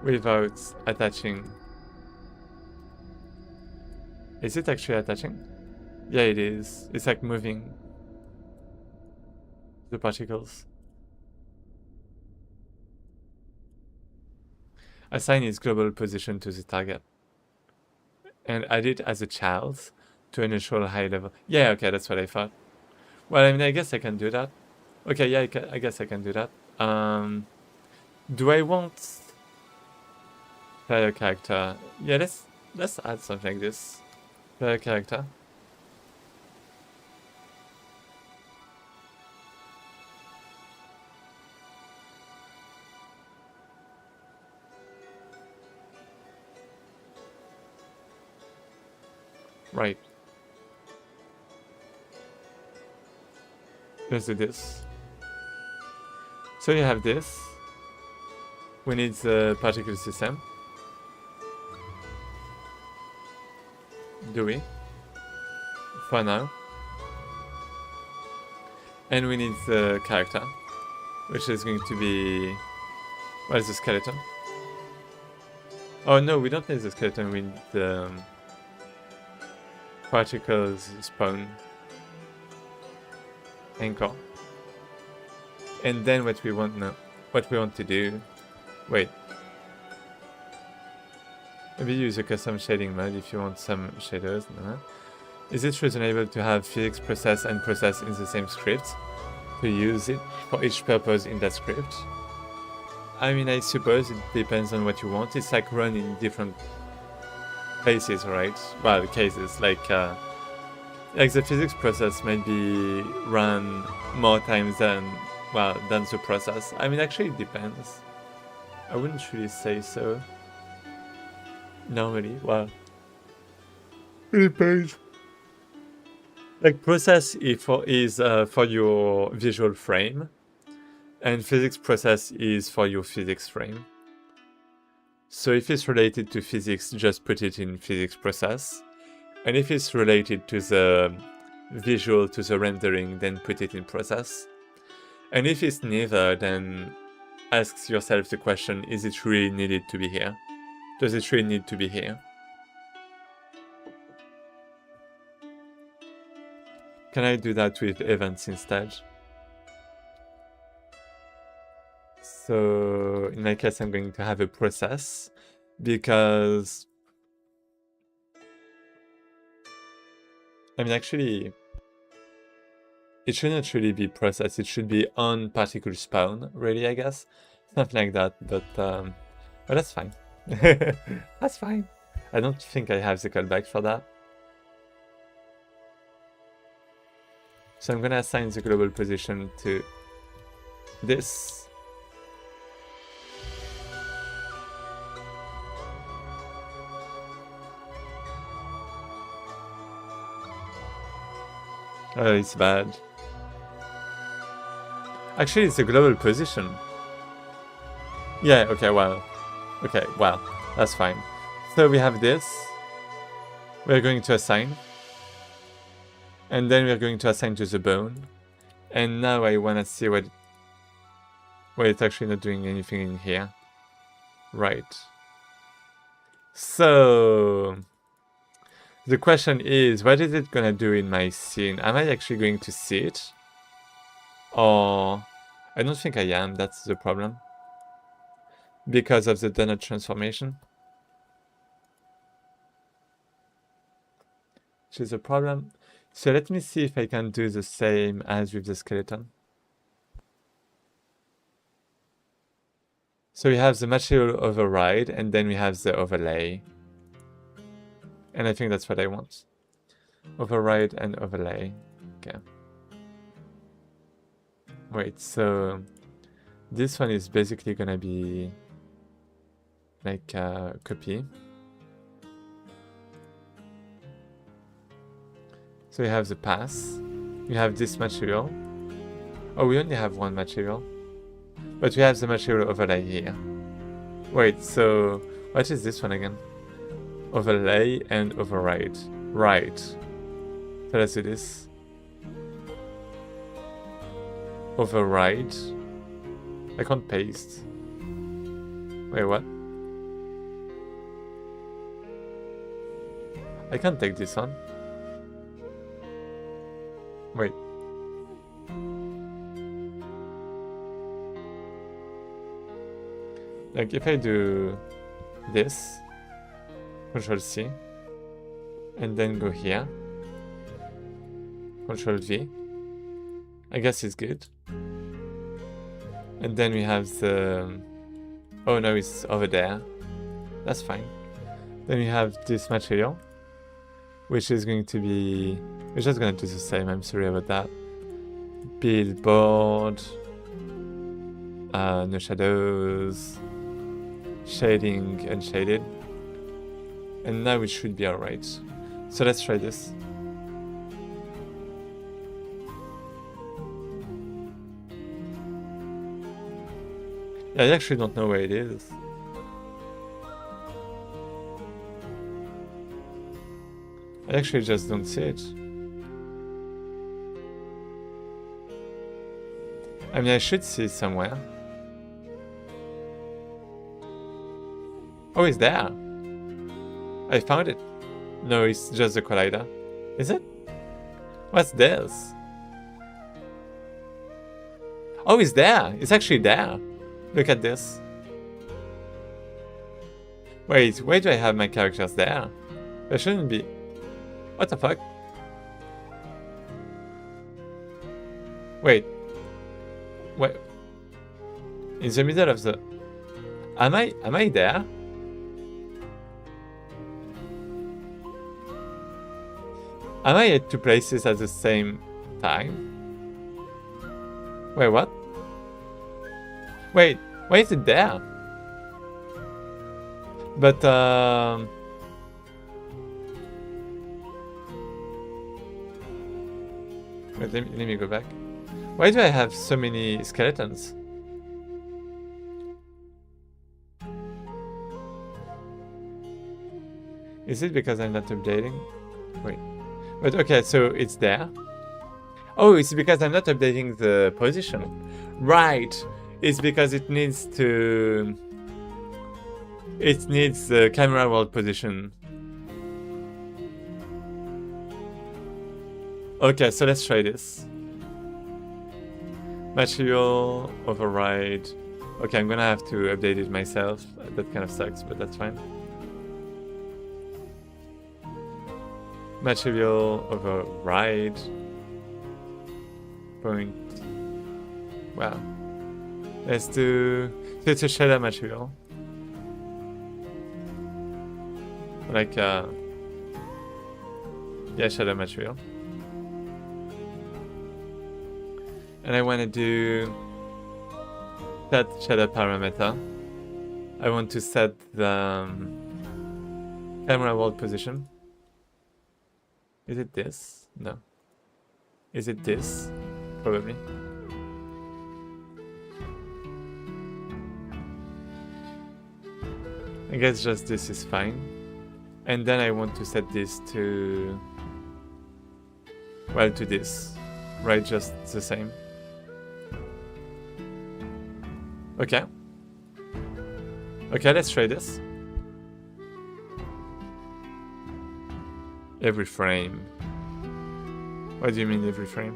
Without attaching. Is it actually attaching? Yeah, it is. It's like moving the particles. Assign its global position to the target. And add it as a child to an initial high level. Yeah, okay, that's what I thought. Well, I mean, I guess I can do that. Okay, yeah, I guess I can do that. Do I want player character? Yeah, let's add something like this. Player character. Right. Let's do this. So you have this. We need the particle system. Do we? For now. And we need the character, which is going to be... What is the skeleton? Oh no, we don't need the skeleton, we need the particles spawn anchor. And then what we want to do, wait. Maybe use a custom shading mode if you want some shaders. No. Is it reasonable to have physics process and process in the same script? To use it for each purpose in that script? I mean, I suppose it depends on what you want. It's like run in different places, right? Well, cases like the physics process might be run more times than the process. I mean, actually, it depends. I wouldn't really say so. Normally, well, it depends. Like process is for your visual frame, and physics process is for your physics frame. So if it's related to physics, just put it in physics process, and if it's related to the visual, to the rendering, then put it in process. And if it's neither, then ask yourself the question: is it really needed to be here? Does it really need to be here? Can I do that with events instead? So in my case, I'm going to have a process because, I mean, actually, it shouldn't really be process. It should be on particle spawn, really, I guess. Something like that, but that's fine. That's fine. I don't think I have the callback for that. So I'm gonna assign the global position to this. Oh, it's bad. Actually, it's a global position. Yeah, okay, well, that's fine. So we have this. We're going to assign. And then we're going to assign to the bone. And now I want to see what... Well, it's actually not doing anything in here. Right. So... the question is, what is it going to do in my scene? Am I actually going to see it? Or... I don't think I am, that's the problem. Because of the donut transformation. Which is a problem. So let me see if I can do the same as with the skeleton. So we have the material override, and then we have the overlay. And I think that's what I want. Override and overlay. Okay. Wait, so this one is basically gonna be like a copy. So we have the pass, we have this material. Oh, we only have one material. But we have the material overlay here. Wait, so what is this one again? Overlay and override. Right. So let's do this. Override. I can't paste. Wait, what? I can't take this one. Wait. Like if I do this, Control C, and then go here, Control V, I guess it's good. And then we have the, oh no, it's over there, that's fine. Then we have this material, which is going to be, we're just going to do the same, I'm sorry about that. Billboard, no shadows, shading unshaded. And now it should be alright. So let's try this. I actually don't know where it is. I actually just don't see it. I mean, I should see it somewhere. Oh, it's there. I found it. No, it's just the collider. Is it? What's this? Oh, it's there. It's actually there. Look at this. Wait, why do I have my characters there? There shouldn't be. What the fuck? Wait. Wait. In the middle of the... Am I there? Am I at two places at the same time? Wait, what? Wait, why is it there? But, wait, let me go back. Why do I have so many skeletons? Is it because I'm not updating? Wait. But okay, so it's there. Oh, it's because I'm not updating the position. Right. It's because it needs to... It needs the camera world position. Okay, so let's try this. Material, override. Okay, I'm gonna have to update it myself. That kind of sucks, but that's fine. Material, override. Point. Wow. Let's do... So it's a shader material. Like, yeah, shadow material. And I want to do set shadow parameter. I want to set the camera world position. Is it this? No. Is it this? Probably. I guess just this is fine. And then I want to set this to... Well, to this. Right, just the same. Okay. Okay, let's try this. Every frame. What do you mean every frame?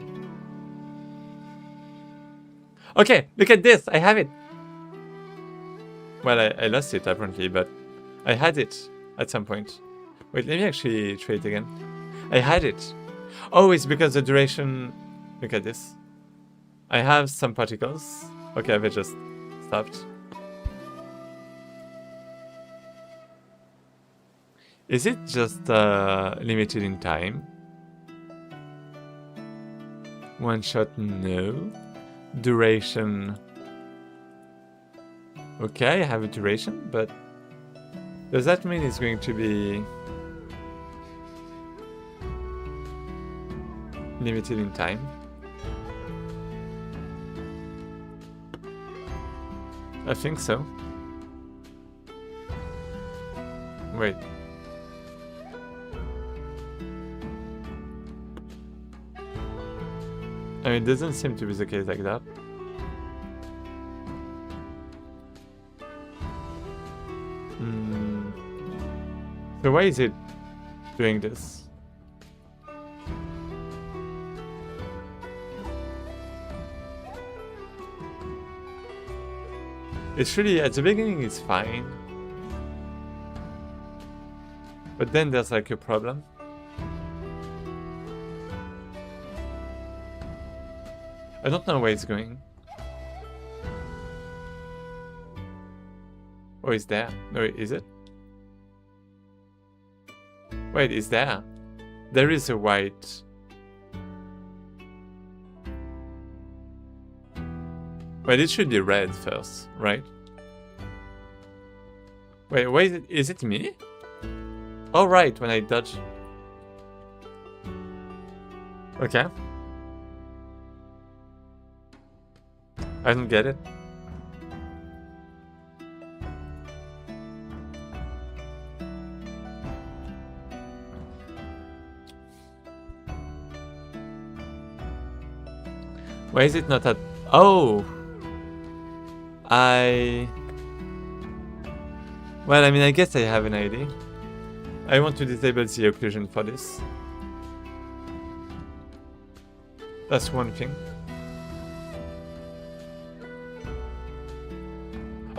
Okay, look at this! I have it! Well, I lost it apparently, but I had it at some point. Wait, let me actually try it again. I had it. Oh, it's because the duration... Look at this. I have some particles. Okay, I've just stopped. Is it just limited in time? One shot, no. Duration. Okay, I have a duration, but does that mean it's going to be limited in time? I think so. Wait. I mean, it doesn't seem to be the case like that. So why is it doing this? It's really, at the beginning it's fine. But then there's like a problem. I don't know where it's going. Oh, it's there. No, is it? Wait, it's there. There is a white. Wait, it should be red first, right? Wait, wait, is it me? Oh, right, when I dodge. Okay. I don't get it. Why is it not at... Oh! Well, I mean, I guess I have an idea. I want to disable the occlusion for this. That's one thing.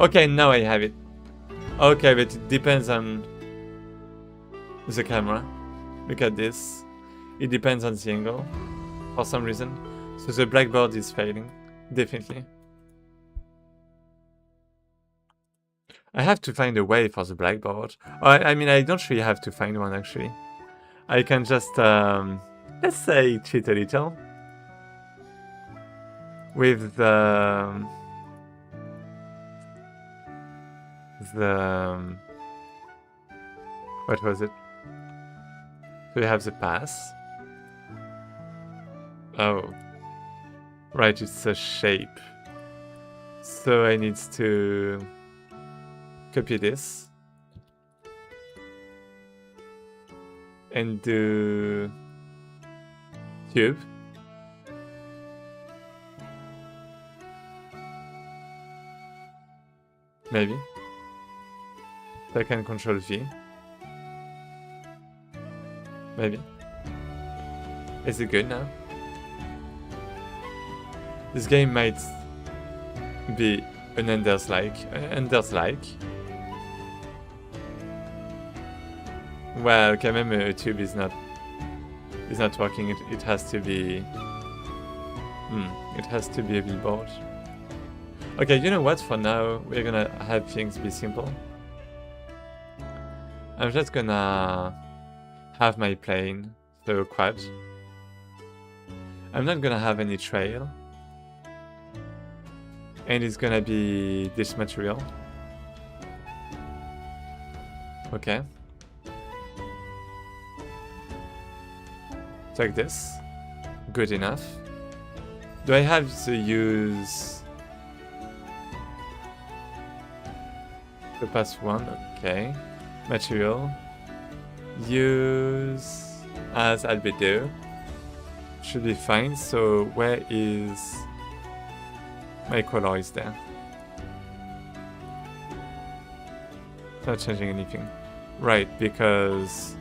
Okay, now I have it. Okay, but it depends on the camera. Look at this. It depends on the angle for some reason. So the blackboard is failing, definitely. I have to find a way for the blackboard. I mean, I don't really have to find one actually. I can just, let's say, cheat a little with the what was it? So we have the pass. Oh, right, it's a shape. So I need to copy this and do tube. Maybe. So I can control V. Maybe. Is it good now? This game might be an Enders-like. Well, quand même, a tube is not working. It has to be. It has to be a billboard. Okay, you know what? For now, we're gonna have things be simple. I'm just gonna have my plane, so quad. I'm not gonna have any trail. And it's gonna be this material. Okay. Like this. Good enough. Do I have to use the pass one? Okay. Material. Use as albedo. Should be fine. So where is my color? Is there? Not changing anything. Right, because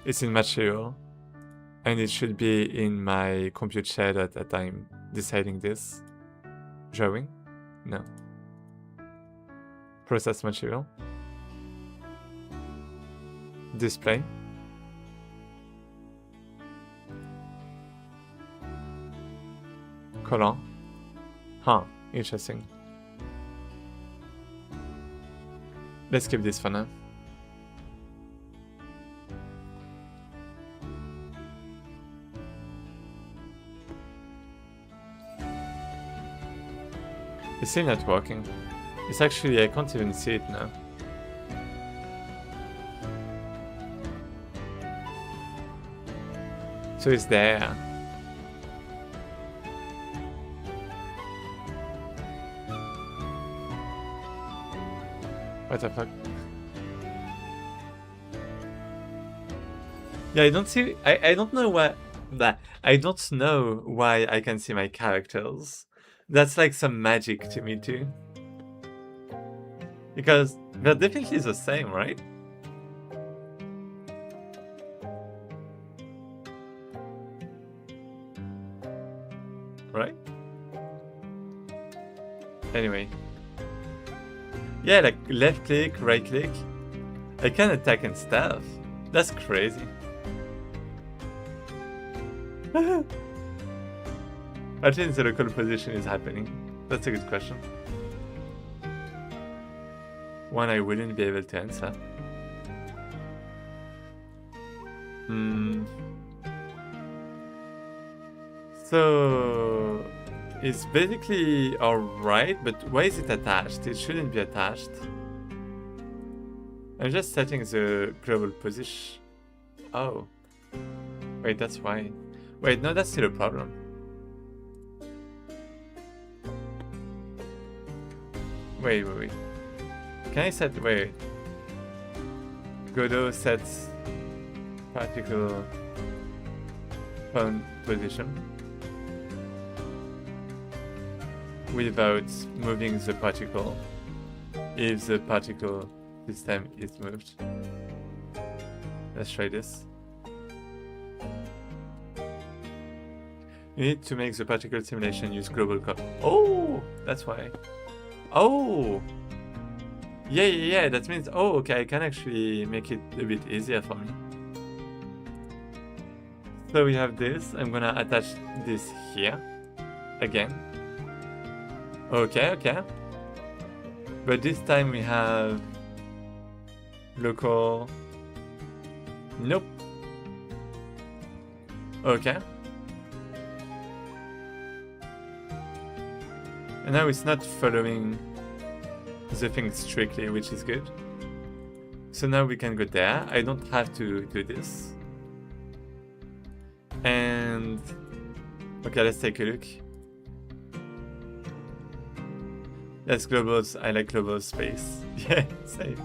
it's in material. And it should be in my compute shell at that time deciding this. Drawing? No. Process material. Display. Color. Huh, interesting. Let's keep this for now. It's still not working. It's actually, I can't even see it now. So it's there. What the fuck? Yeah, I don't see. I don't know what that. I don't know why I can see my characters. That's like some magic to me too. Because they're definitely the same, right? Right? Anyway. Yeah, like left click, right click. I can attack and stuff. That's crazy. I think the local position is happening. That's a good question. One I wouldn't be able to answer. So it's basically alright, but why is it attached? It shouldn't be attached. I'm just setting the global position. Oh. Wait, that's why. Wait, no, that's still a problem. Wait. Can I set, wait. Godot sets particle phone position without moving the particle if the particle system is moved. Let's try this. You need to make the particle simulation use global code. Oh, that's why. Oh! Yeah, that means, oh, okay, I can actually make it a bit easier for me. So we have this, I'm gonna attach this here, again. Okay. But this time we have local, nope. Okay. And now it's not following the thing strictly, which is good. So now we can go there. I don't have to do this. And okay, let's take a look. Yes, globals. I like global space. Yeah, same.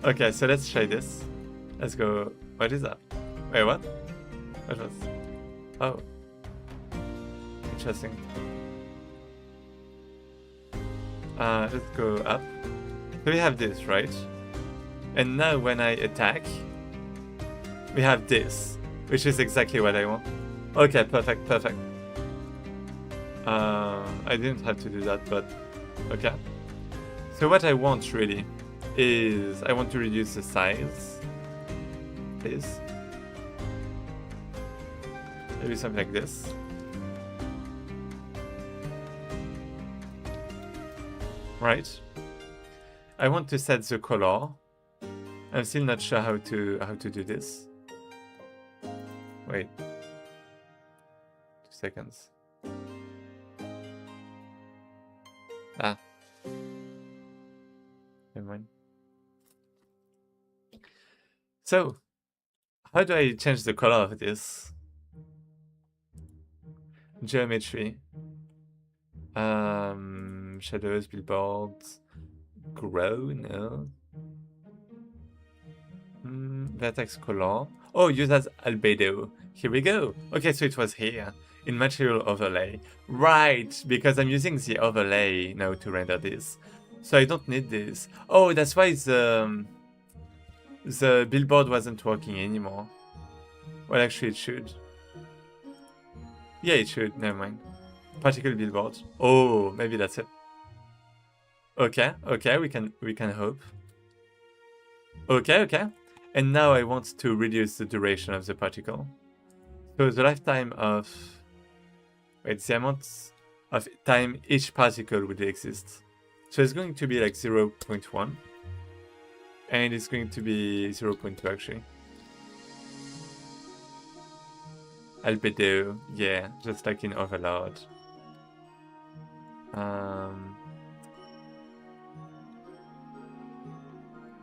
Okay, so let's try this. Let's go. What is that? Wait, what? What was? Oh. Interesting. Let's go up. So we have this, right? And now when I attack, we have this, which is exactly what I want. Okay, perfect. I didn't have to do that, but okay. So what I want really is I want to reduce the size. Please. Maybe something like this. Right. I want to set the color. I'm still not sure how to do this. Wait. 2 seconds. Ah. Never mind. So, how do I change the color of this? Geometry. Shadows, billboards. Grow, no. Vertex color. Oh, use as albedo. Here we go. Okay, so it was here. In material overlay. Right, because I'm using the overlay now to render this. So I don't need this. Oh, that's why the billboard wasn't working anymore. Well, actually it should. Yeah, it should. Never mind. Particle billboard. Oh, maybe that's it. Okay, we can hope. Okay. And now I want to reduce the duration of the particle. So the lifetime of... Wait, the amount of time each particle would exist. So it's going to be like 0.1. And it's going to be 0.2 actually. Albedo, yeah, just like in Overlord.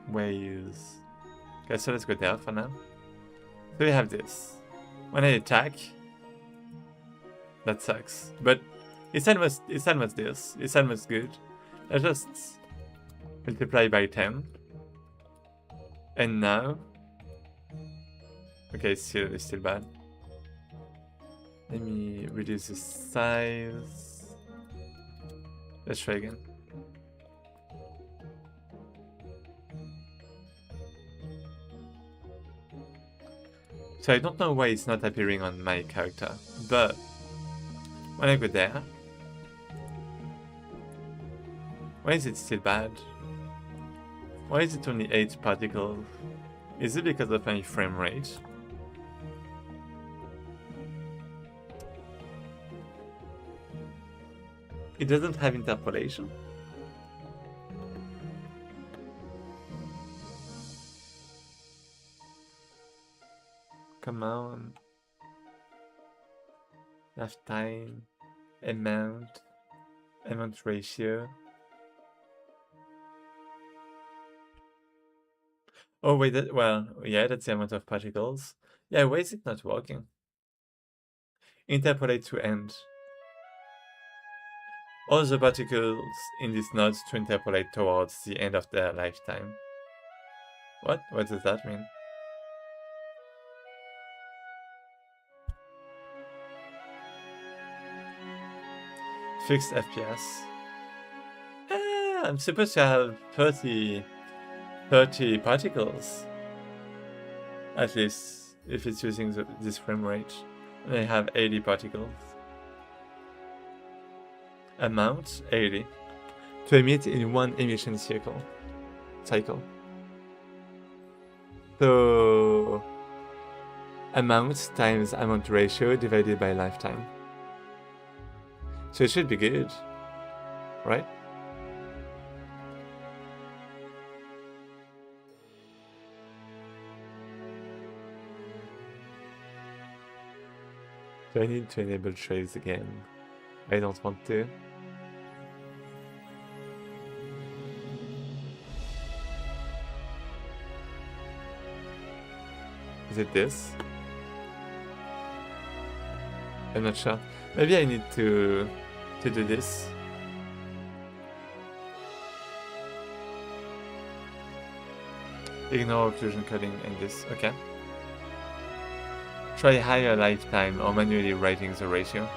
Ways. Okay, so let's go there for now. So we have this. When I attack, that sucks. But it's almost this. It's almost good. I just multiply by 10. And now, okay, it's still bad. Let me reduce the size. Let's try again. So I don't know why it's not appearing on my character, but when I go there, why is it still bad? Why is it only 8 particles? Is it because of my frame rate? It doesn't have interpolation? Come on. Lifetime, amount ratio. Oh wait, well, yeah, that's the amount of particles. Yeah, why is it not working? Interpolate to end. All the particles in this node to interpolate towards the end of their lifetime. What? What does that mean? Fixed FPS. I'm supposed to have 30 particles. At least, if it's using this frame rate. And I have 80 particles. amount 80 to emit in one emission cycle. So amount times amount ratio divided by lifetime. So it should be good, right? Do I need to enable trace again? I don't want to. Is it this? I'm not sure. Maybe I need to do this. Ignore occlusion coding and this. Okay. Try higher lifetime or manually writing the ratio.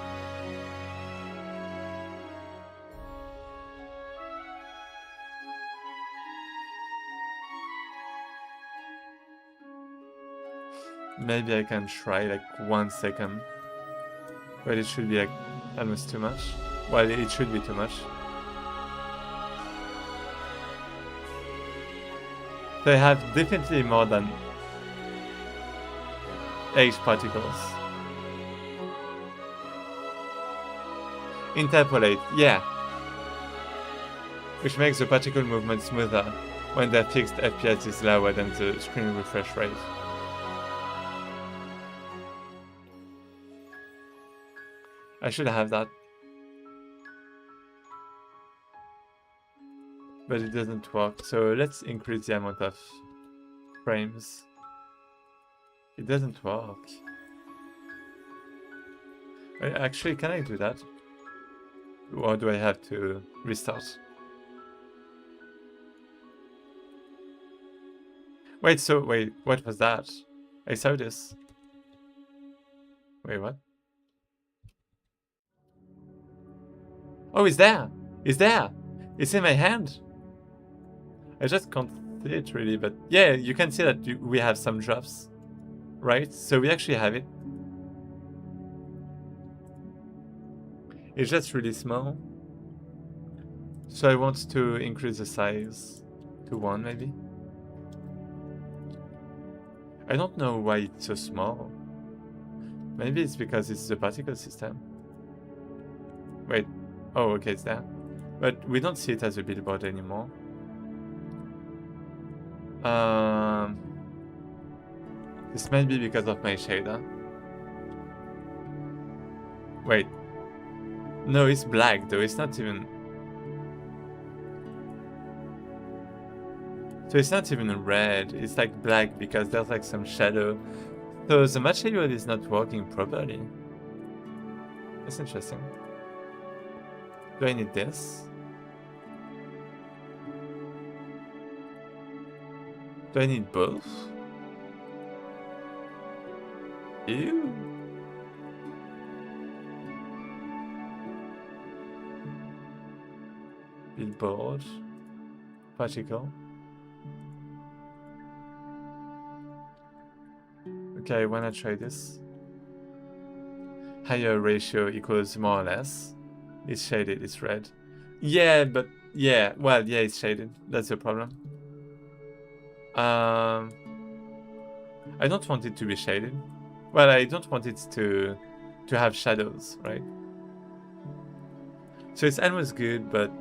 Maybe I can try like 1 second. But it should be like almost too much. Well, it should be too much. They have definitely more than 8 particles. Interpolate, yeah. Which makes the particle movement smoother when their fixed FPS is lower than the screen refresh rate. I should have that. But it doesn't work, so let's increase the amount of frames. It doesn't work. Actually, can I do that? Or do I have to restart? Wait, what was that? I saw this. Wait, what? Oh, it's there! It's there! It's in my hand! I just can't see it really, but yeah, you can see that we have some drops. Right? So we actually have it. It's just really small. So I want to increase the size to 1 maybe. I don't know why it's so small. Maybe it's because it's the particle system. Wait. Oh, okay, it's there. But we don't see it as a billboard anymore. This might be because of my shader. Wait. No, it's black though, it's not even... So it's not even red, it's like black because there's like some shadow. So the material is not working properly. That's interesting. Do I need this? Do I need both? Ew. Billboard. Particle. Okay, I wanna try this. Higher ratio equals more or less. It's shaded, it's red. Yeah, but yeah, well, yeah, it's shaded. That's the problem. I don't want it to be shaded. Well, I don't want it to have shadows, right? So it's almost good, but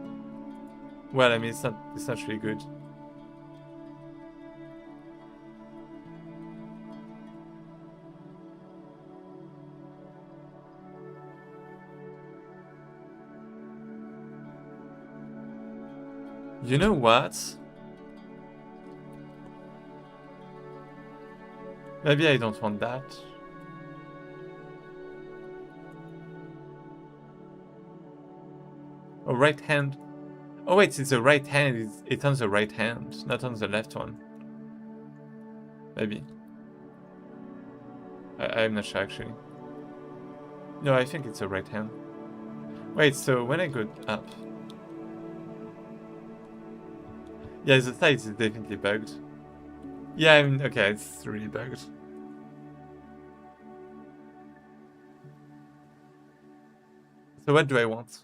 well, I mean, it's not really good. You know what? Maybe I don't want that. Oh, right hand. Oh wait, it's the right hand. It's on the right hand, not on the left one. Maybe. I'm not sure actually. No, I think it's the right hand. Wait, so when I go up... Yeah, the size is definitely bugged. Yeah, I mean, okay, it's really bugged. So what do I want?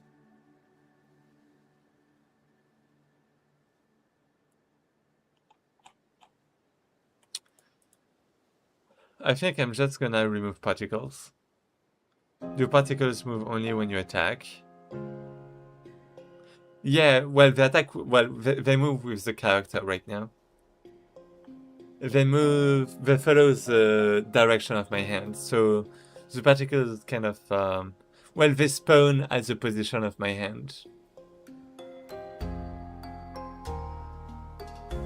I think I'm just gonna remove particles. Do particles move only when you attack? Yeah, well, they move with the character right now. They follow the direction of my hand, so the particles kind of, they spawn at the position of my hand.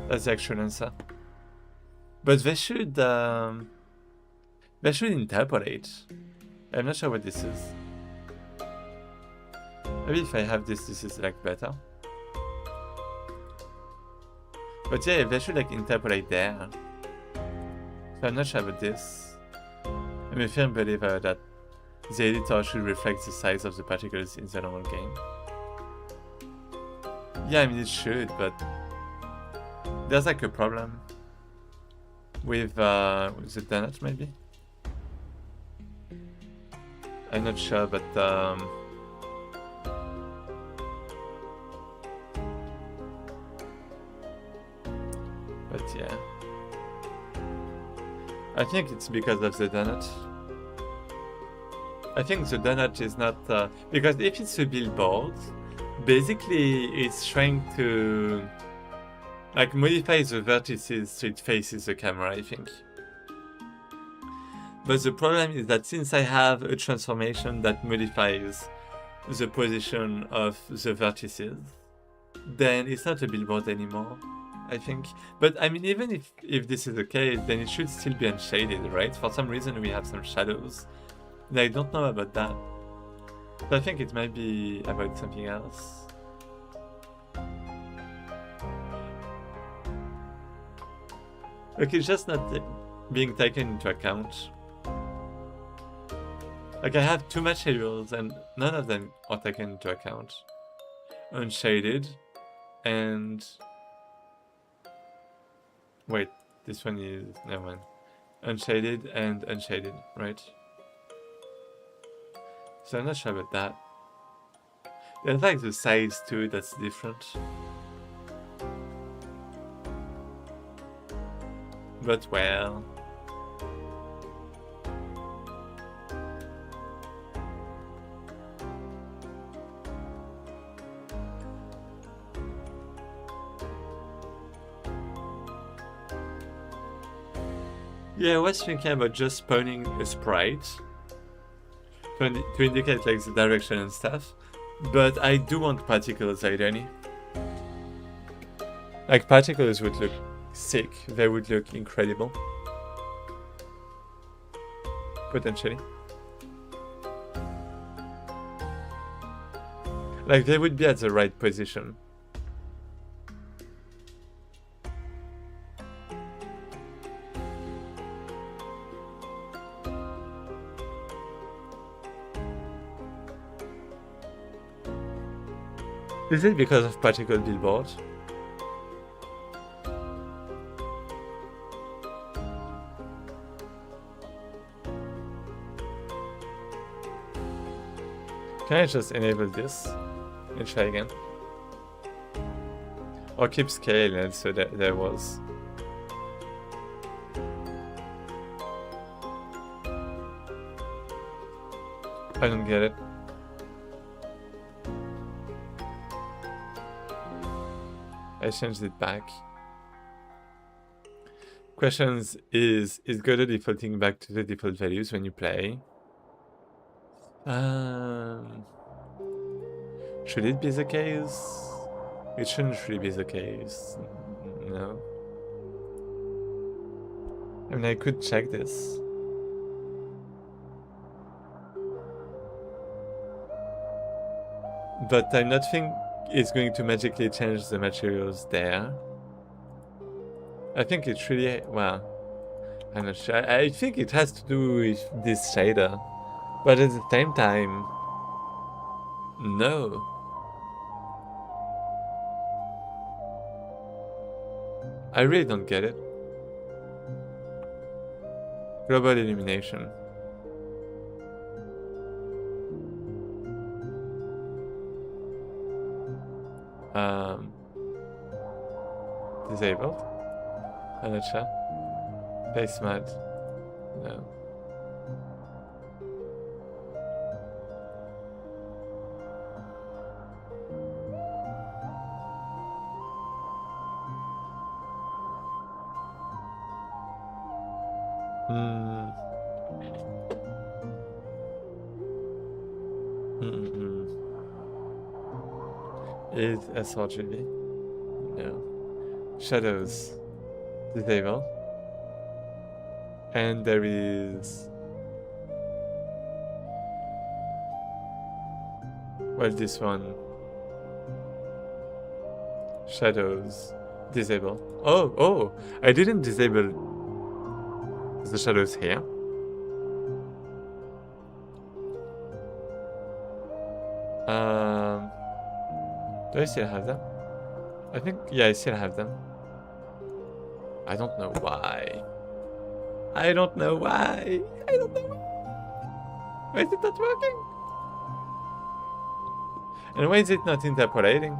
That's the actual answer. But they should interpolate. I'm not sure what this is. Maybe if I have this is like better. But yeah, they should like interpolate there. So I'm not sure about this. I'm a firm believer that the editor should reflect the size of the particles in the normal game. Yeah, I mean it should, but there's like a problem with the donut maybe? I'm not sure, but yeah. I think it's because of the donut. I think the donut is not... because if it's a billboard, basically it's trying to like modify the vertices so it faces the camera, I think. But the problem is that since I have a transformation that modifies the position of the vertices, then it's not a billboard anymore, I think. But I mean, even if this is the case, then it should still be unshaded, right? For some reason we have some shadows. And I don't know about that. So I think it might be about something else. Like, it's just not being taken into account. Like, I have two materials and none of them are taken into account. Unshaded and... Wait, this one is... Never mind. Unshaded and unshaded, right? So I'm not sure about that. There's like the size too that's different. But well... Yeah, I was thinking about just spawning a sprite to indicate like the direction and stuff, but I do want particles ideally. Like particles would look sick, they would look incredible. Potentially. Like they would be at the right position. Is it because of particle billboard? Can I just enable this and try again? Or keep scale and so that there was. I don't get it. I changed it back. Questions is Godot defaulting back to the default values when you play? Should it be the case? It shouldn't really be the case. No. I mean, I could check this. But I'm not think it's going to magically change the materials there. I think it's really, well, I'm not sure. I think it has to do with this shader. But at the same time, no. I really don't get it. Global illumination. Disabled? I'm not sure. Face mat. No. Hmm. Is sRGB? No. Shadows. Disable. And there is... Well, this one. Shadows. Disable. Oh! I didn't disable the shadows here. Do I still have them? I think, yeah, I still have them. I don't know why. I don't know why. I don't know why. Why is it not working? And why is it not interpolating?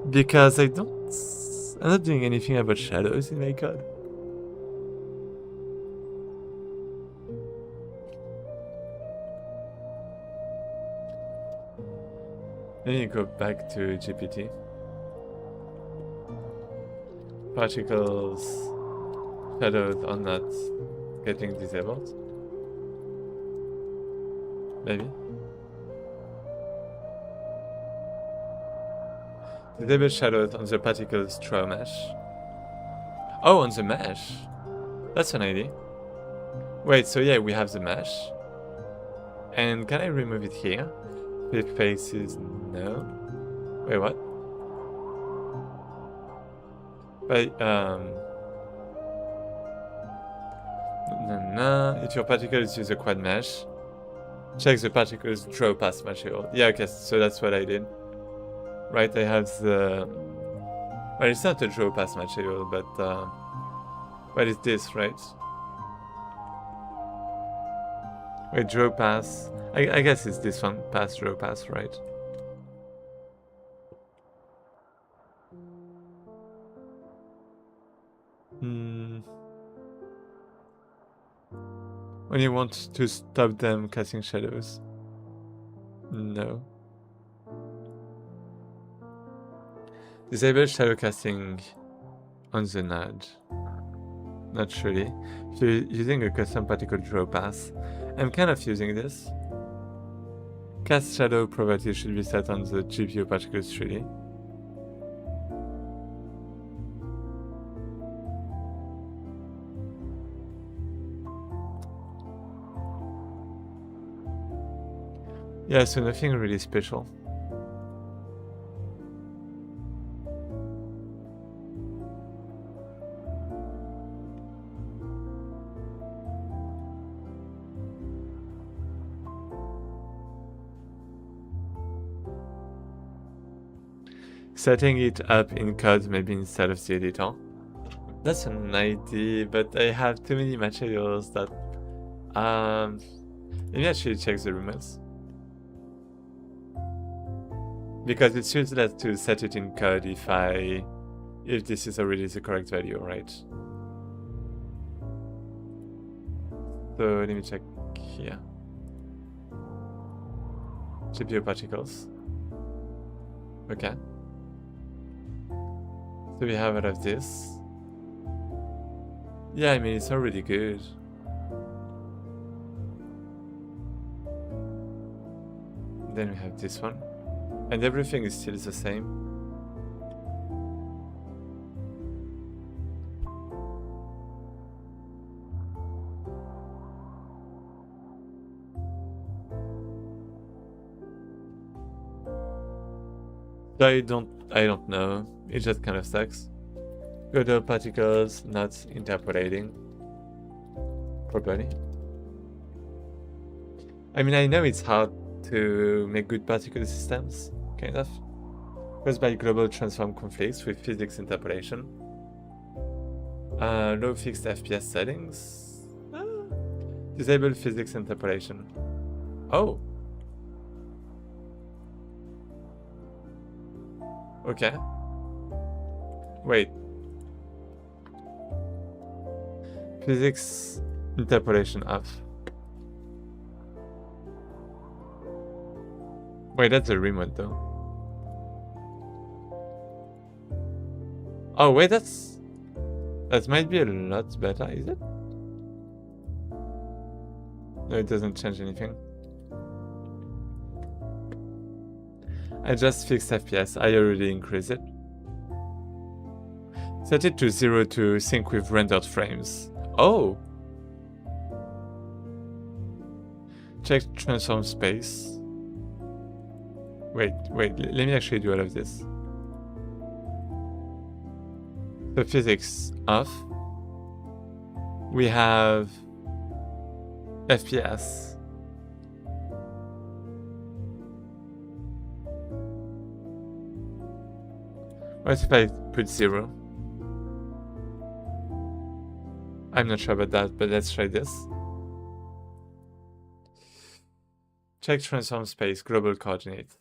Because I'm not doing anything about shadows in my code. Then you go back to GPT. Particles, shadows are not getting disabled. Maybe. Disable shadows on the particles through mesh. Oh, on the mesh. That's an idea. Wait, so yeah, we have the mesh. And can I remove it here? Flip faces, no. Wait, what? But, if your particles use a quad mesh, check the particles draw past material. Yeah, okay, so that's what I did. Right, I have the... Well, it's not a draw past material, but, what is this, right? Wait, draw pass. I guess it's this one, pass, draw pass, right? When you want to stop them casting shadows. No. Disable shadow casting on the node. Not really. If you're using a custom particle draw pass, I'm kind of using this. Cast shadow property should be set on the GPU particles 3D. Yeah, so nothing really special. Setting it up in code maybe instead of the editor. That's an idea, but I have too many materials that... maybe I should check the rumors. Because it's useless to set it in code if this is already the correct value, right? So let me check here. GPU particles. Okay. So we have all of this. Yeah, I mean, it's already good. Then we have this one. And everything is still the same. I don't know. It just kind of sucks. Global particles not interpolating properly. I mean, I know it's hard to make good particle systems, kind of, caused by global transform conflicts with physics interpolation. Low fixed FPS settings. Disable physics interpolation. Oh. Okay. Wait. Physics interpolation off. Wait, that's a remote though. Oh wait, that might be a lot better, is it? No, it doesn't change anything. I just fixed FPS. I already increased it. Set it to 0 to sync with rendered frames. Oh! Check transform space. Wait, let me actually do all of this. So physics off. We have FPS. What if I put 0? I'm not sure about that, but let's try this. Check transform space, global coordinate.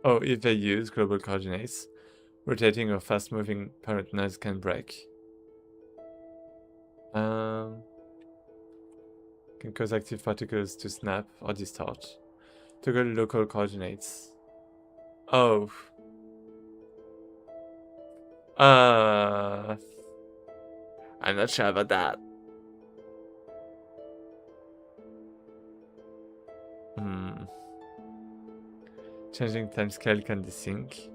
Oh, if they use global coordinates, rotating or fast-moving parent nodes can break. Can cause active particles to snap or distort. Toggle local coordinates. Oh. I'm not sure about that. Changing timescale can desync.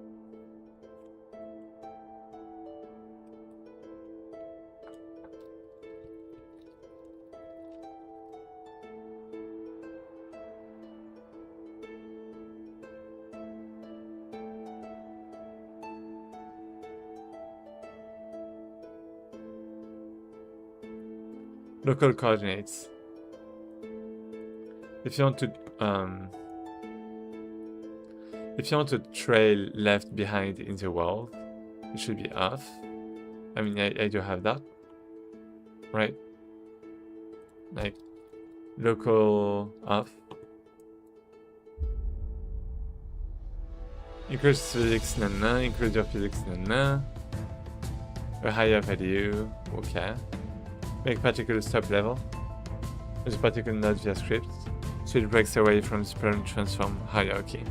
Local coordinates. If you want to trail left behind in the world, it should be off. I mean, I do have that, right? Like local off. Include physics nana, include your physics nana. A higher value, okay. Make particle stop level. Use particle node via script, so it breaks away from the parent transform hierarchy.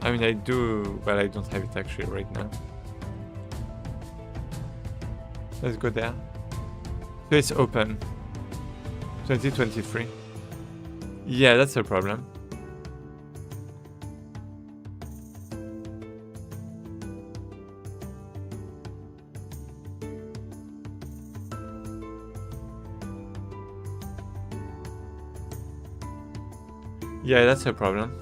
I mean, I do, but I don't have it actually right now. Let's go there. So it's open. 2023. Yeah, that's a problem. Yeah, that's a problem.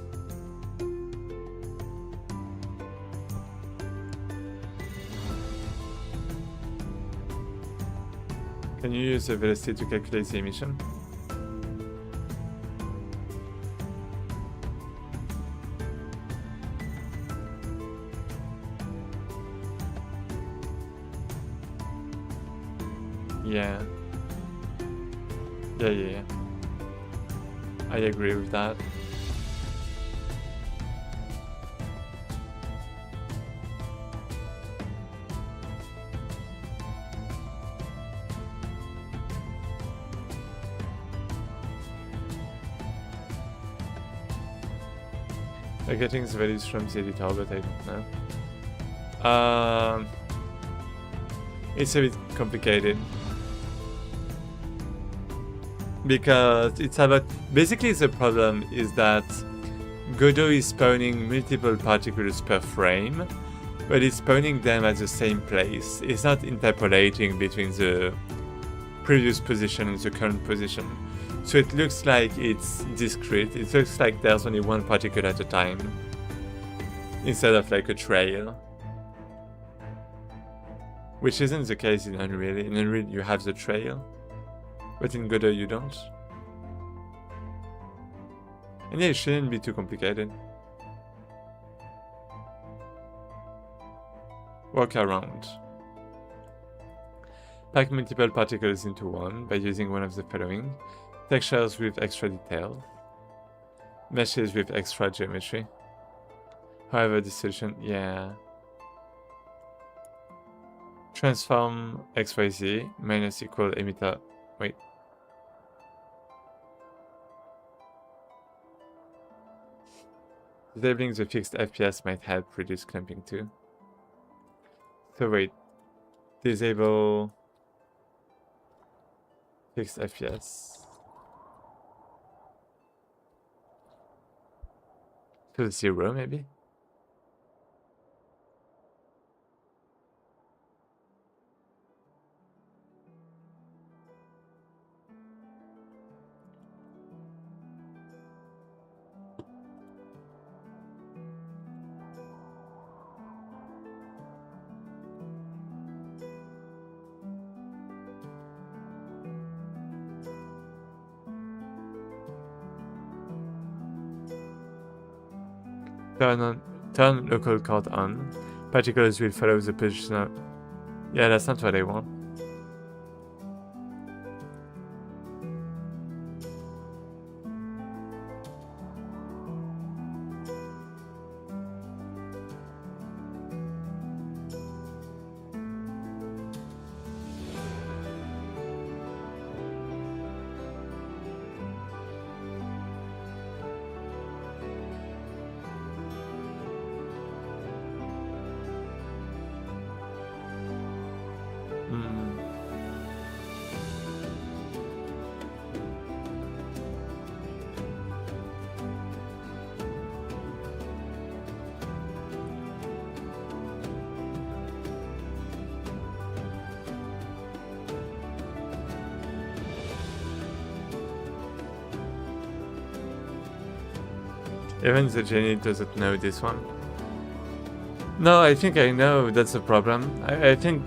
Can you use the velocity to calculate the emission? Yeah. Yeah. I agree with that. I'm getting the values from the editor, but I don't know. It's a bit complicated. Because it's about... Basically the problem is that Godot is spawning multiple particles per frame, but it's spawning them at the same place. It's not interpolating between the previous position and the current position. So it looks like it's discrete. It looks like there's only one particle at a time, instead of like a trail. Which isn't the case in Unreal. In Unreal you have the trail, but in Godot you don't. And yeah, it shouldn't be too complicated. Work around. Pack multiple particles into one by using one of the following. Textures with extra detail. Meshes with extra geometry. However, this solution, yeah. Transform XYZ minus equal emitter. Wait. Disabling the fixed FPS might help reduce clamping too. So wait. Disable fixed FPS. To 0 maybe? Turn local card on. Particulars will follow the position of... Yeah, that's not what I want. Even the genie doesn't know this one. No, I think I know that's the problem. I think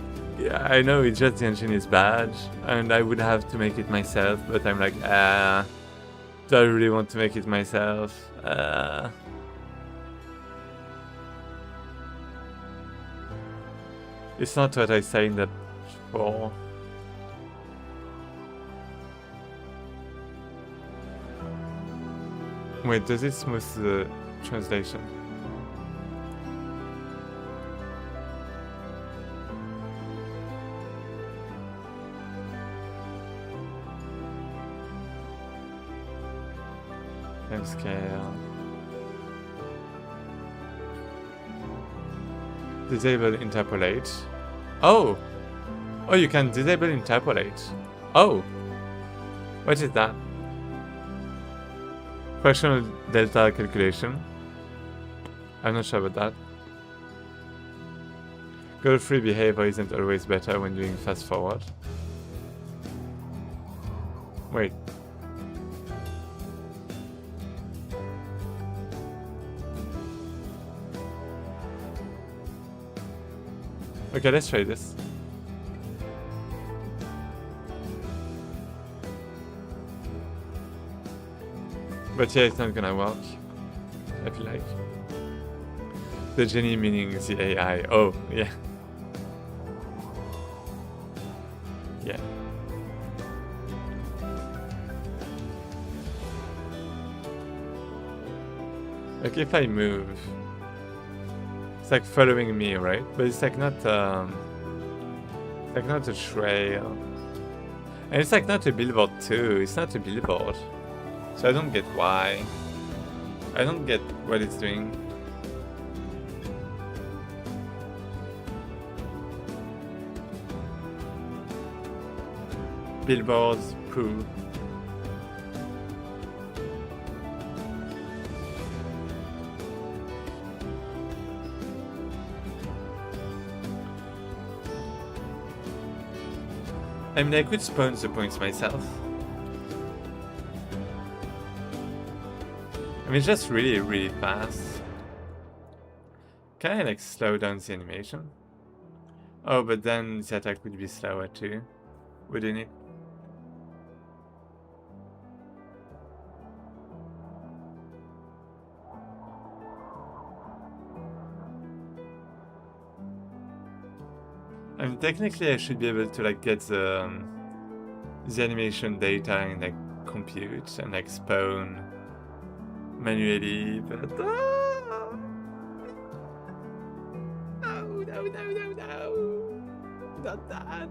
I know it's just the engine is bad and I would have to make it myself, but I'm like, do I really want to make it myself? It's not what I signed up for. Wait, does it smooth the translation? Time scale. Disable interpolate. Oh! Oh, you can disable interpolate. Oh! What is that? Fractional delta calculation. I'm not sure about that. Goal-free behavior isn't always better when doing fast forward. Wait. Okay, let's try this. But yeah, it's not gonna work, I feel like. The genie meaning the AI. Oh, yeah. Yeah. Like if I move, it's like following me, right? But it's like not a trail. And it's like not a billboard too. It's not a billboard. So I don't get why. I don't get what it's doing. Billboards, poo. I mean, I could spawn the points myself. I mean, it's just really, really fast. Can I, like, slow down the animation? Oh, but then the attack would be slower too, wouldn't it? I mean, technically I should be able to, like, get the animation data and, like, compute and, like, spawn manually, but no. Not that.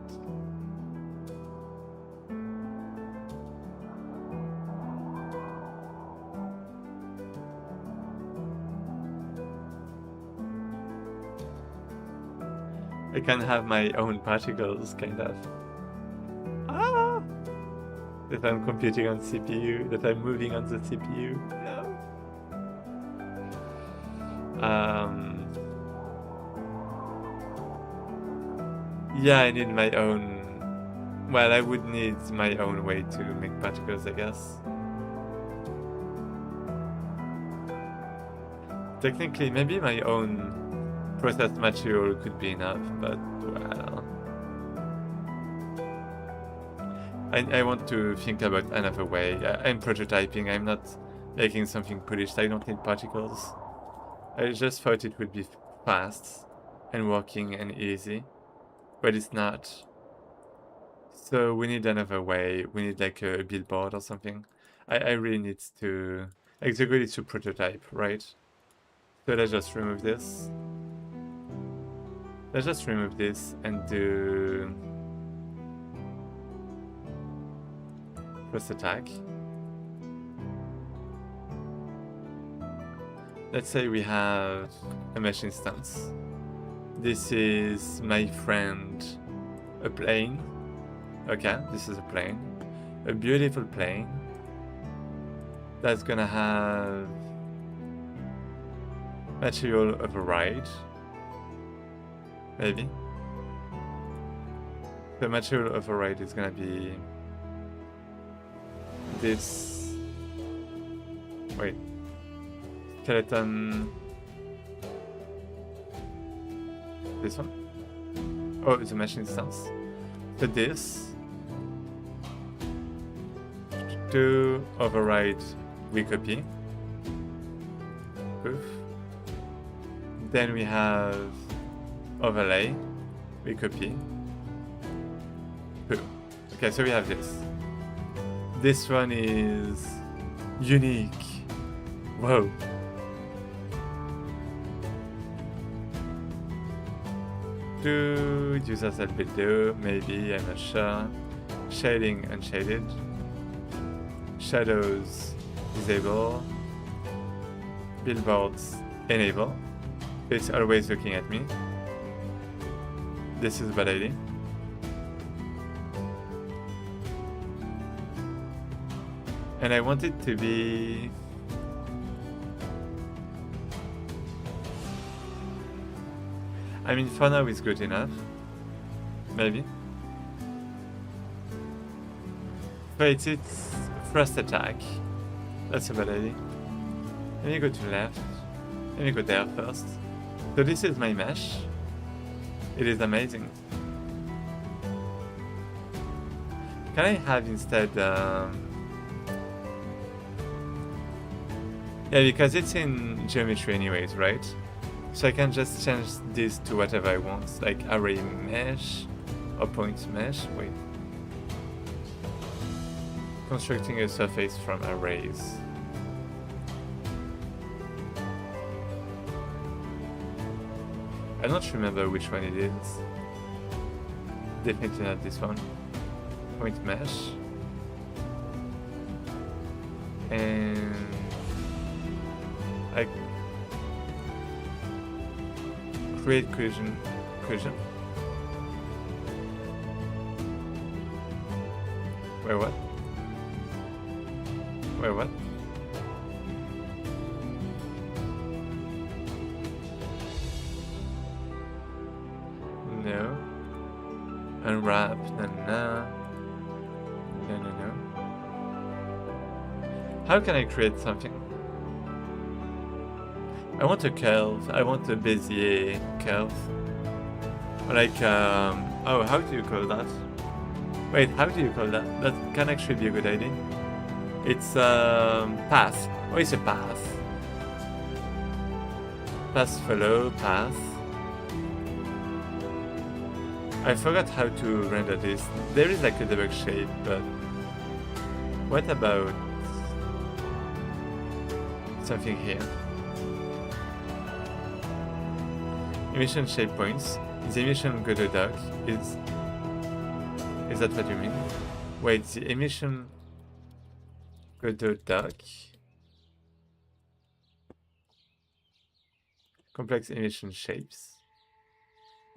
I can have my own particles, kind of. Ah! That I'm computing on CPU, that I'm moving on the CPU. No. Yeah, I need my own. Well, I would need my own way to make particles, I guess. Technically, maybe my own processed material could be enough, but well. I want to think about another way. I'm prototyping, I'm not making something polished. I don't need particles. I just thought it would be fast and working and easy, but it's not. So we need another way. We need like a billboard or something. I really need to, like the goal is to prototype, right? So let's just remove this. Let's just remove this and do first attack. Let's say we have a mesh instance. This is my friend, a plane. Okay, this is a plane. A beautiful plane that's gonna have material override. Maybe. The material override is gonna be this. Wait. Skeleton. This one? Oh, it's a mesh instance. So this. To override, we copy. Poof. Then we have overlay, we copy. Poof. Okay, so we have this. This one is unique. Whoa. To use as a builder, maybe, I'm not sure. Shading unshaded. Shadows disable. Billboards enable. It's always looking at me. This is a bad idea. And I want it to be... I mean, for now it's good enough. Maybe. But it's first attack. That's a bad idea. Let me go to left. Let me go there first. So this is my mesh. It is amazing. Can I have instead... Yeah, because it's in geometry anyways, right? So I can just change this to whatever I want, like array mesh or point mesh. Wait. Constructing a surface from arrays. I don't remember which one it is. Definitely not this one. Point mesh. And I create collision. Wait, what? Wait, what? No. Unwrap, no. How can I create something? I want a curve. I want a Bezier curve. Like, oh, how do you call that? Wait, how do you call that? That can actually be a good idea. It's path. Oh, it's a path. Path follow, path. I forgot how to render this. There is like a debug shape, but what about something here? Emission shape points. The emission Godot duck is... Is that what you mean? Wait, the emission Godot duck... Complex emission shapes.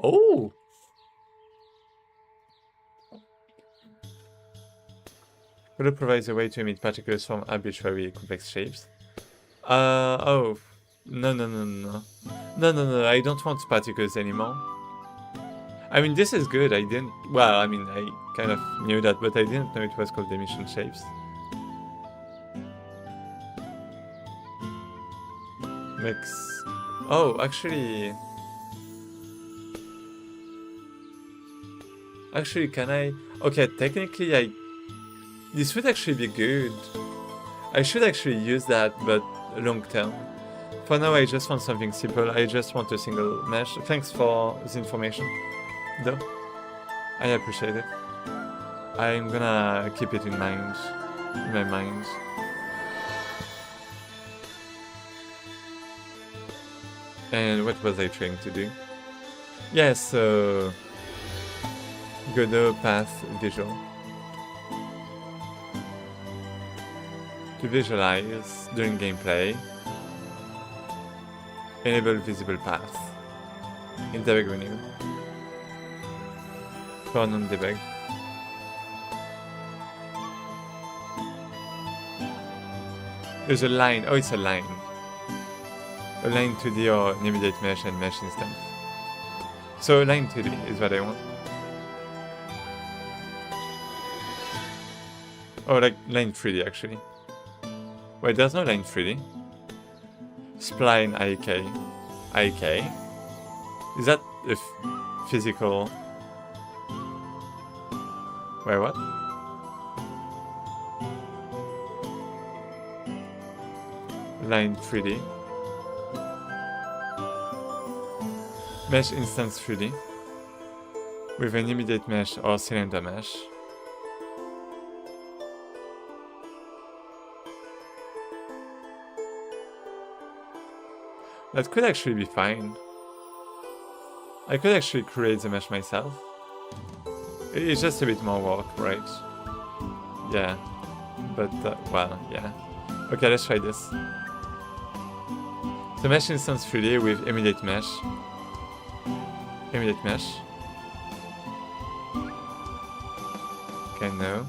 Oh! Godot provides a way to emit particles from arbitrary complex shapes. Oh. No, I don't want particles anymore. I mean, this is good. I didn't... Well, I mean, I kind of knew that, but I didn't know it was called emission shapes. Mix... Oh, actually... Actually, can I... Okay, technically, this would actually be good. I should actually use that, but long term. For now, I just want something simple. I just want a single mesh. Thanks for the information, though. I appreciate it. I'm gonna keep it in mind. In my mind. And what was I trying to do? Yeah, so... Godot path visual. To visualize during gameplay, enable visible path in debug menu for non-debug. There's a line. Oh, it's a line. A line 2D or an immediate mesh and mesh instance. So a line 2D is what I want. Oh, like line 3D actually. Wait, there's no line 3D. Spline IK. IK? Is that a physical... Wait, what? Line 3D. Mesh instance 3D. With an immediate mesh or cylinder mesh. That could actually be fine. I could actually create the mesh myself. It's just a bit more work, right? Yeah. But, well, yeah. Okay, let's try this. The mesh instance 3D with immediate mesh. Immediate mesh. Okay, no.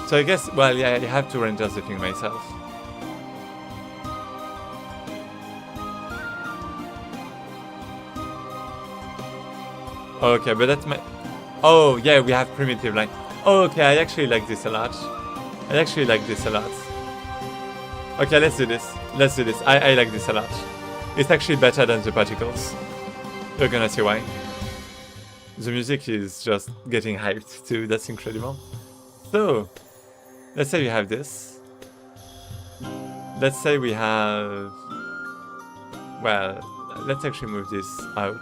So I guess, well, yeah, I have to render the thing myself. Okay, but that's my... Oh, yeah, we have primitive line. Oh, okay, I actually like this a lot. I actually like this a lot. Okay, let's do this. Let's do this. I like this a lot. It's actually better than the particles. You're gonna see why. The music is just getting hyped too. That's incredible. So, let's say we have this. Let's say we have... Well, let's actually move this out.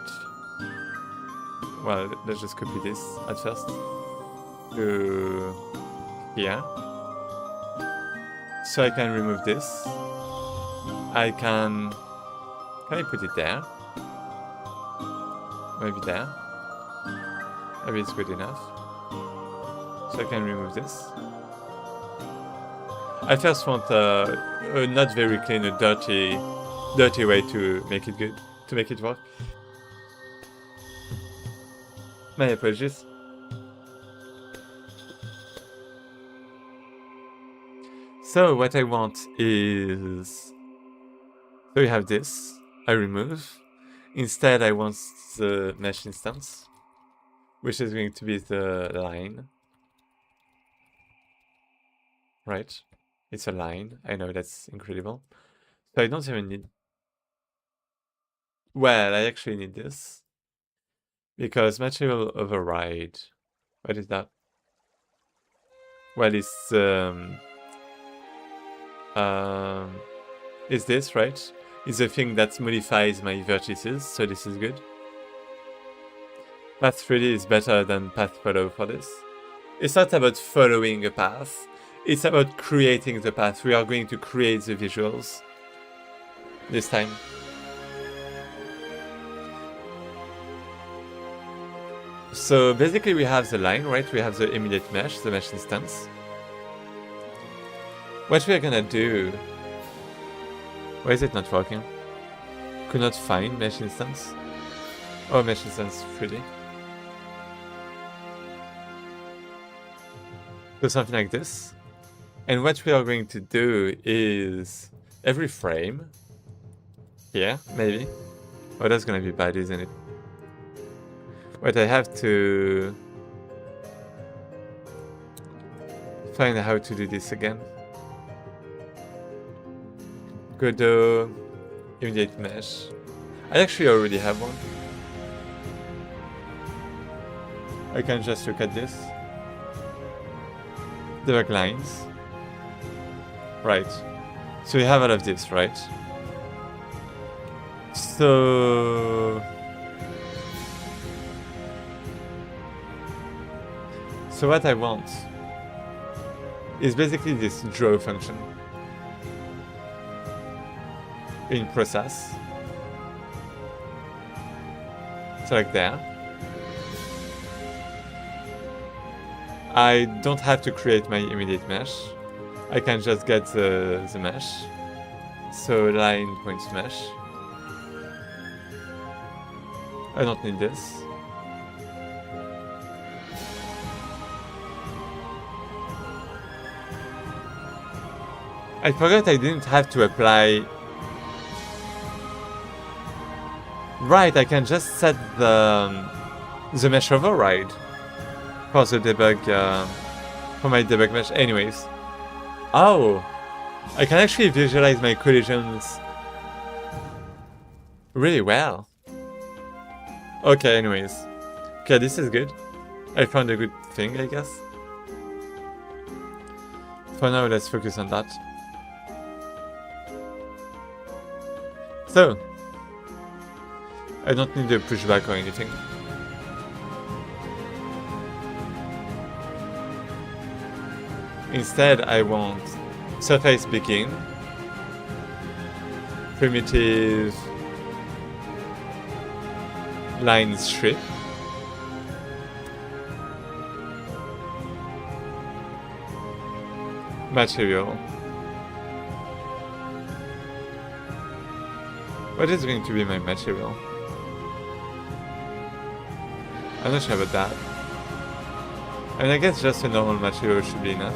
Well, let's just copy this at first to here. So I can remove this. I can I put it there? Maybe there. Maybe it's good enough. So I can remove this. I first want a not very clean, a dirty way to make it good, to make it work. My apologies. So what I want is... So we have this. I remove. Instead I want the mesh instance, which is going to be the line. Right? It's a line. I know, that's incredible. So I don't even need... Well, I actually need this. Because material override... What is that? Well, it's this, right? It's the thing that modifies my vertices, so this is good. Path 3D is better than path follow for this. It's not about following a path, it's about creating the path. We are going to create the visuals this time. So basically we have the line, right? We have the immediate mesh, the mesh instance. What we're gonna do... Why is it not working? Could not find mesh instance. Oh, mesh instance 3D. So something like this. And what we are going to do is every frame here, maybe. Oh, that's gonna be bad, isn't it? Wait, I have to find out how to do this again. Godot immediate mesh. I actually already have one. I can just look at this. Debug lines. Right. So you have all of this, right? So what I want is basically this draw function in process. So like there. I don't have to create my immediate mesh. I can just get the mesh. So line points mesh. I don't need this. I forgot I didn't have to apply. Right, I can just set the mesh override for the debug, for my debug mesh. Anyways. Oh, I can actually visualize my collisions really well. Okay, anyways. Okay, this is good. I found a good thing, I guess. For now, let's focus on that. So, I don't need a pushback or anything. Instead, I want surface begin, primitive line strip, material. What is going to be my material? I'm not sure about that. I mean, I guess just a normal material should be enough.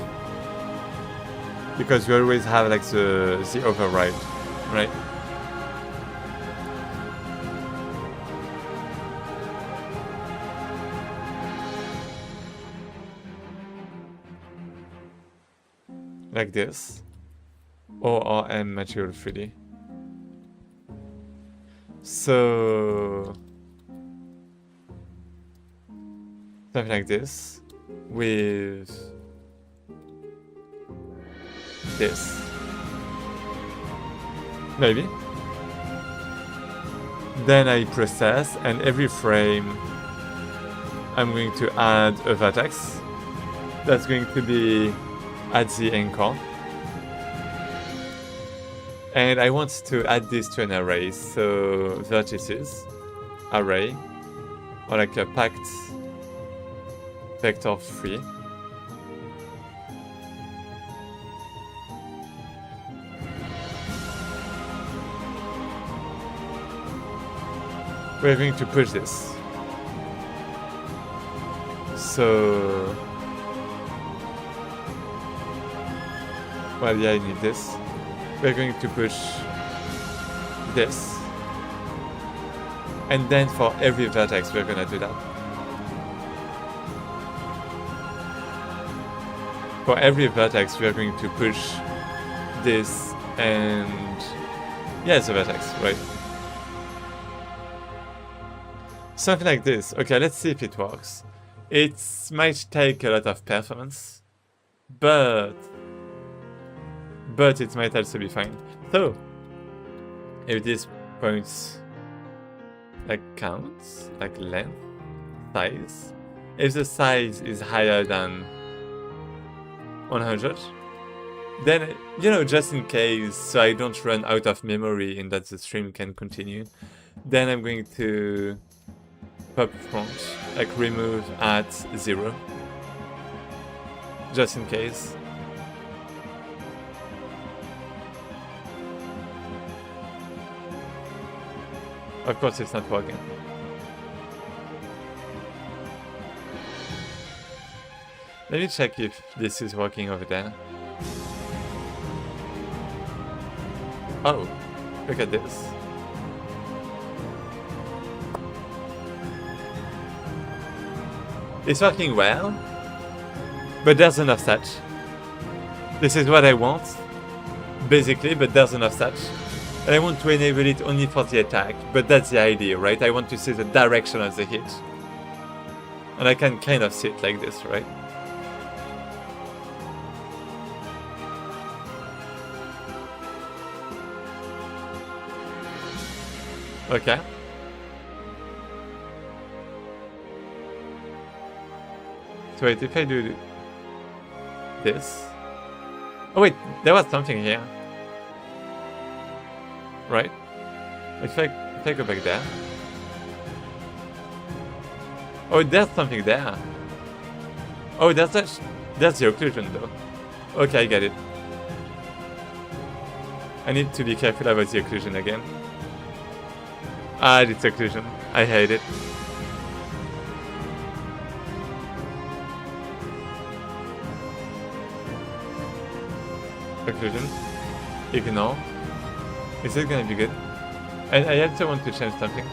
Because you always have like the override, right? Like this. ORM material 3D. So something like this with this. Maybe. Then I process, and every frame I'm going to add a vertex that's going to be at the anchor. And I want to add this to an array, so vertices, array, or like a packed vector 3. We're going to push this. So, well, yeah, I need this. We're going to push this. And then for every vertex, we're gonna do that. For every vertex, we're going to push this and... yeah, it's a vertex, right? Something like this. Okay, let's see if it works. It might take a lot of performance, but it might also be fine. So, if this points like counts, like length, size, if the size is higher than 100, then, you know, just in case, so I don't run out of memory and that the stream can continue, then I'm going to pop front, like remove at 0, just in case. Of course it's not working. Let me check if this is working over there. Oh, look at this. It's working well, but there's enough touch. This is what I want, basically, but there's enough touch. And I want to enable it only for the attack, but that's the idea, right? I want to see the direction of the hit. And I can kind of see it like this, right? Okay. So wait, if I do this... Oh wait, there was something here. Right? If I go back there... Oh, there's something there. Oh, that's the occlusion though. Okay, I get it. I need to be careful about the occlusion again. Ah, it's occlusion. I hate it. Occlusion. Ignore. Is it gonna be good? And I also want to change something.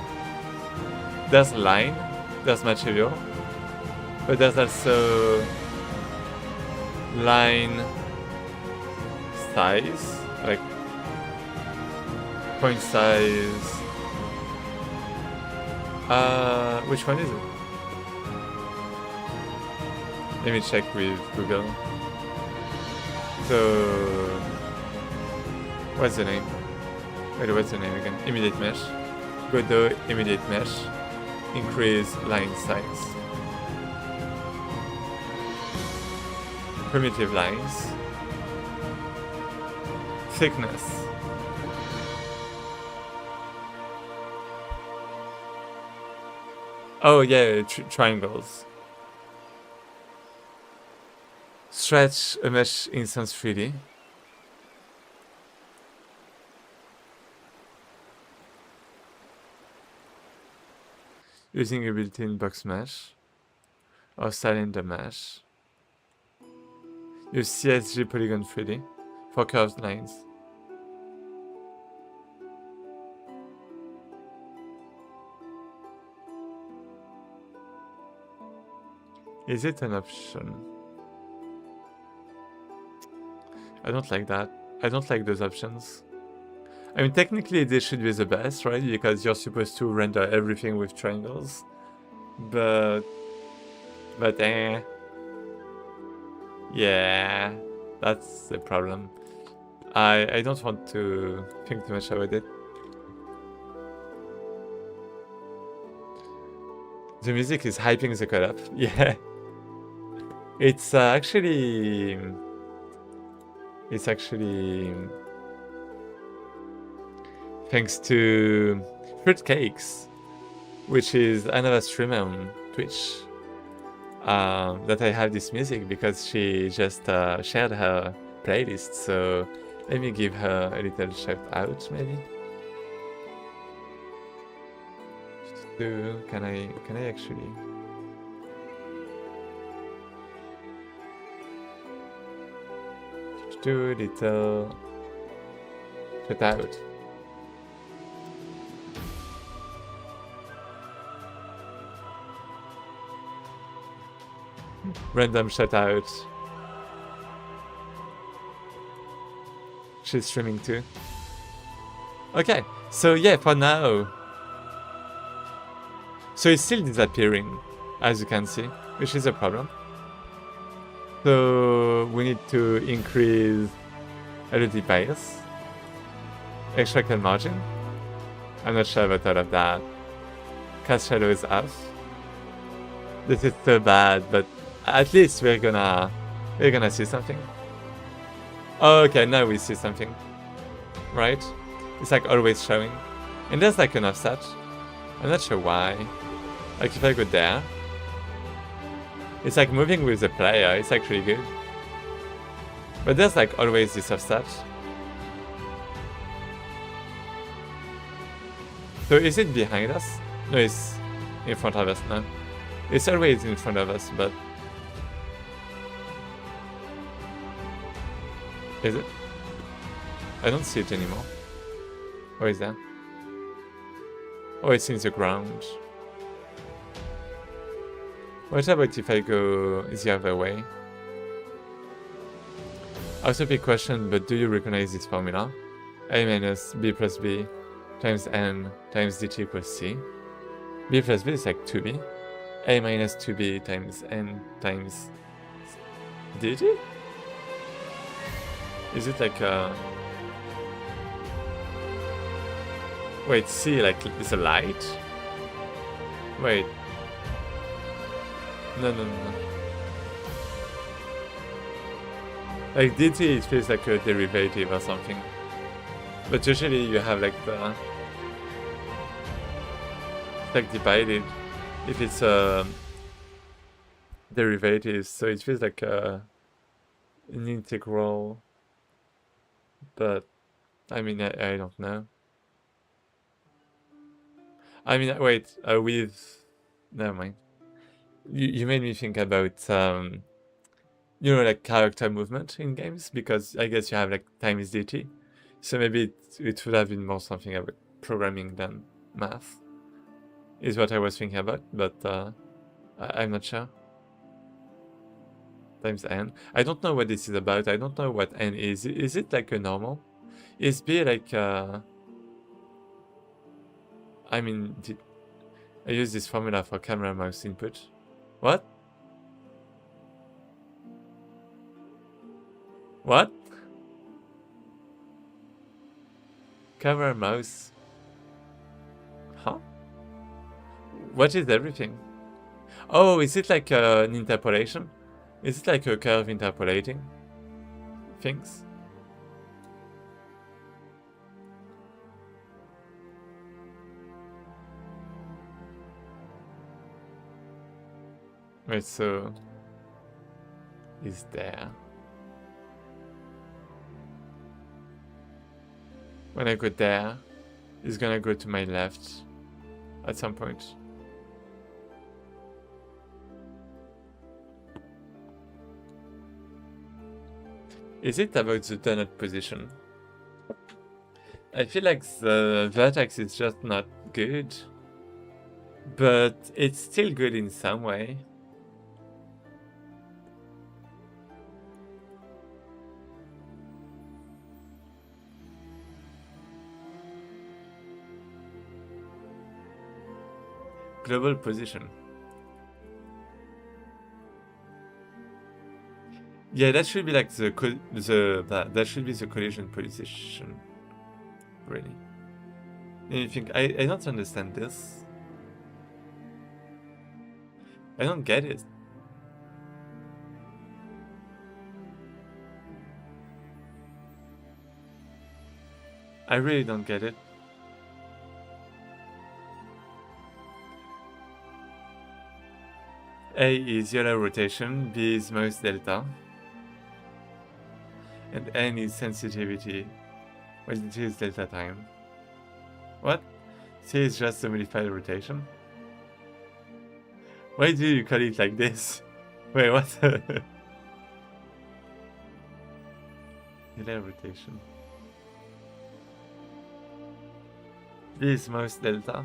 There's line, there's material, but there's also line size, like point size. Which one is it? Let me check with Google. So, what's the name? Wait, what's the name again? Immediate mesh. Godot immediate mesh. Increase line size. Primitive lines. Thickness. Oh yeah, triangles. Stretch a mesh instance freely. Using a built-in box mesh or cylinder mesh. Use CSG polygon freely for curved lines. Is it an option? I don't like that. I don't like those options. I mean, technically this should be the best, right? Because you're supposed to render everything with triangles. But yeah, that's the problem. I don't want to think too much about it. The music is hyping the code up. Yeah. It's actually thanks to Fruitcakes, which is another streamer on Twitch, that I have this music because she just shared her playlist. So let me give her a little shout out, maybe. Can I actually? Do a little shout out. Random shout out. She's streaming too. Okay, so yeah, for now. So it's still disappearing, as you can see, which is a problem. So we need to increase LOD bias, extract margin. I'm not sure about all of that. Cast shadow is off. This is so bad, but at least we're gonna see something. Okay, now we see something, right? It's like always showing, and there's like an offset. I'm not sure why. Like if I go there, it's like moving with the player, it's actually good. But there's like always this offset. So is it behind us? No, it's in front of us now. It's always in front of us, but... Is it? I don't see it anymore. Where is that? Oh, it's in the ground. What about if I go the other way? Also big question, but do you recognize this formula? A minus b plus b times n times dt equals c. B plus b is like 2b. A minus 2b times n times dt? Is it like a... Wait, c like is a light? Wait. No. Like dt, it feels like a derivative or something. But usually you have like the... It's like divided if it's a derivative, so it feels like an integral. But I mean, I don't know. I mean, wait, with... Never mind. You made me think about, you know, like character movement in games, because I guess you have like times dt. So maybe it would have been more something about programming than math, is what I was thinking about, but I'm not sure. Times n. I don't know what this is about. I don't know what n is. Is it like a normal? Is b like... I mean, I use this formula for camera mouse input. What? What? Camera mouse. Huh? What is everything? Oh, is it like an interpolation? Is it like a curve interpolating things? Wait, so is there? When I go there, it's gonna go to my left at some point. Is it about the donut position? I feel like the vertex is just not good, but it's still good in some way. Global position. Yeah, that should be like that should be the collision position. Really. And you think I don't understand this. I don't get it. I really don't get it. A is Euler rotation, B is mouse delta, and N is sensitivity, while D is delta time. What? C is just the modified rotation? Why do you call it like this? Wait, what? Euler rotation. B is mouse delta.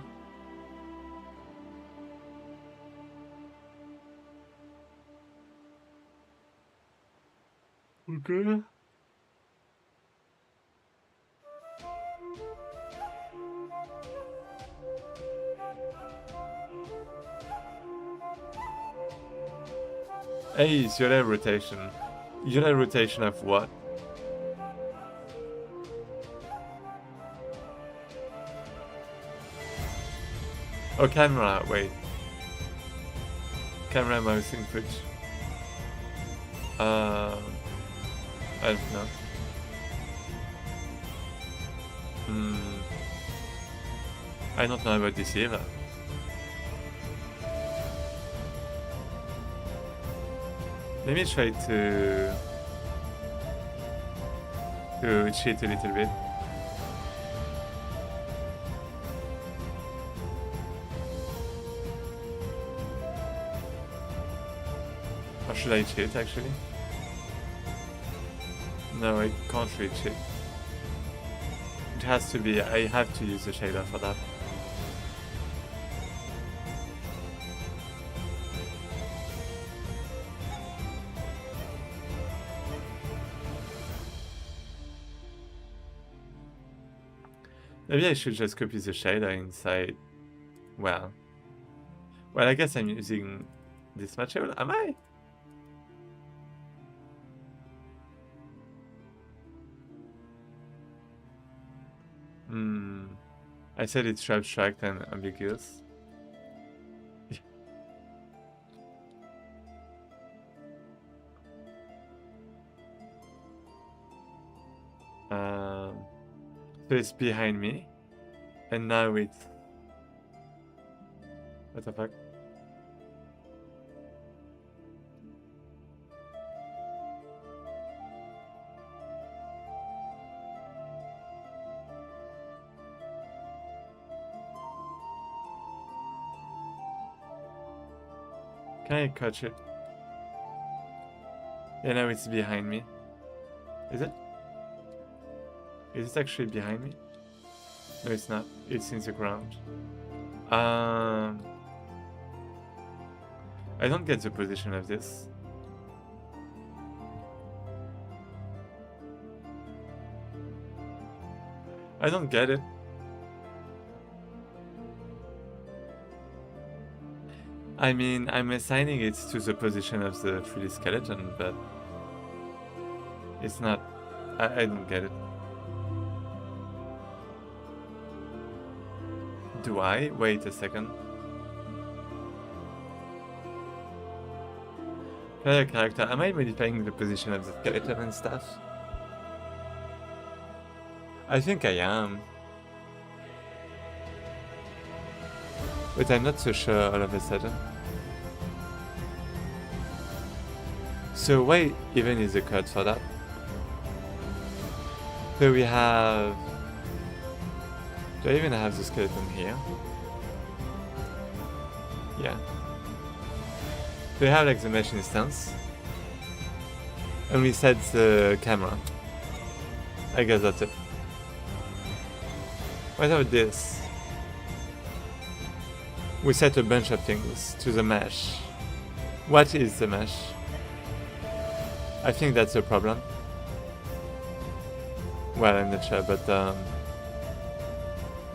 Okay. A is Euler rotation. Euler rotation of what? Oh, camera, wait. Camera mouse input. I don't know. I don't know about this either. Let me try to cheat a little bit. Or should I cheat actually? No, I can't really cheat. It has to be, I have to use the shader for that. Maybe I should just copy the shader inside. Well, I guess I'm using this material. Am I? I said it's abstract and ambiguous. So it's behind me, and now it's... What the fuck? Can I catch it? Yeah, now it's behind me. Is it? Is it actually behind me? No, it's not. It's in the ground. I don't get the position of this. I don't get it. I mean, I'm assigning it to the position of the 3D skeleton, but it's not. I don't get it. Do I? Wait a second. Player character, am I modifying the position of the skeleton and stuff? I think I am. But I'm not so sure all of a sudden. So why even is the code for that? So we have... Do I even have the skeleton here? Yeah. So we have like the mesh instance. And we set the camera. I guess that's it. What about this? We set a bunch of things to the mesh. What is the mesh? I think that's the problem. Well, I'm not sure, but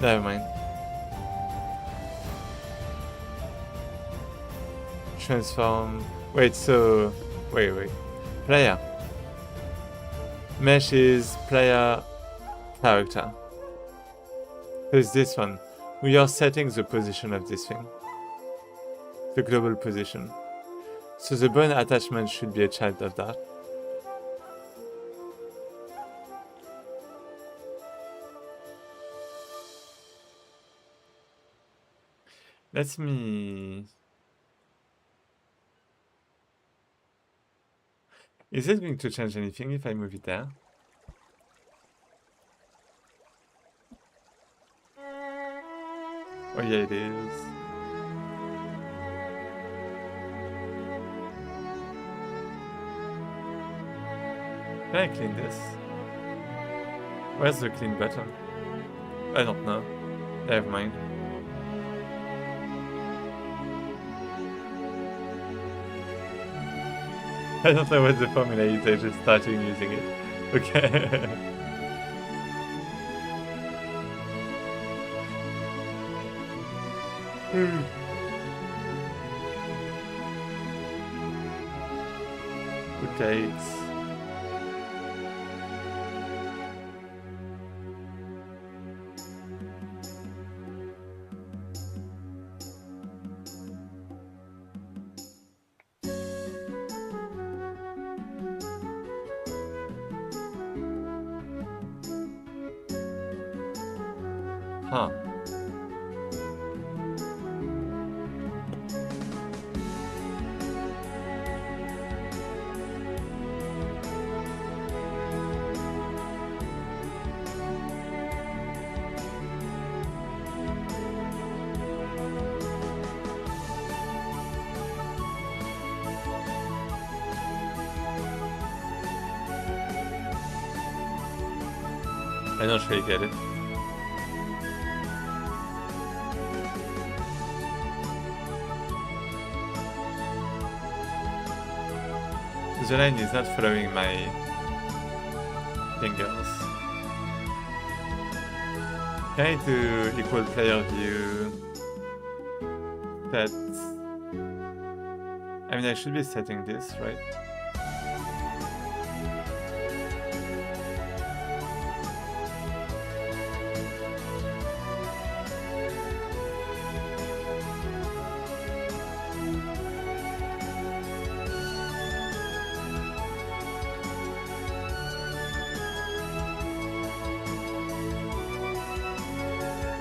never mind. Transform. Wait, so wait. Player. Mesh is player character. Who's this one? We are setting the position of this thing. The global position. So the bone attachment should be a child of that. Let me... Is it going to change anything if I move it there? Oh yeah, it is. Can I clean this? Where's the clean button? I don't know. Never mind. I don't know what the formula is, I just started using it. Okay. Okay. Huh. I don't really get it. The line is not following my fingers. Can I do equal player view? That... I mean, I should be setting this, right?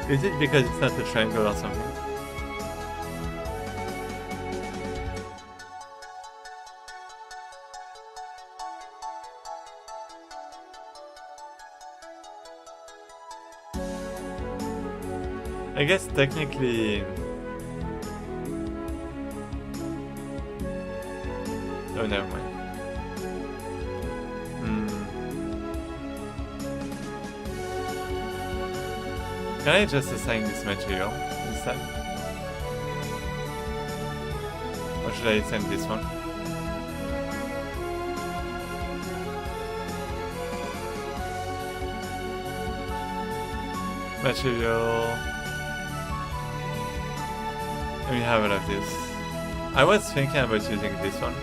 Is it because it's not a triangle or something? I guess technically... Oh, never mind. Can I just assign this material instead? Or should I assign this one? Material... Let me have all of this. I was thinking about using this one.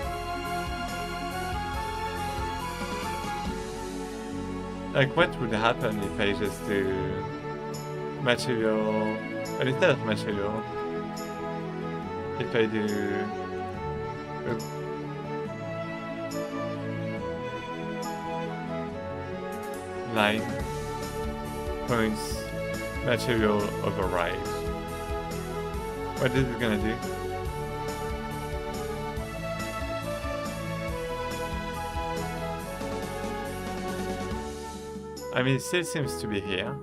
Like, what would happen if I just do material, but instead of material, if I do line points material override, what is it gonna do? I mean, it still seems to be here.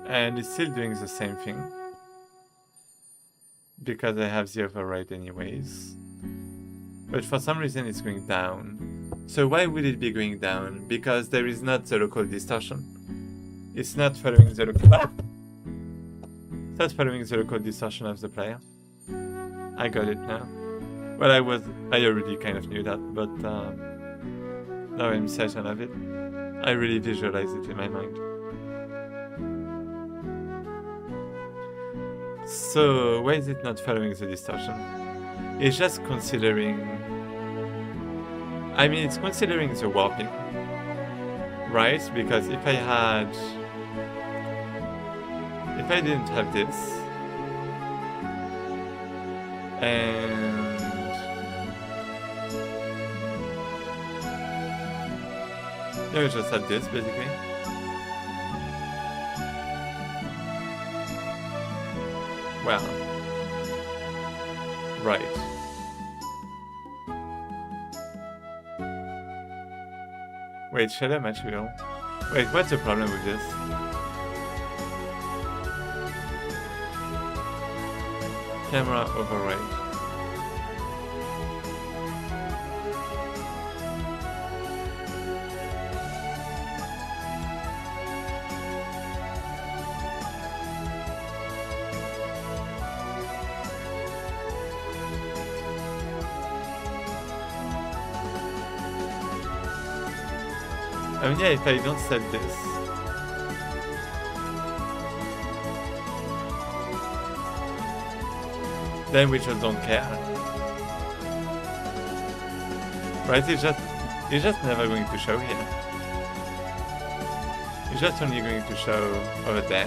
And it's still doing the same thing. Because I have the override anyways. But for some reason it's going down. So why would it be going down? Because there is not the local distortion. It's not following the local... It's not following the local distortion of the player. I got it now. Well, I already kind of knew that, but now I'm certain of it. I really visualize it in my mind. So, why is it not following the distortion? It's just considering... I mean, it's considering the warping, right? Because if I didn't have this, and... I just had this, basically. Well, right. Wait, shadow material. Wait, what's the problem with this? Camera override. I mean, yeah, if I don't set this, then we just don't care. Right? It's just never going to show here. It's just only going to show over there.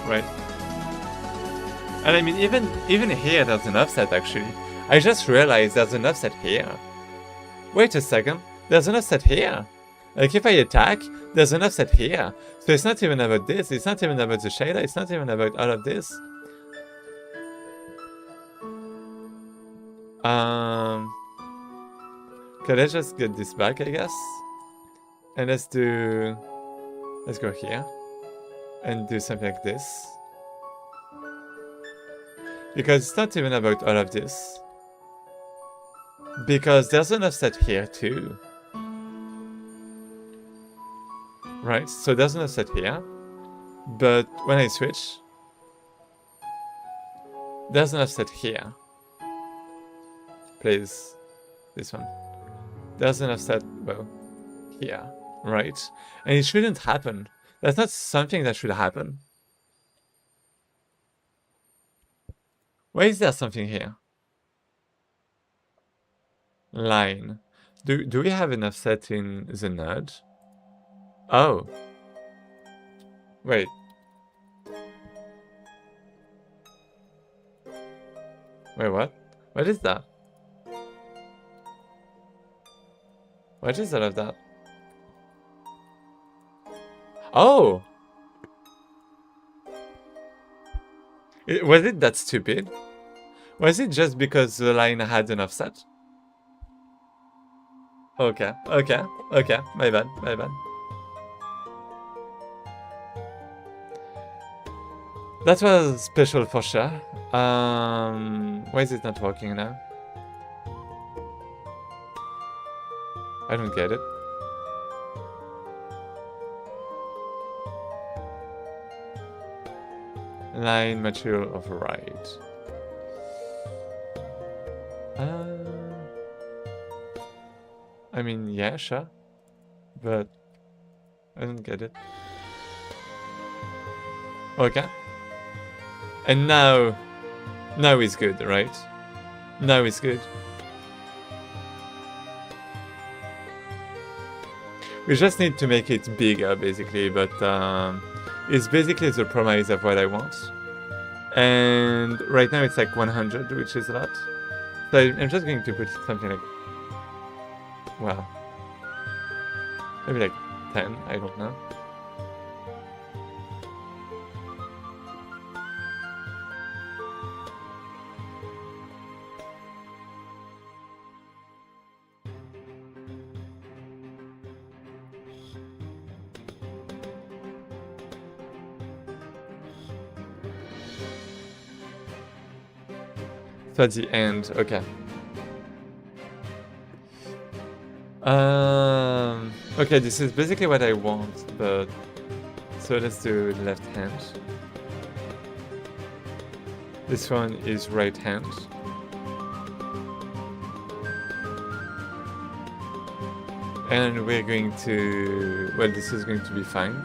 Right? And I mean, even here there's an offset actually. I just realized there's an offset here. Wait a second, there's an offset here. Like if I attack, there's an offset here. So it's not even about this, it's not even about the shader, it's not even about all of this. Okay, let's just get this back, I guess. And let's go here. And do something like this. Because it's not even about all of this. Because there's an offset here too. Right, so there's an offset here. But when I switch, there's an offset here. Please, this one. There's an offset, well, here, right? And it shouldn't happen. That's not something that should happen. Why is there something here? Line. Do we have an offset in the node? Oh. Wait. Wait, what? What is that? What is all of that? Oh! Was it that stupid? Was it just because the line had an offset? Okay, okay, okay, my bad, my bad. That was special for sure. Why is it not working now? I don't get it. Line material override. I mean, yeah, sure. But I don't get it. Okay. And now is good, right? Now is good. We just need to make it bigger, basically, but it's basically the promise of what I want. And right now it's like 100, which is a lot. So I'm just going to put something like, well, maybe like 10, I don't know. So at the end, okay. Okay, this is basically what I want, but so let's do left hand. This one is right hand. And we're going to, well, this is going to be fine.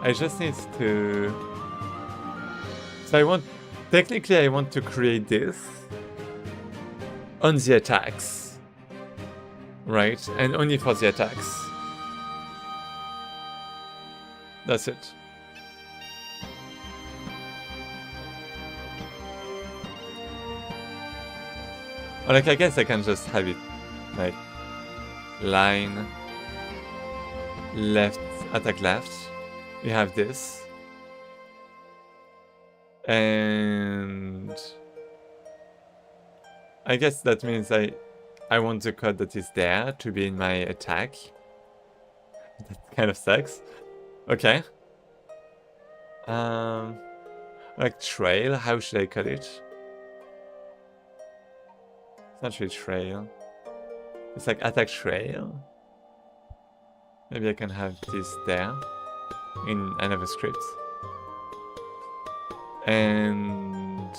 I just need to, so technically I want to create this on the attacks, right? And only for the attacks. That's it. Or like, I guess I can just have it like line, left, attack left. We have this. And I guess that means I want the code that is there to be in my attack. That kind of sucks. Okay. Like trail, how should I cut it? It's not really trail. It's like attack trail. Maybe I can have this there in another script. And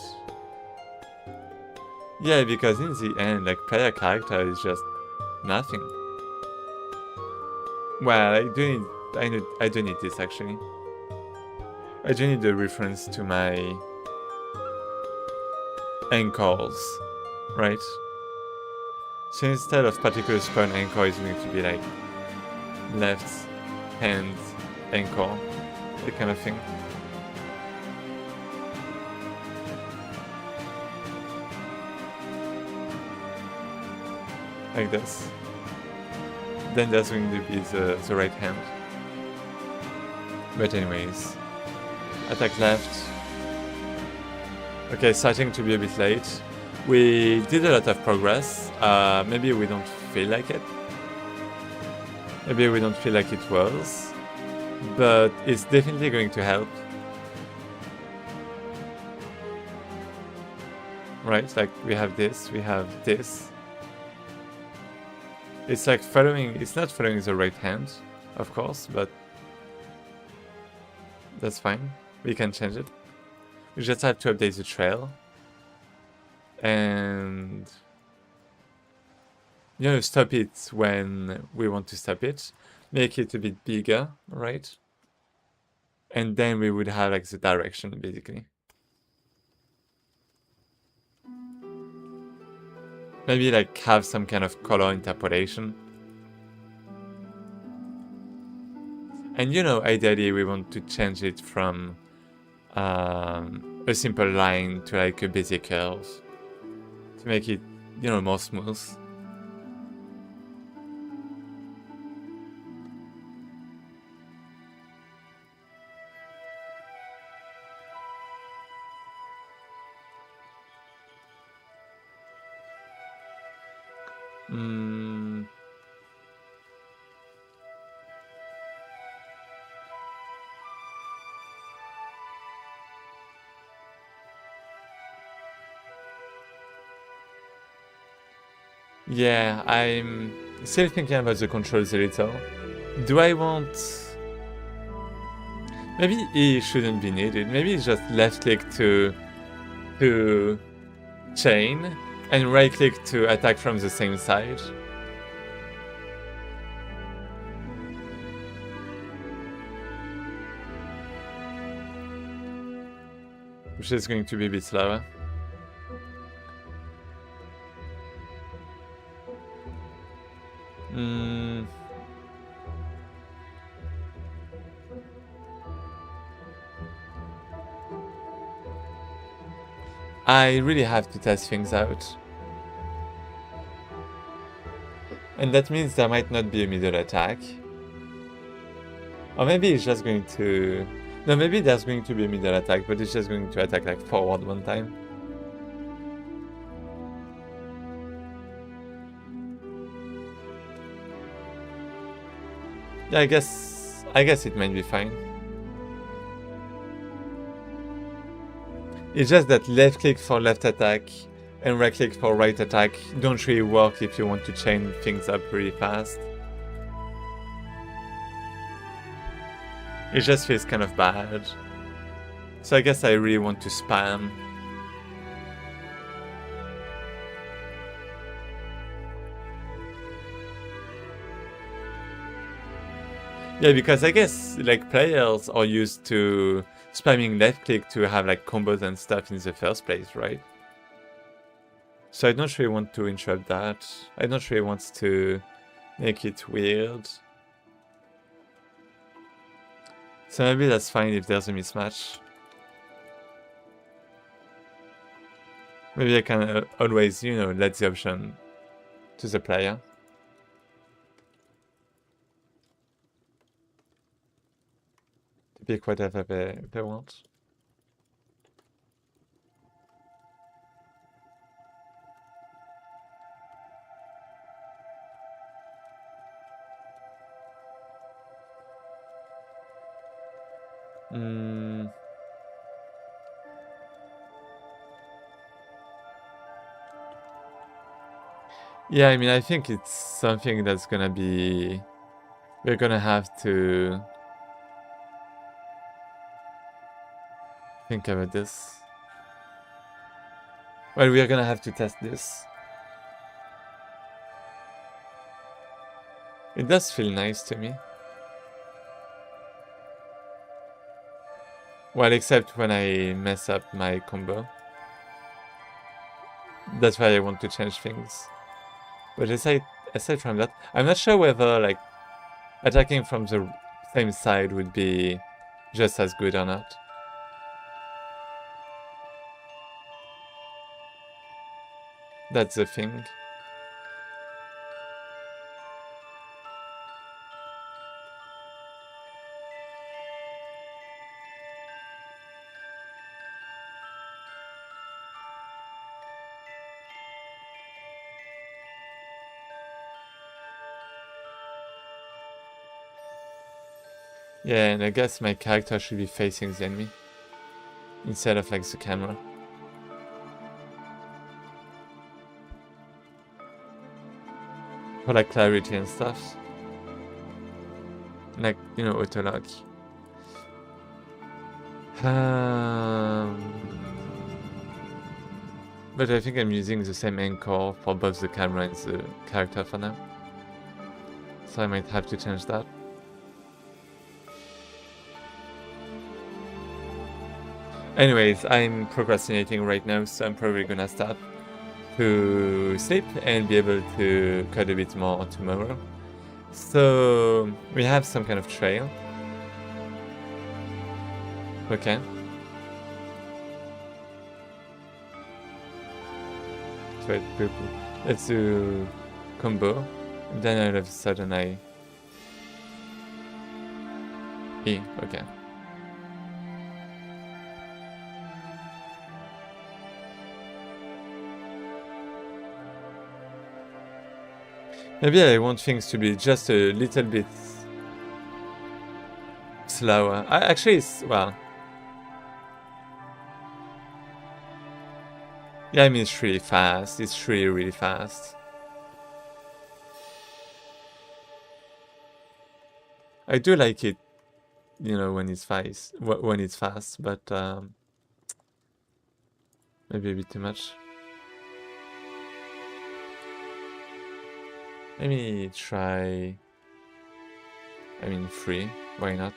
yeah, because in the end, like player character is just nothing. Well, I do need this actually. I do need a reference to my anchors, right? So instead of particular spawn anchor, it's going to be like left hand anchor, that kind of thing. Like this. Then there's going to be the right hand. But anyways, attack left. Okay, starting to be a bit late. We did a lot of progress. Maybe we don't feel like it. Maybe we don't feel like it was. But it's definitely going to help. right? Like we have this, we have this. It's like following, it's not following the right hand, of course, but that's fine. We can change it. We just have to update the trail. And, you know, stop it when we want to stop it. Make it a bit bigger, right? And then we would have like the direction, basically. Maybe like have some kind of color interpolation. And you know, ideally we want to change it from a simple line to like a basic curve to make it, you know, more smooth. Yeah, I'm still thinking about the controls a little. Do I want... Maybe E shouldn't be needed. Maybe it's just left click to chain and right click to attack from the same side. Which is going to be a bit slower. I really have to test things out. And that means there might not be a middle attack. Or maybe it's just going to... No, maybe there's going to be a middle attack, but it's just going to attack like forward one time. Yeah, I guess it might be fine. It's just that left click for left attack and right click for right attack don't really work if you want to chain things up really fast. It just feels kind of bad. So I guess I really want to spam. Yeah, because I guess like players are used to spamming left click to have like combos and stuff in the first place, right? So I don't really want to interrupt that. I don't really want to make it weird. So maybe that's fine if there's a mismatch. Maybe I can always, you know, let the option to the player. To pick whatever they want. Yeah, I mean, I think it's something that's gonna be... We're gonna have to think about this. Well, we're gonna have to test this. It does feel nice to me. Well, except when I mess up my combo. That's why I want to change things. But aside from that, I'm not sure whether like attacking from the same side would be just as good or not. That's the thing. Yeah, and I guess my character should be facing the enemy instead of like the camera. for like clarity and stuff. Like, you know, auto-lock. But I think I'm using the same anchor for both the camera and the character for now. So I might have to change that. Anyways, I'm procrastinating right now, so I'm probably gonna start to sleep and be able to cut a bit more tomorrow. So we have some kind of trail. Okay. Let's do combo. Then all of a sudden I E, okay. Maybe I want things to be just a little bit slower. Actually, well. Yeah, I mean, it's really fast. It's really, really fast. I do like it, you know, when it's fast. When it's fast, but maybe a bit too much. Let me try. I mean, 3. Why not?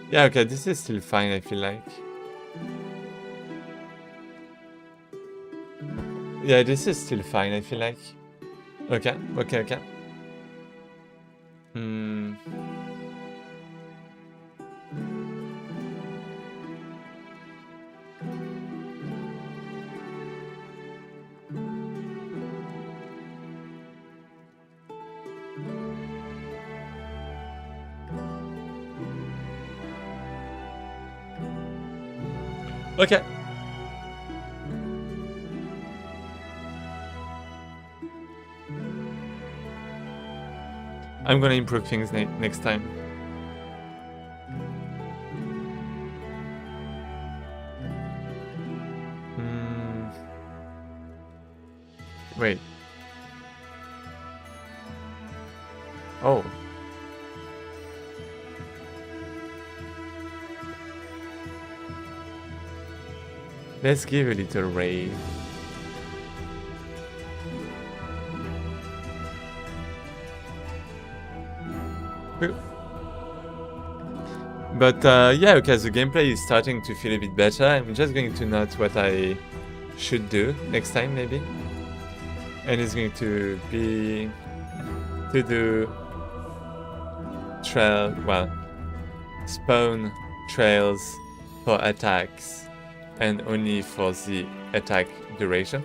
Yeah, okay, this is still fine, I feel like. Yeah, this is still fine, I feel like. Okay. Okay. I'm gonna improve things next time. Wait. Oh. Let's give a little rave. But yeah, okay, the gameplay is starting to feel a bit better. I'm just going to note what I should do next time, maybe. And it's going to be to do spawn trails for attacks and only for the attack duration.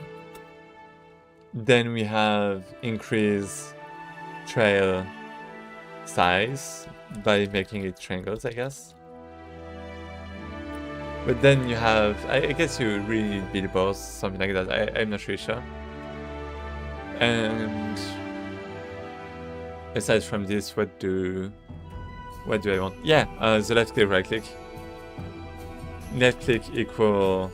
Then we have increase trail size by making it triangles, I guess. But then you have, I guess you really need billboards, something like that. I'm not really sure. And aside from this, what do I want? Yeah, the left click, right click. Left click equal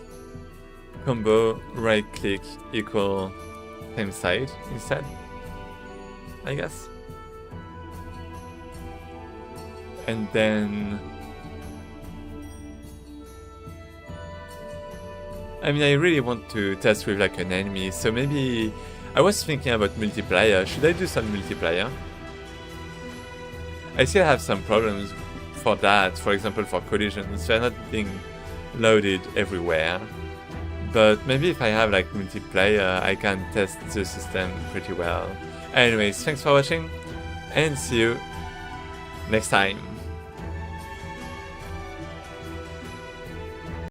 combo, right click equal same side instead, I guess. And then, I mean, I really want to test with like an enemy, so maybe I was thinking about multiplayer. Should I do some multiplayer? I still have some problems for that, for example for collisions. They're not being loaded everywhere. But maybe if I have like multiplayer, I can test the system pretty well. Anyways, thanks for watching and see you next time.